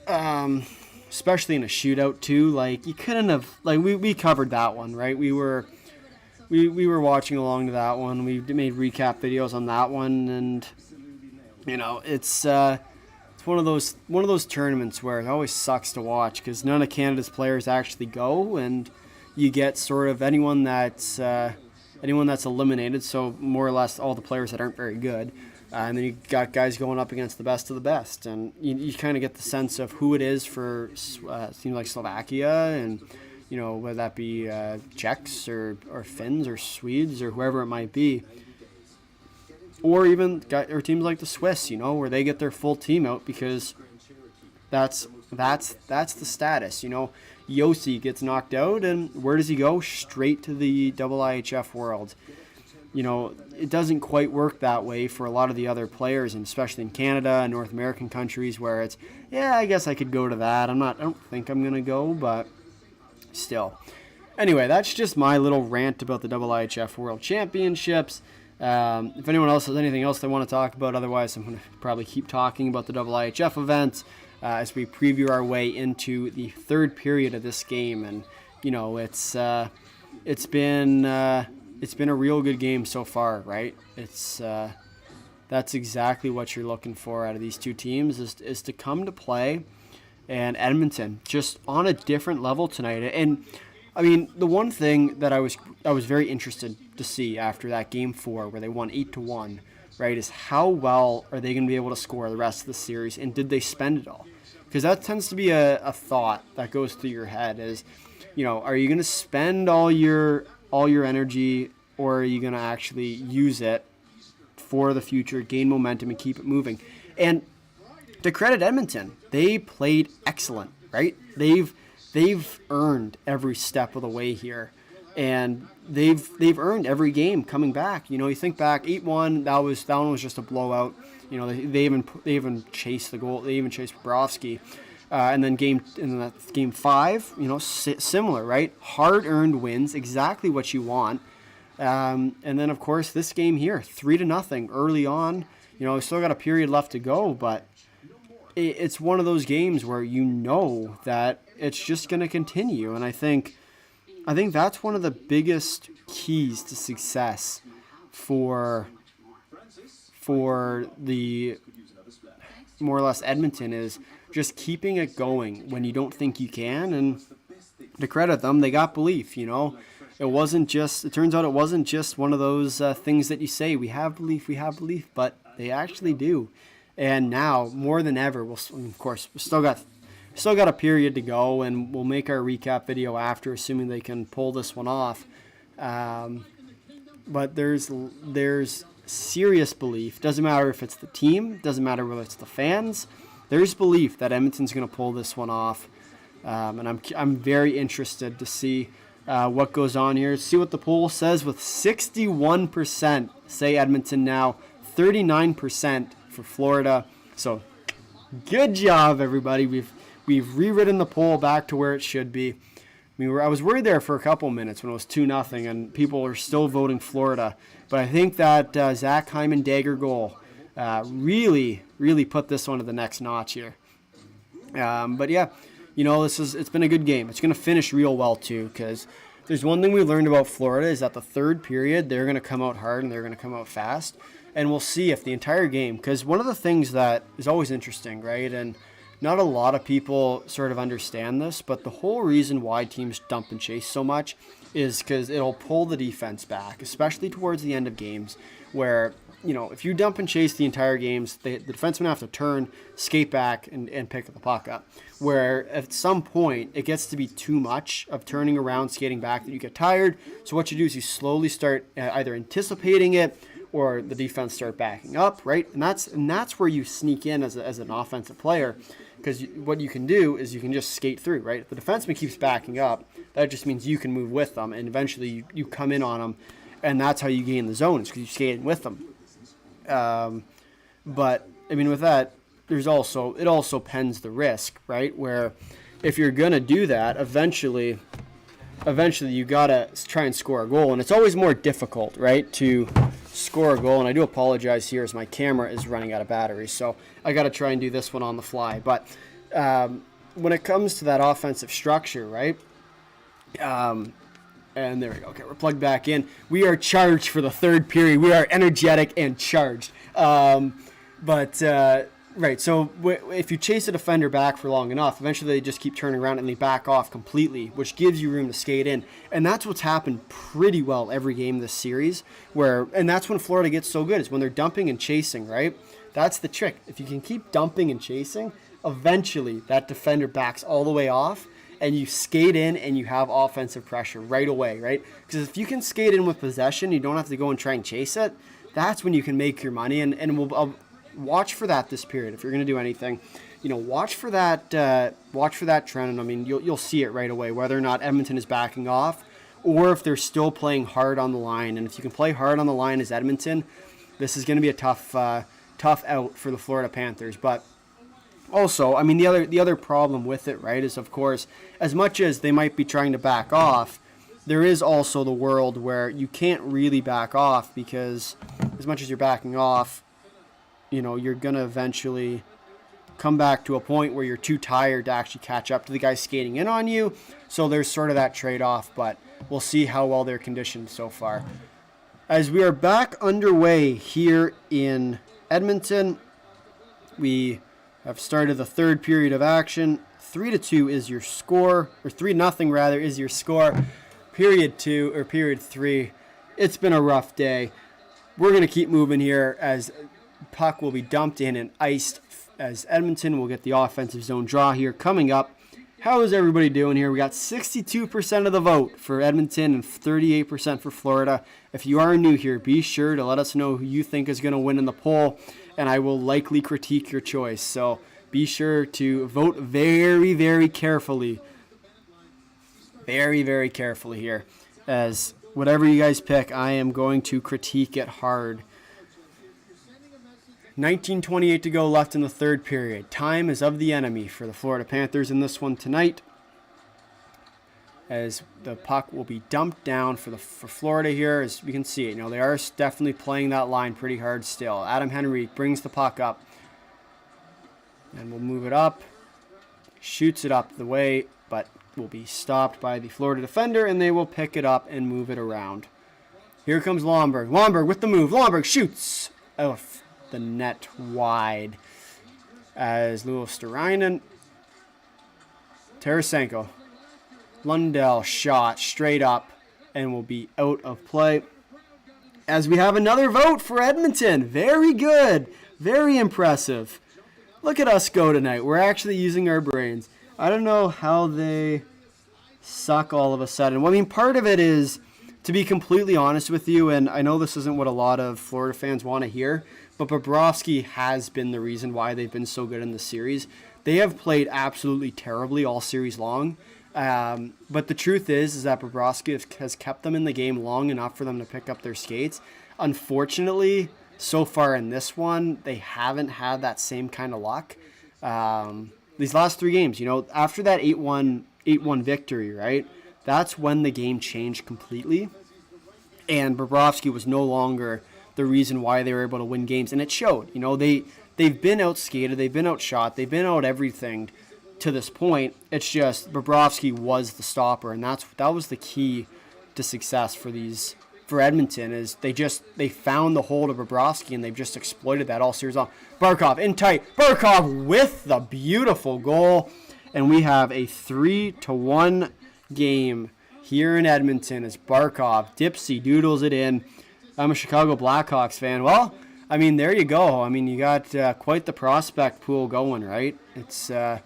especially in a shootout too. Like you couldn't have. Like we covered that one, right? We were watching along to that one. We made recap videos on that one, and it's one of those tournaments where it always sucks to watch because none of Canada's players actually go, and you get sort of anyone that's eliminated. So more or less all the players that aren't very good. And then you got guys going up against the best of the best. And you kind of get the sense of who it is for teams like Slovakia and, whether that be Czechs or Finns or Swedes or whoever it might be. Or even teams like the Swiss, where they get their full team out because that's the status. Yossi gets knocked out, and where does he go? Straight to the IIHF World. It doesn't quite work that way for a lot of the other players, and especially in Canada and North American countries where it's, I guess I could go to that. I don't think I'm going to go, but still. Anyway, that's just my little rant about the IIHF World Championships. If anyone else has anything else they want to talk about, otherwise I'm going to probably keep talking about the IIHF events as we preview our way into the third period of this game. And, it's been a real good game so far, right? That's exactly what you're looking for out of these two teams is to come to play and Edmonton just on a different level tonight. And I mean, the one thing that I was very interested to see after that game 4 where they won 8-1, right, is how well are they going to be able to score the rest of the series, and did they spend it all? Because that tends to be a thought that goes through your head is, are you going to spend all your energy, or are you going to actually use it for the future, gain momentum, and keep it moving? And to credit Edmonton, they played excellent, right? They've earned every step of the way here, and they've earned every game coming back. You think back 8-1, that one was just a blowout. They even chased the goal. They even chased Bobrovsky. And then game 5, similar, right? Hard-earned wins, exactly what you want. And then, of course, this game here, 3-0 early on. We still got a period left to go, but it's one of those games where that it's just going to continue. And I think that's one of the biggest keys to success for the more or less Edmonton is just keeping it going when you don't think you can. And to credit them, they got belief. It turns out it wasn't just one of those things that you say, we have belief, but they actually do. And now more than ever, we still got a period to go, and we'll make our recap video after, assuming they can pull this one off. But there's serious belief. Doesn't matter if it's the team, doesn't matter whether it's the fans. There's belief that Edmonton's going to pull this one off, and I'm very interested to see what goes on here. See what the poll says, with 61% say Edmonton now, 39% for Florida. So good job, everybody. We've rewritten the poll back to where it should be. I was worried there for a couple minutes when it was 2-0 and people were still voting Florida. But I think that Zach Hyman dagger goal really, really put this one to the next notch here. But yeah, it's been a good game. It's going to finish real well too, because there's one thing we learned about Florida is that the third period, they're going to come out hard and they're going to come out fast. And we'll see if the entire game, because one of the things that is always interesting, right, and not a lot of people sort of understand this, but the whole reason why teams dump and chase so much is because it'll pull the defense back, especially towards the end of games where, if you dump and chase the entire games, the defensemen have to turn, skate back, and pick the puck up. Where at some point, it gets to be too much of turning around, skating back, that you get tired. So what you do is you slowly start either anticipating it, or the defense start backing up, right? And that's where you sneak in as an offensive player, because what you can do is you can just skate through, right? If the defenseman keeps backing up, that just means you can move with them, and eventually you come in on them, and that's how you gain the zones, because you're skating with them. But I mean, with that, it also pens the risk, right? Where if you're gonna do that, eventually you gotta try and score a goal, and it's always more difficult, right, to score a goal. And I do apologize here as my camera is running out of battery, so I gotta try and do this one on the fly. But when it comes to that offensive structure, right? And there we go. Okay, we're plugged back in. We are charged for the third period. We are energetic and charged. Right, so if you chase a defender back for long enough, eventually they just keep turning around and they back off completely, which gives you room to skate in. And that's what's happened pretty well every game this series. And that's when Florida gets so good, is when they're dumping and chasing, right? That's the trick. If you can keep dumping and chasing, eventually that defender backs all the way off, and you skate in and you have offensive pressure right away, right? Because if you can skate in with possession, you don't have to go and try and chase it. That's when you can make your money, and I'll watch for that this period. If you're going to do anything, watch for that trend. And I mean, you'll see it right away, whether or not Edmonton is backing off, or if they're still playing hard on the line. And if you can play hard on the line as Edmonton, this is going to be a tough out for the Florida Panthers. But also, I mean, the other problem with it, right, is, of course, as much as they might be trying to back off, there is also the world where you can't really back off, because as much as you're backing off, you're going to eventually come back to a point where you're too tired to actually catch up to the guy skating in on you. So there's sort of that trade-off, but we'll see how well they're conditioned so far. As we are back underway here in Edmonton, we have started the third period of action, 3-2 is your score, or 3-0 rather is your score. Period 2 or period 3. It's been a rough day. We're going to keep moving here as puck will be dumped in and iced as Edmonton will get the offensive zone draw here coming up. How is everybody doing here? We got 62% of the vote for Edmonton and 38% for Florida. If you are new here, be sure to let us know who you think is going to win in the poll, and I will likely critique your choice. So be sure to vote very, very carefully. Very, very carefully here, as whatever you guys pick, I am going to critique it hard. 19:28 to go left in the third period. Time is of the enemy for the Florida Panthers in this one tonight, as the puck will be dumped down for Florida here. As we can see, they are definitely playing that line pretty hard still. Adam Henry brings the puck up, and we'll move it up, shoots it up the way, but will be stopped by the Florida defender, and they will pick it up and move it around. Here comes Lomberg. Lomberg with the move. Lomberg shoots off the net wide as Louis Sterainen. Tarasenko. Lundell shot straight up and will be out of play. As we have another vote for Edmonton. Very good. Very impressive. Look at us go tonight. We're actually using our brains. I don't know how they suck all of a sudden. Well, I mean, part of it is, to be completely honest with you, and I know this isn't what a lot of Florida fans want to hear, but Bobrovsky has been the reason why they've been so good in the series. They have played absolutely terribly all series long. But the truth is that Bobrovsky has kept them in the game long enough for them to pick up their skates. Unfortunately, so far in this one, they haven't had that same kind of luck. These last 3 games, after that 8-1 victory, right? That's when the game changed completely. And Bobrovsky was no longer the reason why they were able to win games. And it showed. They've been outskated, they've been outshot, they've been out everything to this point. It's just Bobrovsky was the stopper, and that was the key to success for Edmonton, is they found the hold of Bobrovsky, and they've just exploited that all series long. Barkov in tight. Barkov with the beautiful goal. And we have a 3-1 game here in Edmonton as Barkov dipsy doodles it in. I'm a Chicago Blackhawks fan. Well, I mean, there you go. I mean, you got quite the prospect pool going, right? It's got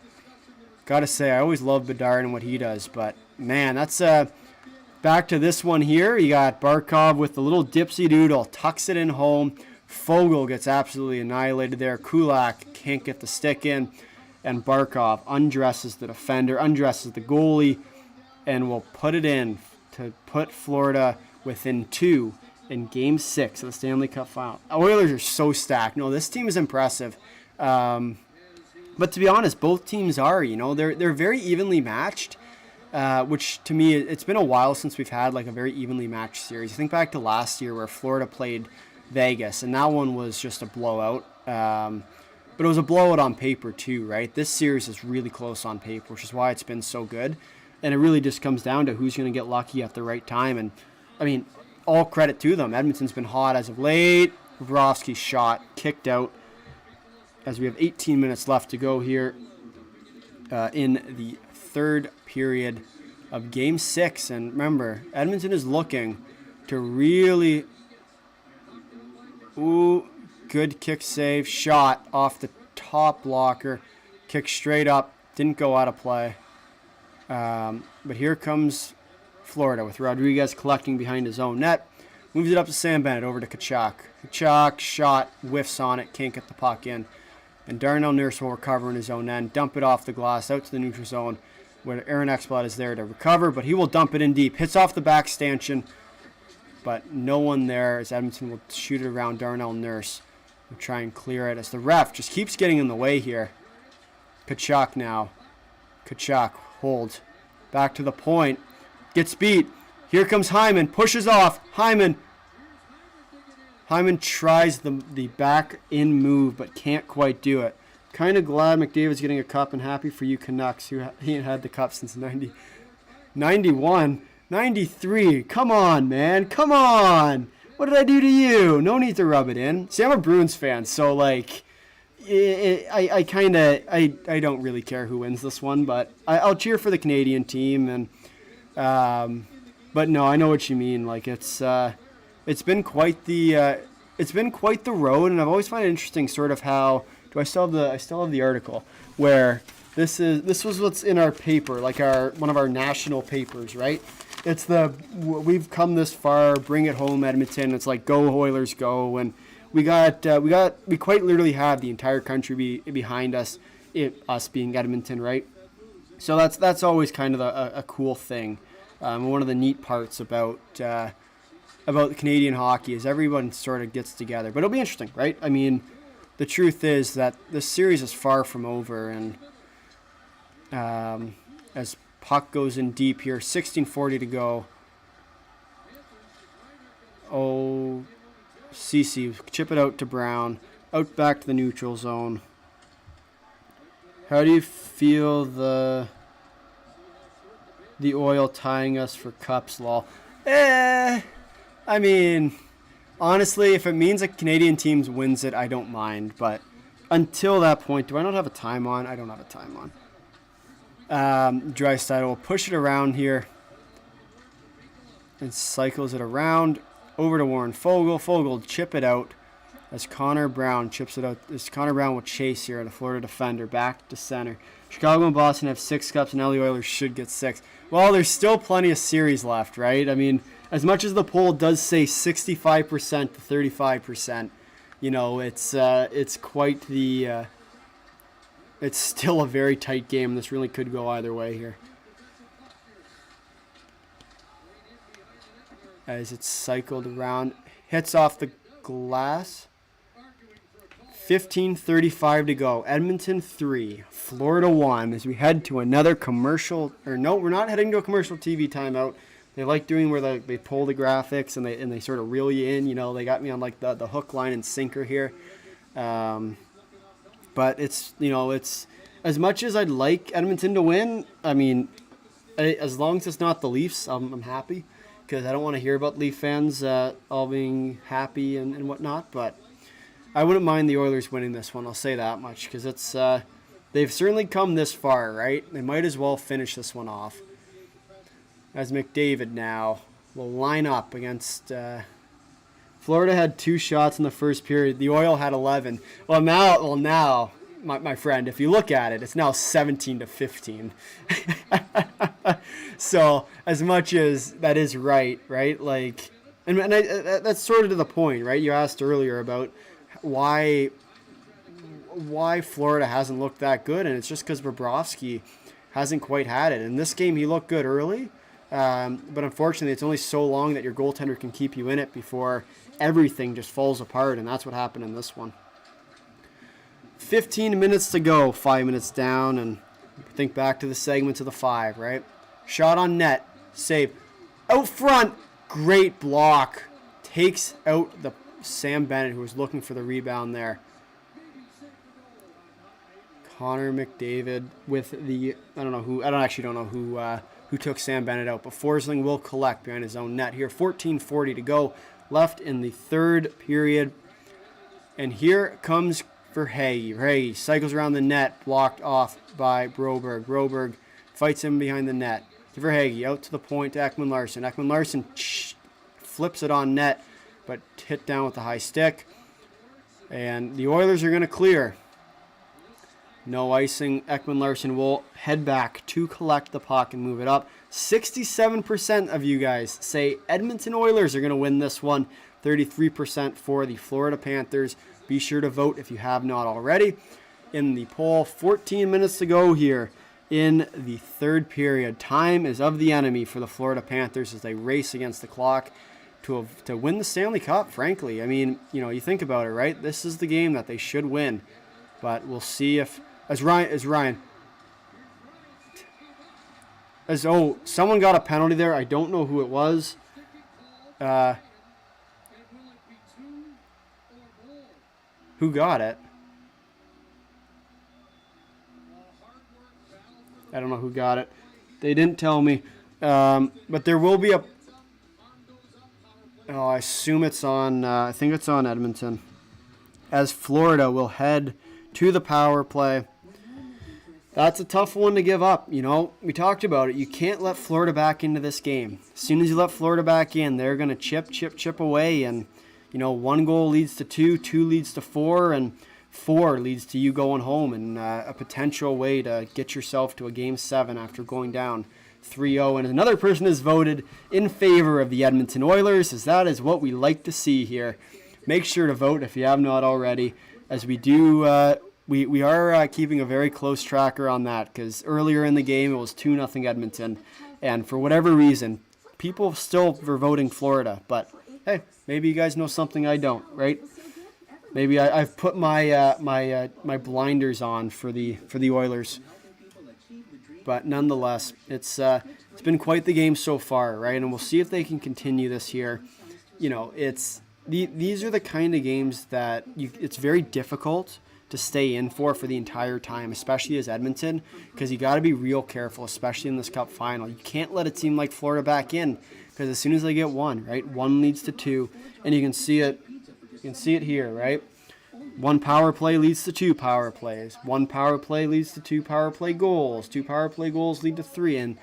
to say, I always love Bedard and what he does. But, man, that's back to this one here. You got Barkov with the little dipsy doodle, tucks it in home. Fogle gets absolutely annihilated there. Kulak can't get the stick in. And Barkov undresses the defender, undresses the goalie, and will put it in to put Florida within 2 in Game 6 of the Stanley Cup Finals. Oilers are so stacked. No, this team is impressive. But to be honest, both teams are. They're very evenly matched, which to me, it's been a while since we've had like a very evenly matched series. Think back to last year where Florida played Vegas, and that one was just a blowout. But it was a blowout on paper too, right? This series is really close on paper, which is why it's been so good. And it really just comes down to who's going to get lucky at the right time. And, I mean, all credit to them. Edmonton's been hot as of late. Bobrovsky's shot kicked out as we have 18 minutes left to go here in the third period of Game 6. And remember, Edmonton is looking to really... Ooh, good kick save. Shot off the top blocker. Kick straight up. Didn't go out of play. But here comes Florida with Rodriguez collecting behind his own net. Moves it up to Sam Bennett over to Tkachuk. Tkachuk shot, whiffs on it, can't get the puck in. And Darnell Nurse will recover in his own end, dump it off the glass out to the neutral zone where Aaron Ekblad is there to recover, but he will dump it in deep. Hits off the back stanchion, but no one there as Edmonton will shoot it around Darnell Nurse. We'll try and clear it as the ref just keeps getting in the way here. Tkachuk now. Tkachuk holds. Back to the point. Gets beat. Here comes Hyman. Pushes off. Hyman tries the back in move, but can't quite do it. Kind of glad McDavid's getting a cup, and happy for you Canucks, who he ain't had the cup since 91. 93. Come on, man. Come on. What did I do to you? No need to rub it in. See, I'm a Bruins fan, so, like, I don't really care who wins this one, but I'll cheer for the Canadian team. And but no, I know what you mean. Like it's been quite the road, and I've always found it interesting, sort of how I still have the article where this was what's in our paper, like one of our national papers, right? It's we've come this far, bring it home, Edmonton. It's like go Oilers go, and we quite literally have the entire country behind us, us being Edmonton, right? So that's always kind of a cool thing. One of the neat parts about Canadian hockey is everyone sort of gets together. But it'll be interesting, right? I mean, the truth is that this series is far from over, and as puck goes in deep here, 16:40 to go. Oh, Cece, chip it out to Brown, out back to the neutral zone. How do you feel the Oil tying us for cups, lol? I mean, honestly, if it means a Canadian team wins it, I don't mind. But until that point, do I not have a time on? I don't have a time on. Draisaitl will push it around here and cycles it around over to Warren Fogle. Fogle will chip it out as Connor Brown chips it out. As Connor Brown will chase here, the Florida defender back to center. Chicago and Boston have 6 cups, and now the Oilers should get 6. Well, there's still plenty of series left, right? I mean, as much as the poll does say 65% to 35%, you know, it's quite the. It's still a very tight game. This really could go either way here. As it's cycled around, hits off the glass. 15:35 to go. Edmonton 3, Florida 1. As we head to another commercial, or no, we're not heading to a commercial TV timeout. They like doing where they pull the graphics and they sort of reel you in. You know, they got me on like the hook, line, and sinker here. But it's, you know, it's as much as I'd like Edmonton to win. I mean, as long as it's not the Leafs, I'm happy, because I don't want to hear about Leaf fans all being happy and whatnot. But I wouldn't mind the Oilers winning this one. I'll say that much, because it's they've certainly come this far, right? They might as well finish this one off. As McDavid now will line up against. Florida had 2 shots in the first period. The Oil had 11. Well, now, my friend, if you look at it, it's now 17-15. So, as much as that is right? Like, and that's sort of to the point, right? You asked earlier about why Florida hasn't looked that good, and it's just because Bobrovsky hasn't quite had it. In this game, he looked good early, but unfortunately, it's only so long that your goaltender can keep you in it before everything just falls apart, and that's what happened in this one. 15 minutes to go, 5 minutes down, and think back to the segments of the 5, right? Shot on net, save. Out front, great block. Takes out the Sam Bennett, who was looking for the rebound there. Connor McDavid with the, I don't know who took Sam Bennett out, but Forsling will collect behind his own net here. 14:40 to go. Left in the third period. And here comes Verhey. Verhey cycles around the net, blocked off by Broberg. Broberg fights him behind the net. To Verhey, out to the point to Ekman Larsson. Ekman Larsson flips it on net, but hit down with the high stick. And the Oilers are going to clear. No icing. Ekman Larsson will head back to collect the puck and move it up. 67% of you guys say Edmonton Oilers are going to win this one. 33% for the Florida Panthers. Be sure to vote if you have not already in the poll. 14 minutes to go here in the third period. Time is of the enemy for the Florida Panthers as they race against the clock to win the Stanley Cup, frankly. I mean, you know, you think about it, right? This is the game that they should win. But we'll see if... someone got a penalty there. I don't know who it was. Who got it? I don't know who got it. They didn't tell me. But there will be a... Oh, I assume it's on... I think it's on Edmonton. As Florida will head to the power play. That's a tough one to give up. We talked about it. You can't let Florida back into this game. As soon as you let Florida back in, they're going to chip away. And, one goal leads to two leads to four, and four leads to you going home, and a potential way to get yourself to a Game 7 after going down 3-0. And another person has voted in favor of the Edmonton Oilers, as that is what we like to see here. Make sure to vote if you have not already, as we do. We are keeping a very close tracker on that, because earlier in the game it was 2-0 Edmonton, and for whatever reason, people still were voting Florida. But hey, maybe you guys know something I don't, right? Maybe I've put my my blinders on for the Oilers. But nonetheless, it's been quite the game so far, right? And we'll see if they can continue this here. These are the kind of games that it's very difficult to stay in for the entire time, especially as Edmonton, because you got to be real careful, especially in this Cup final. You can't let it seem like Florida back in, because as soon as they get one, right, one leads to two, and you can see it. You can see it here, right? One power play leads to two power plays. One power play leads to two power play goals. Two power play goals lead to three, and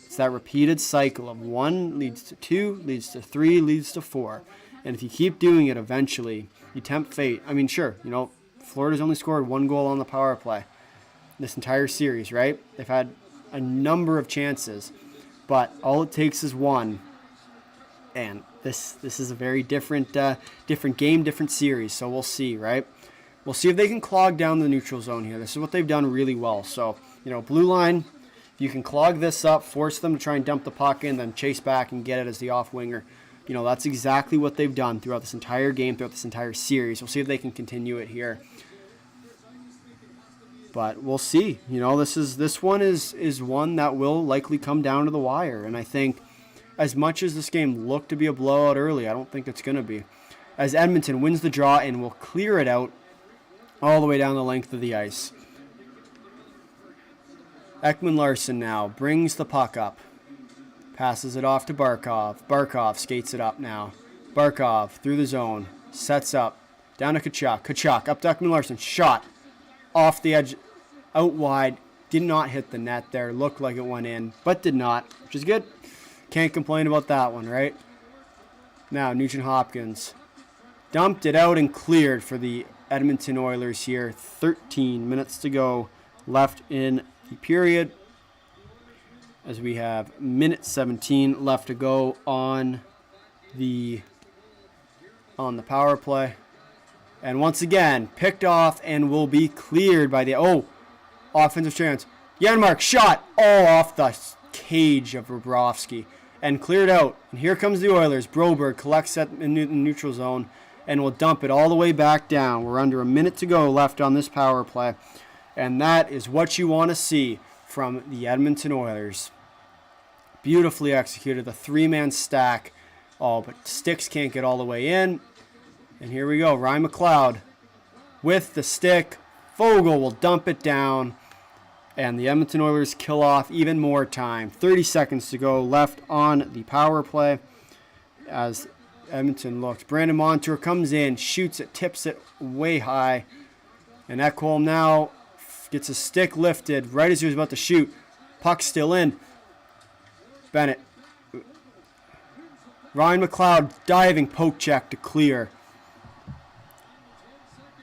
it's that repeated cycle of one leads to two, leads to three, leads to four. And if you keep doing it, eventually you tempt fate. I mean, sure, Florida's only scored one goal on the power play this entire series, right? They've had a number of chances, but all it takes is one. And this is a very different game, different series. So we'll see, right? We'll see if they can clog down the neutral zone here. This is what they've done really well. So, blue line, if you can clog this up, force them to try and dump the puck in, then chase back and get it as the off winger. That's exactly what they've done throughout this entire game, throughout this entire series. We'll see if they can continue it here. But we'll see. This one is one that will likely come down to the wire. And I think as much as this game looked to be a blowout early, I don't think it's going to be. As Edmonton wins the draw and will clear it out all the way down the length of the ice. Ekman-Larsson now brings the puck up. Passes it off to Barkov. Barkov skates it up now. Barkov through the zone. Sets up. Down to Tkachuk. Tkachuk up to Ekman-Larsson. Shot. Off the edge. Out wide. Did not hit the net there. Looked like it went in. But did not. Which is good. Can't complain about that one, right? Now, Nugent-Hopkins. Dumped it out and cleared for the Edmonton Oilers here. 13 minutes to go left in the period, as we have minute 17 left to go on the power play. And once again, picked off and will be cleared by the offensive chance. Janmark shot off the cage of Bobrovsky and cleared out. And here comes the Oilers. Broberg collects that in the neutral zone and will dump it all the way back down. We're under a minute to go left on this power play. And that is what you want to see from the Edmonton Oilers. Beautifully executed, the three-man stack. But sticks can't get all the way in. And here we go, Ryan McLeod with the stick. Fogle will dump it down. And the Edmonton Oilers kill off even more time. 30 seconds to go left on the power play. As Edmonton looks, Brandon Montour comes in, shoots it, tips it way high. And Ekholm now gets a stick lifted right as he was about to shoot. Puck still in. Bennett. Ryan McLeod diving poke check to clear.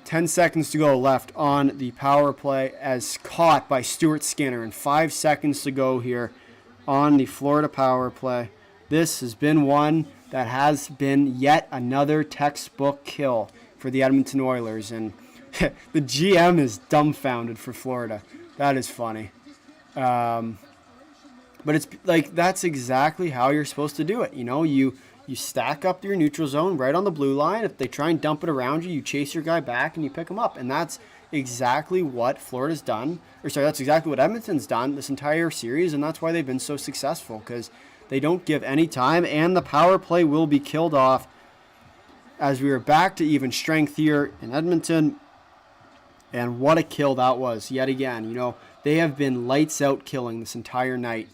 10 seconds to go left on the power play as caught by Stuart Skinner. And 5 seconds to go here on the Florida power play. This has been one that has been yet another textbook kill for the Edmonton Oilers. And the GM is dumbfounded for Florida. That is funny. But it's like, that's exactly how you're supposed to do it. You stack up your neutral zone right on the blue line. If they try and dump it around you, you chase your guy back and you pick him up. And that's exactly what Florida's done. That's exactly what Edmonton's done this entire series. And that's why they've been so successful, because they don't give any time. And the power play will be killed off as we are back to even strength here in Edmonton. And what a kill that was yet again. They have been lights out killing this entire night.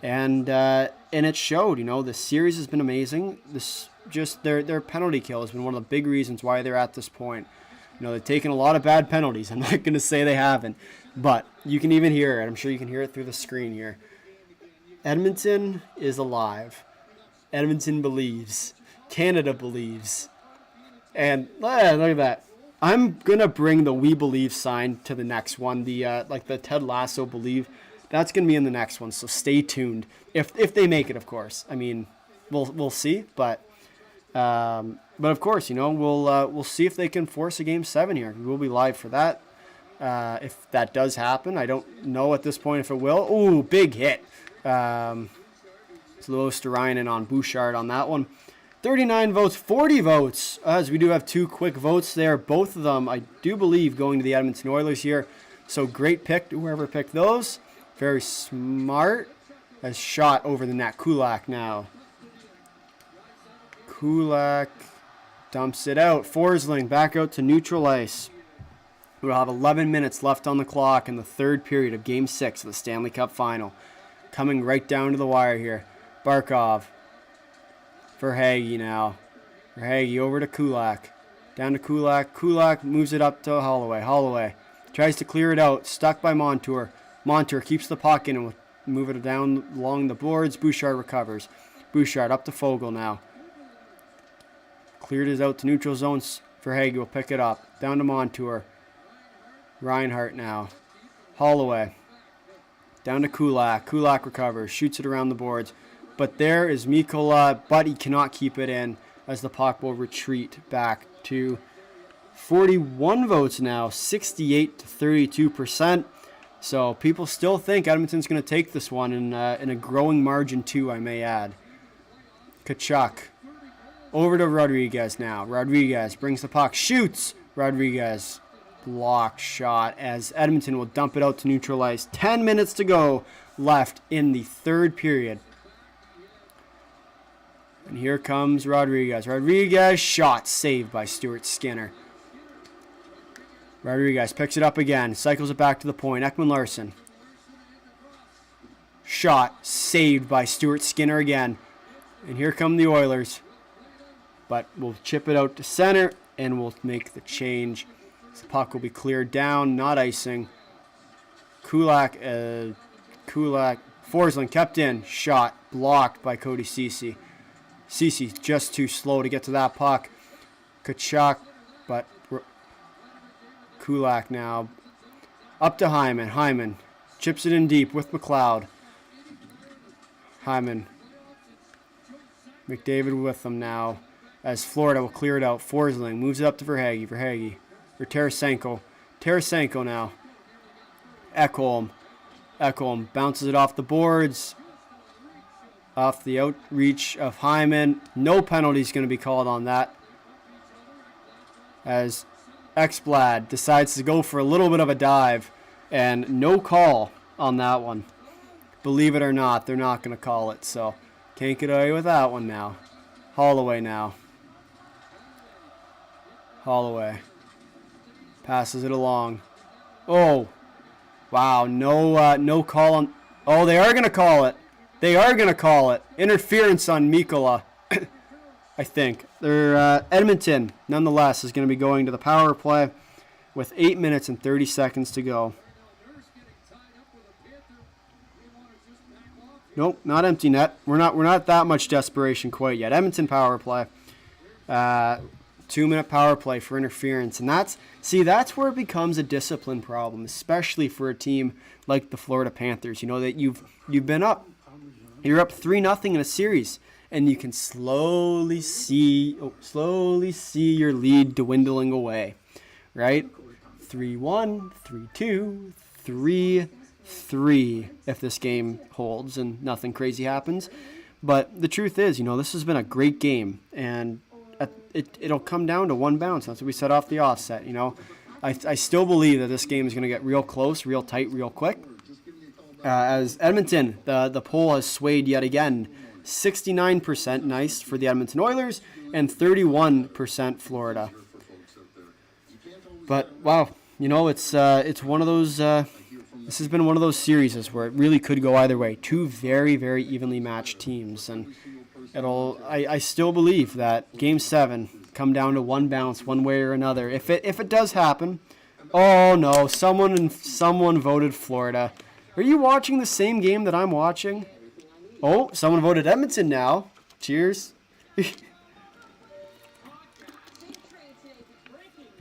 And it showed. The series has been amazing. Their penalty kill has been one of the big reasons why they're at this point. They've taken a lot of bad penalties. I'm not going to say they haven't, but you can even hear it. I'm sure you can hear it through the screen here. Edmonton is alive. Edmonton believes. Canada believes. And look at that. I'm going to bring the We Believe sign to the next one. The the Ted Lasso Believe. That's going to be in the next one, so stay tuned. If they make it, of course. I mean, we'll see, but of course, we'll see if they can force a Game 7 here. We'll be live for that. If that does happen, I don't know at this point if it will. Ooh, big hit. It's Louis Ryan on Bouchard on that one. 39 votes, 40 votes, as we do have 2 quick votes there. Both of them, I do believe, going to the Edmonton Oilers here. So great pick to whoever picked those. Very smart. As shot over the net. Kulak now. Kulak dumps it out. Forsling back out to neutral ice. We'll have 11 minutes left on the clock in the third period of Game 6 of the Stanley Cup Final. Coming right down to the wire here. Barkov. Verhaeghe now. Verhaeghe over to Kulak. Down to Kulak. Kulak moves it up to Holloway. Holloway tries to clear it out. Stuck by Montour. Montour keeps the puck in and will move it down along the boards. Bouchard recovers. Bouchard up to Fogle now. Cleared it out to neutral zones. Verhaeghe will pick it up. Down to Montour. Reinhart now. Holloway. Down to Kulak. Kulak recovers. Shoots it around the boards. But there is Mikkola, but he cannot keep it in as the puck will retreat back to 41 votes now, 68 to 32%. So people still think Edmonton's going to take this one in a growing margin too, I may add. Tkachuk. Over to Rodriguez now. Rodriguez brings the puck. Shoots. Rodriguez. Block shot as Edmonton will dump it out to neutral ice. 10 minutes to go left in the third period. And here comes Rodriguez. Rodriguez shot saved by Stuart Skinner. Rodriguez picks it up again. Cycles it back to the point. Ekman-Larsson. Shot saved by Stuart Skinner again. And here come the Oilers. But we'll chip it out to center and we'll make the change. The puck will be cleared down, not icing. Kulak. Forsling kept in. Shot blocked by Cody Ceci. Ceci just too slow to get to that puck. Tkachuk, but Kulak now. Up to Hyman. Hyman chips it in deep with McLeod. Hyman. McDavid with them now. As Florida will clear it out. Forsling moves it up to Verhaeghe. Verhaeghe. Or Tarasenko. Tarasenko now. Ekholm. Ekholm bounces it off the boards. Off the outreach of Hyman. No penalties going to be called on that. As Ekblad decides to go for a little bit of a dive. And no call on that one. Believe it or not, they're not going to call it. So can't get away with that one now. Holloway now. Holloway. Passes it along. Oh. Wow. No call on. Oh, they are going to call it. They are going to call it. Interference on Mikkola. I think. They're Edmonton, nonetheless, is going to be going to the power play with 8 minutes and 30 seconds to go. Nope, not empty net. We're not that much desperation quite yet. Edmonton power play. 2-minute power play for interference. And that's where it becomes a discipline problem, especially for a team like the Florida Panthers. You know that you've been up. You're up 3-0 in a series, and you can slowly see your lead dwindling away, right? 3-1, 3-2, 3-3 if this game holds and nothing crazy happens. But the truth is, this has been a great game, and it'll come down to one bounce. That's what we said off the offset. I still believe that this game is going to get real close, real tight, real quick. As Edmonton, the poll has swayed yet again. 69% nice for the Edmonton Oilers and 31% Florida. But wow, it's one of those. This has been one of those series where it really could go either way. Two very, very evenly matched teams, and I still believe that Game 7 come down to one bounce, one way or another. If it does happen, oh no, someone voted Florida. Are you watching the same game that I'm watching? Oh, someone voted Edmonton now. Cheers.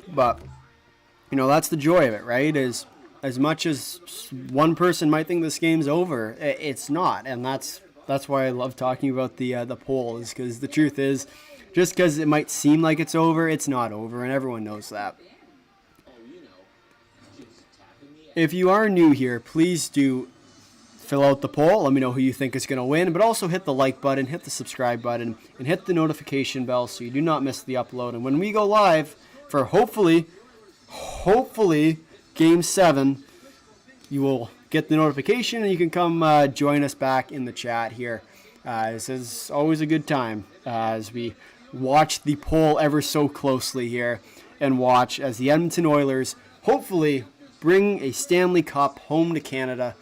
But, that's the joy of it, right? Is as much as one person might think this game's over, it's not. And that's why I love talking about the poll, is because the truth is, just because it might seem like it's over, it's not over, and everyone knows that. If you are new here, please do fill out the poll. Let me know who you think is going to win, but also hit the like button, hit the subscribe button, and hit the notification bell so you do not miss the upload. And when we go live for hopefully Game 7, you will get the notification and you can come join us back in the chat here. This is always a good time as we watch the poll ever so closely here and watch as the Edmonton Oilers hopefully bring a Stanley Cup home to Canada.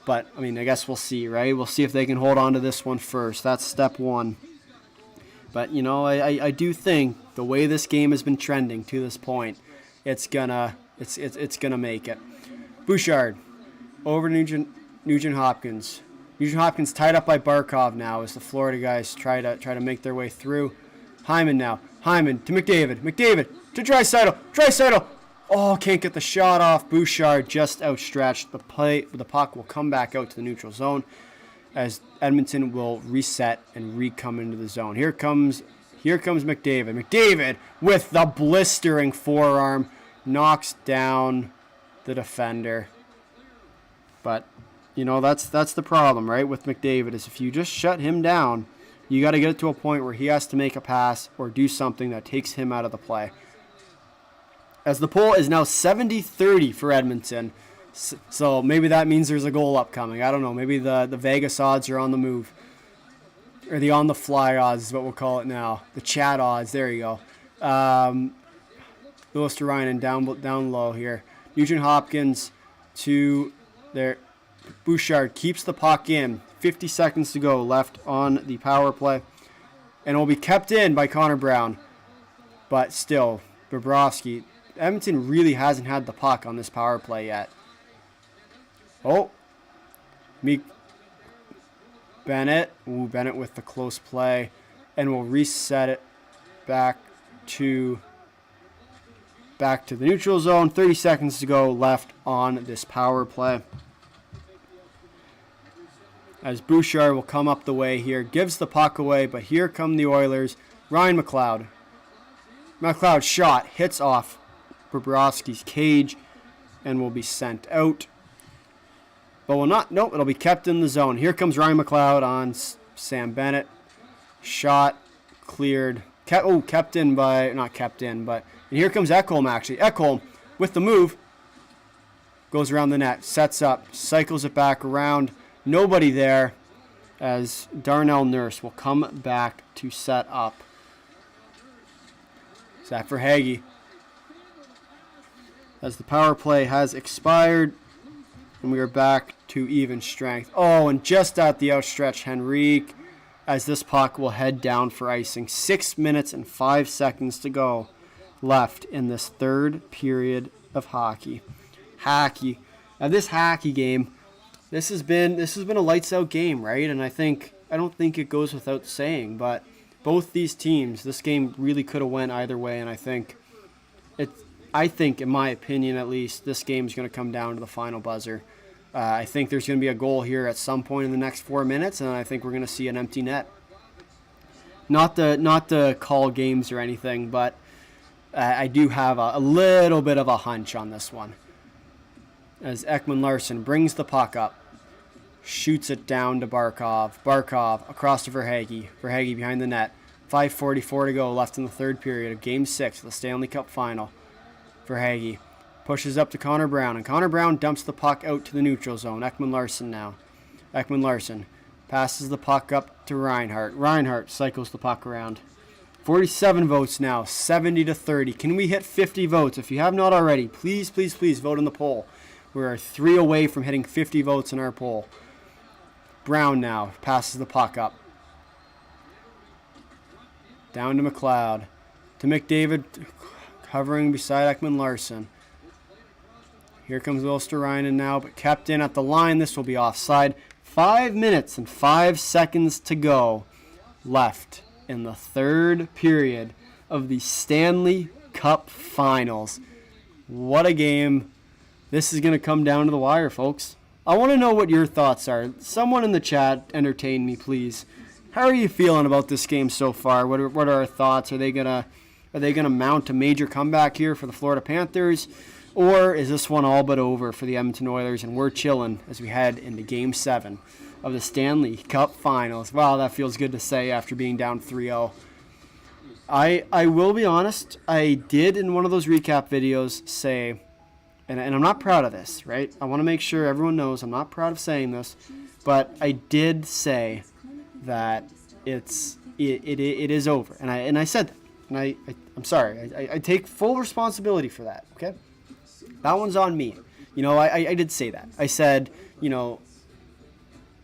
But, I guess we'll see, right? We'll see if they can hold on to this one first. That's step one. But, I do think the way this game has been trending to this point, it's gonna make it. Bouchard over to Nugent Hopkins. Nugent Hopkins tied up by Barkov now as the Florida guys try to make their way through. Hyman now. Hyman to McDavid. McDavid to Draisaitl. Draisaitl. Oh, can't get the shot off. Bouchard just outstretched. The puck will come back out to the neutral zone as Edmonton will reset and re-come into the zone. Here comes McDavid. McDavid with the blistering forearm knocks down the defender. But, that's the problem, right, with McDavid, is if you just shut him down, you got to get it to a point where he has to make a pass or do something that takes him out of the play. As the poll is now 70-30 for Edmonton, so maybe that means there's a goal upcoming. I don't know. Maybe the Vegas odds are on the move. Or the on-the-fly odds is what we'll call it now. The chat odds. There you go. Lewis to Ryan down low here. Nugent Hopkins to there. Bouchard keeps the puck in. 50 seconds to go left on the power play. And it will be kept in by Connor Brown. But still, Bobrovsky. Edmonton really hasn't had the puck on this power play yet. Oh. Bennett. Ooh, Bennett with the close play. And we'll reset it back to the neutral zone. 30 seconds to go left on this power play. As Bouchard will come up the way here. Gives the puck away, but here come the Oilers. Ryan McLeod. McLeod shot. Hits off Bobrovsky's cage and will be sent out. But will not. Nope, it'll be kept in the zone. Here comes Ryan McLeod on Sam Bennett. Shot cleared. Kept in by, not kept in, but and here comes Ekholm actually. Ekholm with the move goes around the net, sets up, cycles it back around. Nobody there as Darnell Nurse will come back to set up. Zach Verhaeghe. As the power play has expired, and we are back to even strength. Oh, and just at the outstretched Henrique, as this puck will head down for icing. 6 minutes and 5 seconds to go left in this third period of hockey. Now this hockey game, this has been a lights out game, right? And I don't think it goes without saying, but both these teams, this game really could have went either way, and I think in my opinion at least, this game is going to come down to the final buzzer. I think there's going to be a goal here at some point in the next 4 minutes, and I think we're going to see an empty net. Not to call games or anything, but I do have a little bit of a hunch on this one. As Ekman Larsson brings the puck up, shoots it down to Barkov. Barkov across to Verhaeghe. Verhaeghe behind the net. 5:44 to go left in the third period of Game 6 of the Stanley Cup Final. Verhaeghe pushes up to Connor Brown, and Connor Brown dumps the puck out to the neutral zone. Ekman Larsson now. Ekman Larsson passes the puck up to Reinhart. Reinhart cycles the puck around. 47 votes now, 70-30. Can we hit 50 votes? If you have not already, please, please, please vote in the poll. We are 3 away from hitting 50 votes in our poll. Brown now passes the puck up. Down to McLeod. To McDavid, hovering beside Ekman-Larsson. Here comes Will Sturinen now, but kept in at the line. This will be offside. 5 minutes and 5 seconds to go left in the third period of the Stanley Cup Finals. What a game. This is going to come down to the wire, folks. I want to know what your thoughts are. Someone in the chat entertain me, please. How are you feeling about this game so far? What are our thoughts? Are they gonna mount a major comeback here for the Florida Panthers? Or is this one all but over for the Edmonton Oilers and we're chilling as we head into Game 7 of the Stanley Cup Finals? Wow, that feels good to say after being down 3-0. I will be honest, I did in one of those recap videos say, and I'm not proud of this, right? I want to make sure everyone knows I'm not proud of saying this, but I did say that it is over, and I said that, and I'm sorry, I take full responsibility for that. Okay, that one's on me. You know, I did say that. I said, you know,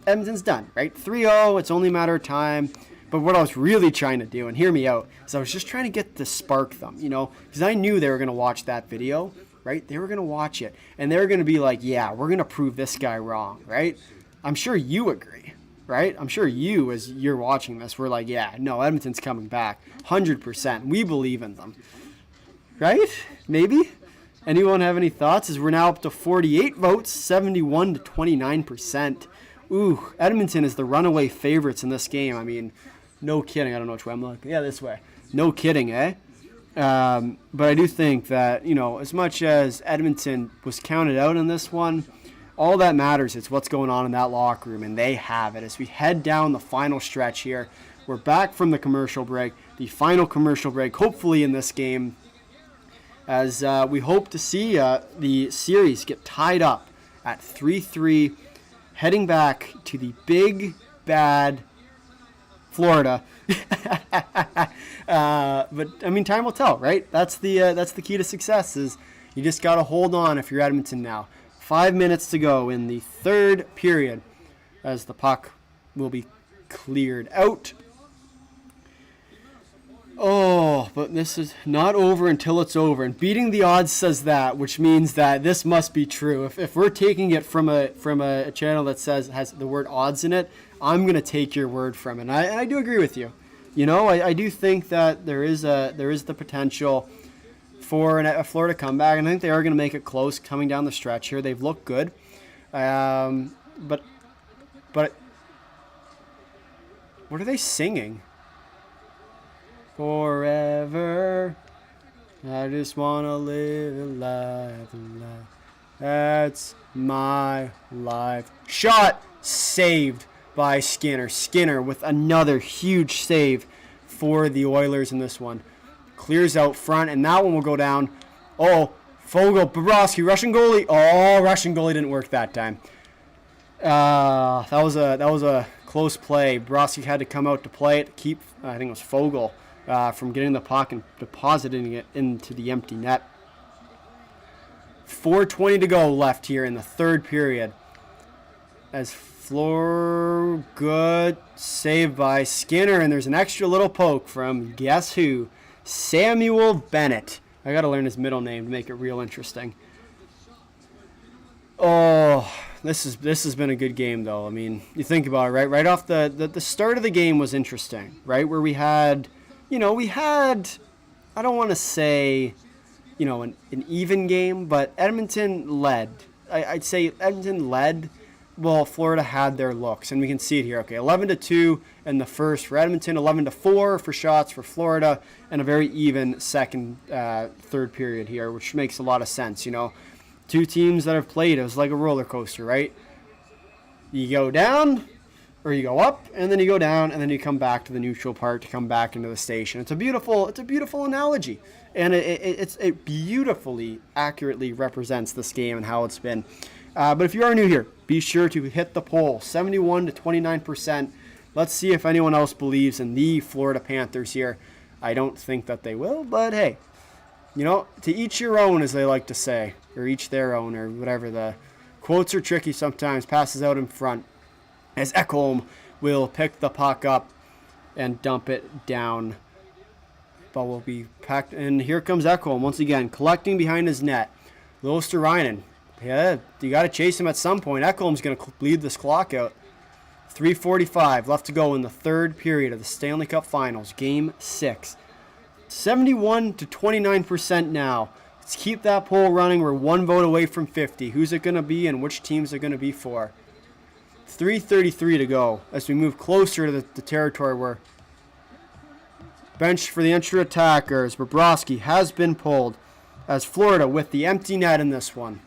Edmonton's done, right? 3-0, it's only a matter of time. But what I was really trying to do, and hear me out, is I was just trying to get to spark them, you know, because I knew they were going to watch that video, right? They were going to watch it, and they were going to be like, yeah, we're going to prove this guy wrong, right? I'm sure you agree, right? I'm sure you, as you're watching this, were like, yeah, no, Edmonton's coming back, 100%. We believe in them, right? Maybe? Anyone have any thoughts? As we're now up to 48 votes, 71 to 29%. Ooh, Edmonton is the runaway favorites in this game. I mean, no kidding. I don't know which way I'm looking. Yeah, this way. No kidding, eh? But I do think that, you know, as much as Edmonton was counted out in this one, all that matters is what's going on in that locker room, and they have it. As we head down the final stretch here, we're back from the commercial break, the final commercial break, hopefully in this game, as we hope to see the series get tied up at 3-3, heading back to the big, bad Florida. But I mean, time will tell, right? That's the key to success. Is you just got to hold on if you're Edmonton now. 5 minutes to go in the third period, as the puck will be cleared out. Oh, but this is not over until it's over, and beating the odds says that, which means that this must be true. If we're taking it from a channel that has the word odds in it, I'm gonna take your word from it. And I do agree with you. You know, I do think that there is the potential for a Florida comeback, and I think they are gonna make it close coming down the stretch here. They've looked good, but what are they singing? Forever, I just want to live a life. That's my life. Shot saved by Skinner. Skinner with another huge save for the Oilers in this one. Clears out front, and that one will go down. Oh, Fogle, Bobrovsky, Russian goalie. Oh, Russian goalie didn't work that time. That was a close play. Bobrovsky had to come out to play it to keep, I think it was Fogle, from getting the puck and depositing it into the empty net. 4:20 to go left here in the third period. As good save by Skinner, and there's an extra little poke from guess who? Samuel Bennett. I got to learn his middle name to make it real interesting. Oh, this has been a good game though. I mean, you think about it, right? Right off the start of the game was interesting, right? Where we had, I don't want to say, an even game, but Edmonton led. I'd say Edmonton led. Well, Florida had their looks, and we can see it here. Okay, 11-2 in the first for Edmonton, 11-4 for shots for Florida, and a very even third period here, which makes a lot of sense. Two teams that have played, it was like a roller coaster, right? You go down, or you go up, and then you go down, and then you come back to the neutral part to come back into the station. It's a beautiful analogy, and it beautifully, accurately represents this game and how it's been. But if you are new here, be sure to hit the poll, 71 to 29%. Let's see if anyone else believes in the Florida Panthers here. I don't think that they will, but hey, to each your own, as they like to say, or each their own, or whatever. The quotes are tricky sometimes. Passes out in front, as Ekholm will pick the puck up and dump it down but will be packed. And here comes Ekholm once again, collecting behind his net. Luostarinen. Yeah, you got to chase him at some point. Ekholm's going to bleed this clock out. 3:45 left to go in the third period of the Stanley Cup Finals, Game 6. 71 to 29% now. Let's keep that poll running. We're one vote away from 50. Who's it going to be and which teams are going to be for? 3:33 to go as we move closer to the territory where bench for the entry attackers. Bobrovsky has been pulled as Florida with the empty net in this one.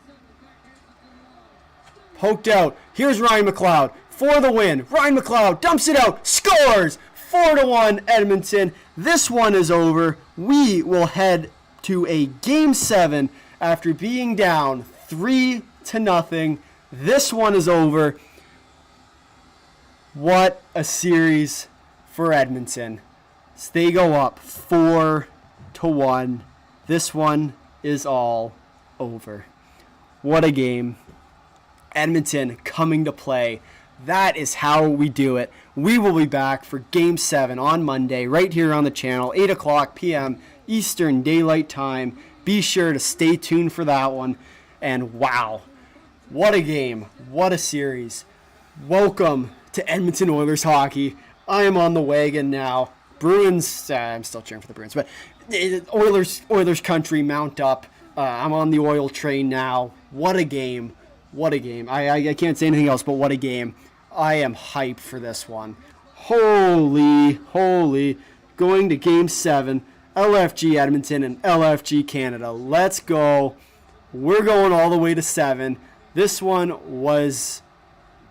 Poked out. Here's Ryan McLeod for the win. Ryan McLeod dumps it out. Scores! 4-1 Edmonton. This one is over. We will head to a Game 7 after being down 3-0. This one is over. What a series for Edmonton. So they go up 4-1. This one is all over. What a game. Edmonton coming to play. That is how we do it. We will be back for Game 7 on Monday right here on the channel, 8 o'clock p.m. Eastern Daylight Time. Be sure to stay tuned for that one. And wow, what a game. What a series. Welcome to Edmonton Oilers hockey. I am on the wagon now. Bruins, I'm still cheering for the Bruins, but Oilers country, mount up. I'm on the oil train now. What a game. What a game. I can't say anything else, but what a game. I am hyped for this one. Holy. Going to Game 7. LFG Edmonton and LFG Canada. Let's go. We're going all the way to 7. This one was...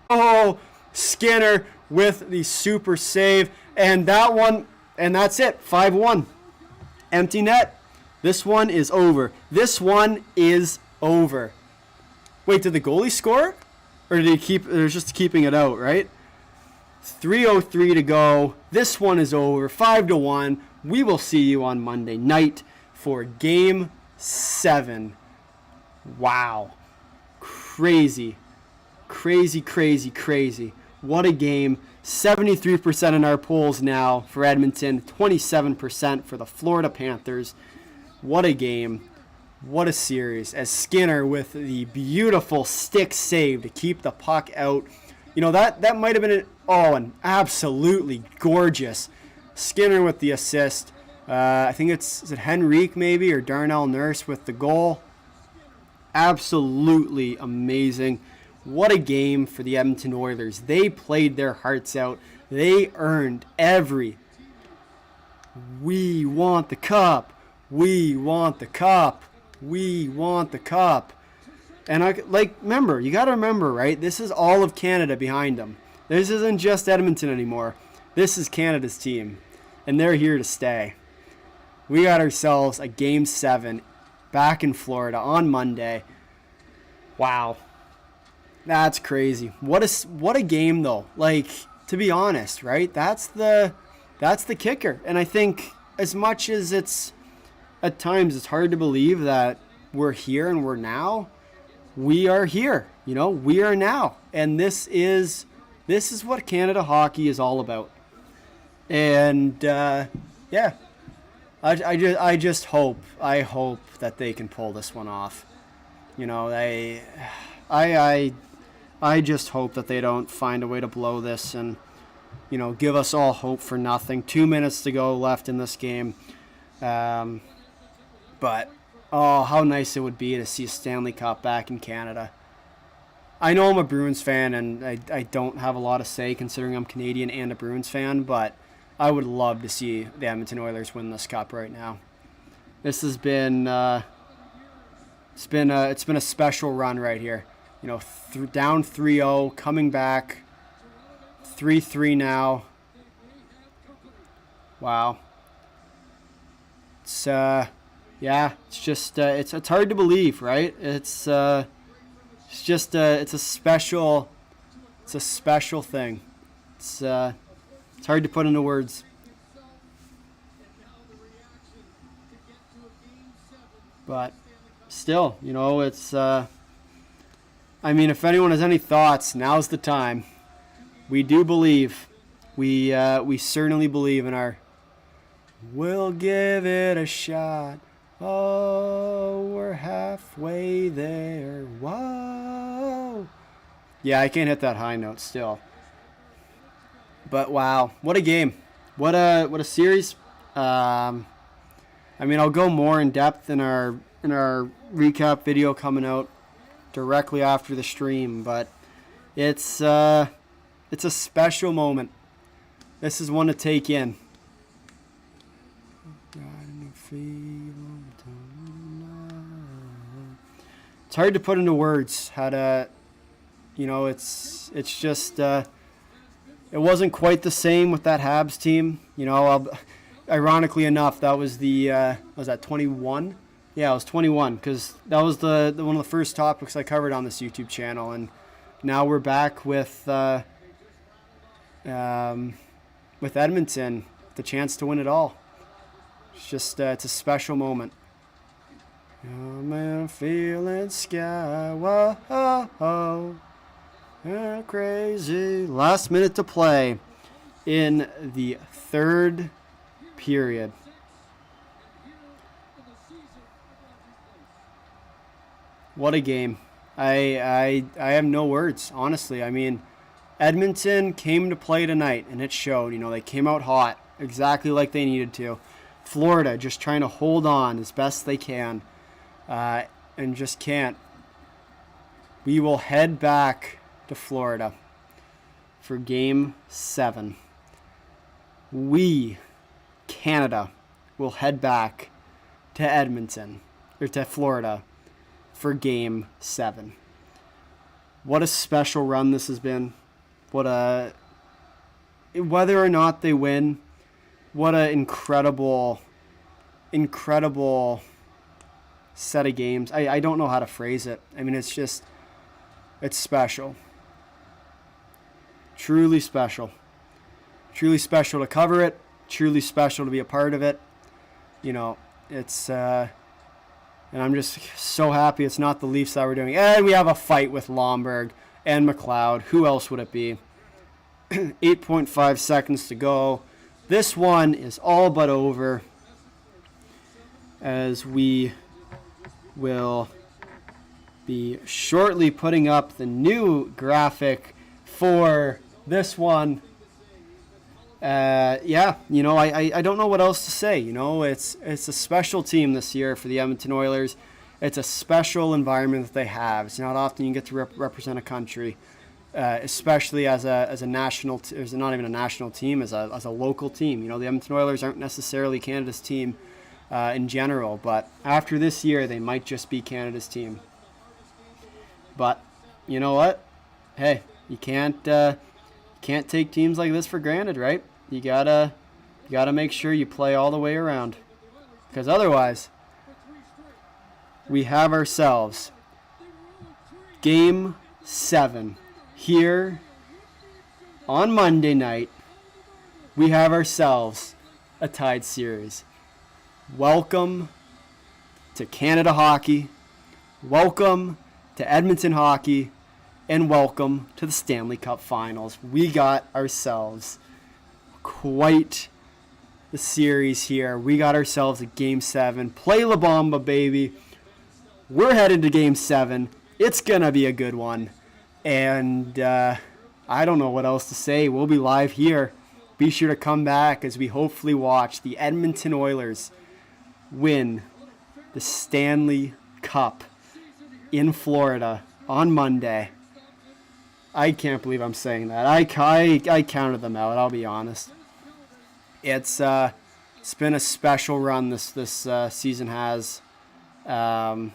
Oh, Skinner with the super save. And that one, and that's it. 5-1. Empty net. This one is over. This one is over. Wait, did the goalie score? Or did he keep... They're just keeping it out, right? 3:03 to go. This one is over. 5-1. We will see you on Monday night for Game 7. Wow. Crazy. What a game. 73% in our polls now for Edmonton. 27% for the Florida Panthers. What a game. What a series. As Skinner with the beautiful stick save to keep the puck out. You know, that might have been an absolutely gorgeous. Skinner with the assist. I think is it Henrique maybe or Darnell Nurse with the goal. Absolutely amazing. What a game for the Edmonton Oilers. They played their hearts out. They earned every. We want the cup. We want the cup. We want the cup. And remember, you got to remember, right? This is all of Canada behind them. This isn't just Edmonton anymore. This is Canada's team. And they're here to stay. We got ourselves a Game 7 back in Florida on Monday. Wow. That's crazy. What a game though. Like, to be honest, right? That's the kicker. And I think as much as it's at times it's hard to believe that we're here and we're now, we are here. You know, we are now. And this is what Canada hockey is all about. And yeah. I just hope that they can pull this one off. You know, I just hope that they don't find a way to blow this and, you know, give us all hope for nothing. 2 minutes to go left in this game. But, oh, how nice it would be to see a Stanley Cup back in Canada. I know I'm a Bruins fan, and I don't have a lot to say considering I'm Canadian and a Bruins fan, but I would love to see the Edmonton Oilers win this cup right now. This has been it's been a special run right here. You know, down 3-0, coming back 3-3 now. Wow. It's it's just it's hard to believe, right? It's a special thing. It's hard to put into words. But still, you know, it's I mean, if anyone has any thoughts, now's the time. We do believe. We certainly believe in our We'll give it a shot. Oh, we're halfway there. Whoa. Yeah, I can't hit that high note still. But wow, what a game. What a series. I mean, I'll go more in depth in our recap video coming out directly after the stream, but it's a special moment. This is one to take in. It's hard to put into words how to, it's just, it wasn't quite the same with that Habs team. Ironically enough, that was was that 21? Yeah, it was 21, because that was the one of the first topics I covered on this YouTube channel, and now we're back with Edmonton, the chance to win it all. It's just, it's a special moment. Oh man, feeling sky, whoa, crazy. Last minute to play in the third period. What a game. I have no words, honestly. I mean, Edmonton came to play tonight, and it showed. They came out hot, exactly like they needed to. Florida just trying to hold on as best they can, and just can't. We will head back to Florida for Game 7. We, Canada, will head back to Edmonton, or to Florida, for Game 7. What a special run this has been. Whether or not they win, what an incredible set of games. I don't know how to phrase it. I mean, it's special. Truly special. Truly special to cover it. Truly special to be a part of it. It's, and I'm just so happy it's not the Leafs that we're doing. And we have a fight with Lomberg and McLeod. Who else would it be? 8.5 seconds to go. This one is all but over, as we will be shortly putting up the new graphic for this one. I don't know what else to say. It's a special team this year for the Edmonton Oilers. It's a special environment that they have. It's not often you get to represent a country, especially as a national. It's not even a national team, as a local team. The Edmonton Oilers aren't necessarily Canada's team in general, but after this year, they might just be Canada's team. But you know what? Hey, you can't take teams like this for granted, right? You gotta make sure you play all the way around, because otherwise, we have ourselves Game 7 here on Monday night. We have ourselves a tied series. Welcome to Canada hockey. Welcome to Edmonton hockey. And welcome to the Stanley Cup Finals. We got ourselves quite the series here. We got ourselves a Game 7. Play La Bamba, baby. We're headed to Game 7. It's going to be a good one. And I don't know what else to say. We'll be live here. Be sure to come back as we hopefully watch the Edmonton Oilers win the Stanley Cup in Florida on Monday. I can't believe I'm saying that. I counted them out, I'll be honest. It's been a special run this season has. But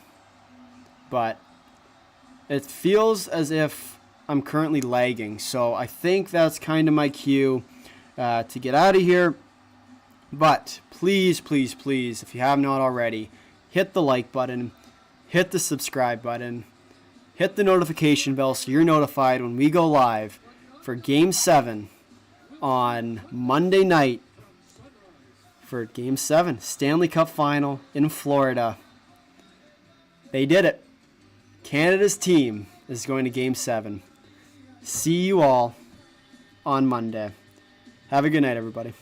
it feels as if I'm currently lagging. So I think that's kind of my cue to get out of here. But please, please, please, if you have not already, hit the like button, hit the subscribe button, hit the notification bell so you're notified when we go live for Game 7 on Monday night for Game 7, Stanley Cup Final in Florida. They did it. Canada's team is going to Game 7. See you all on Monday. Have a good night, everybody.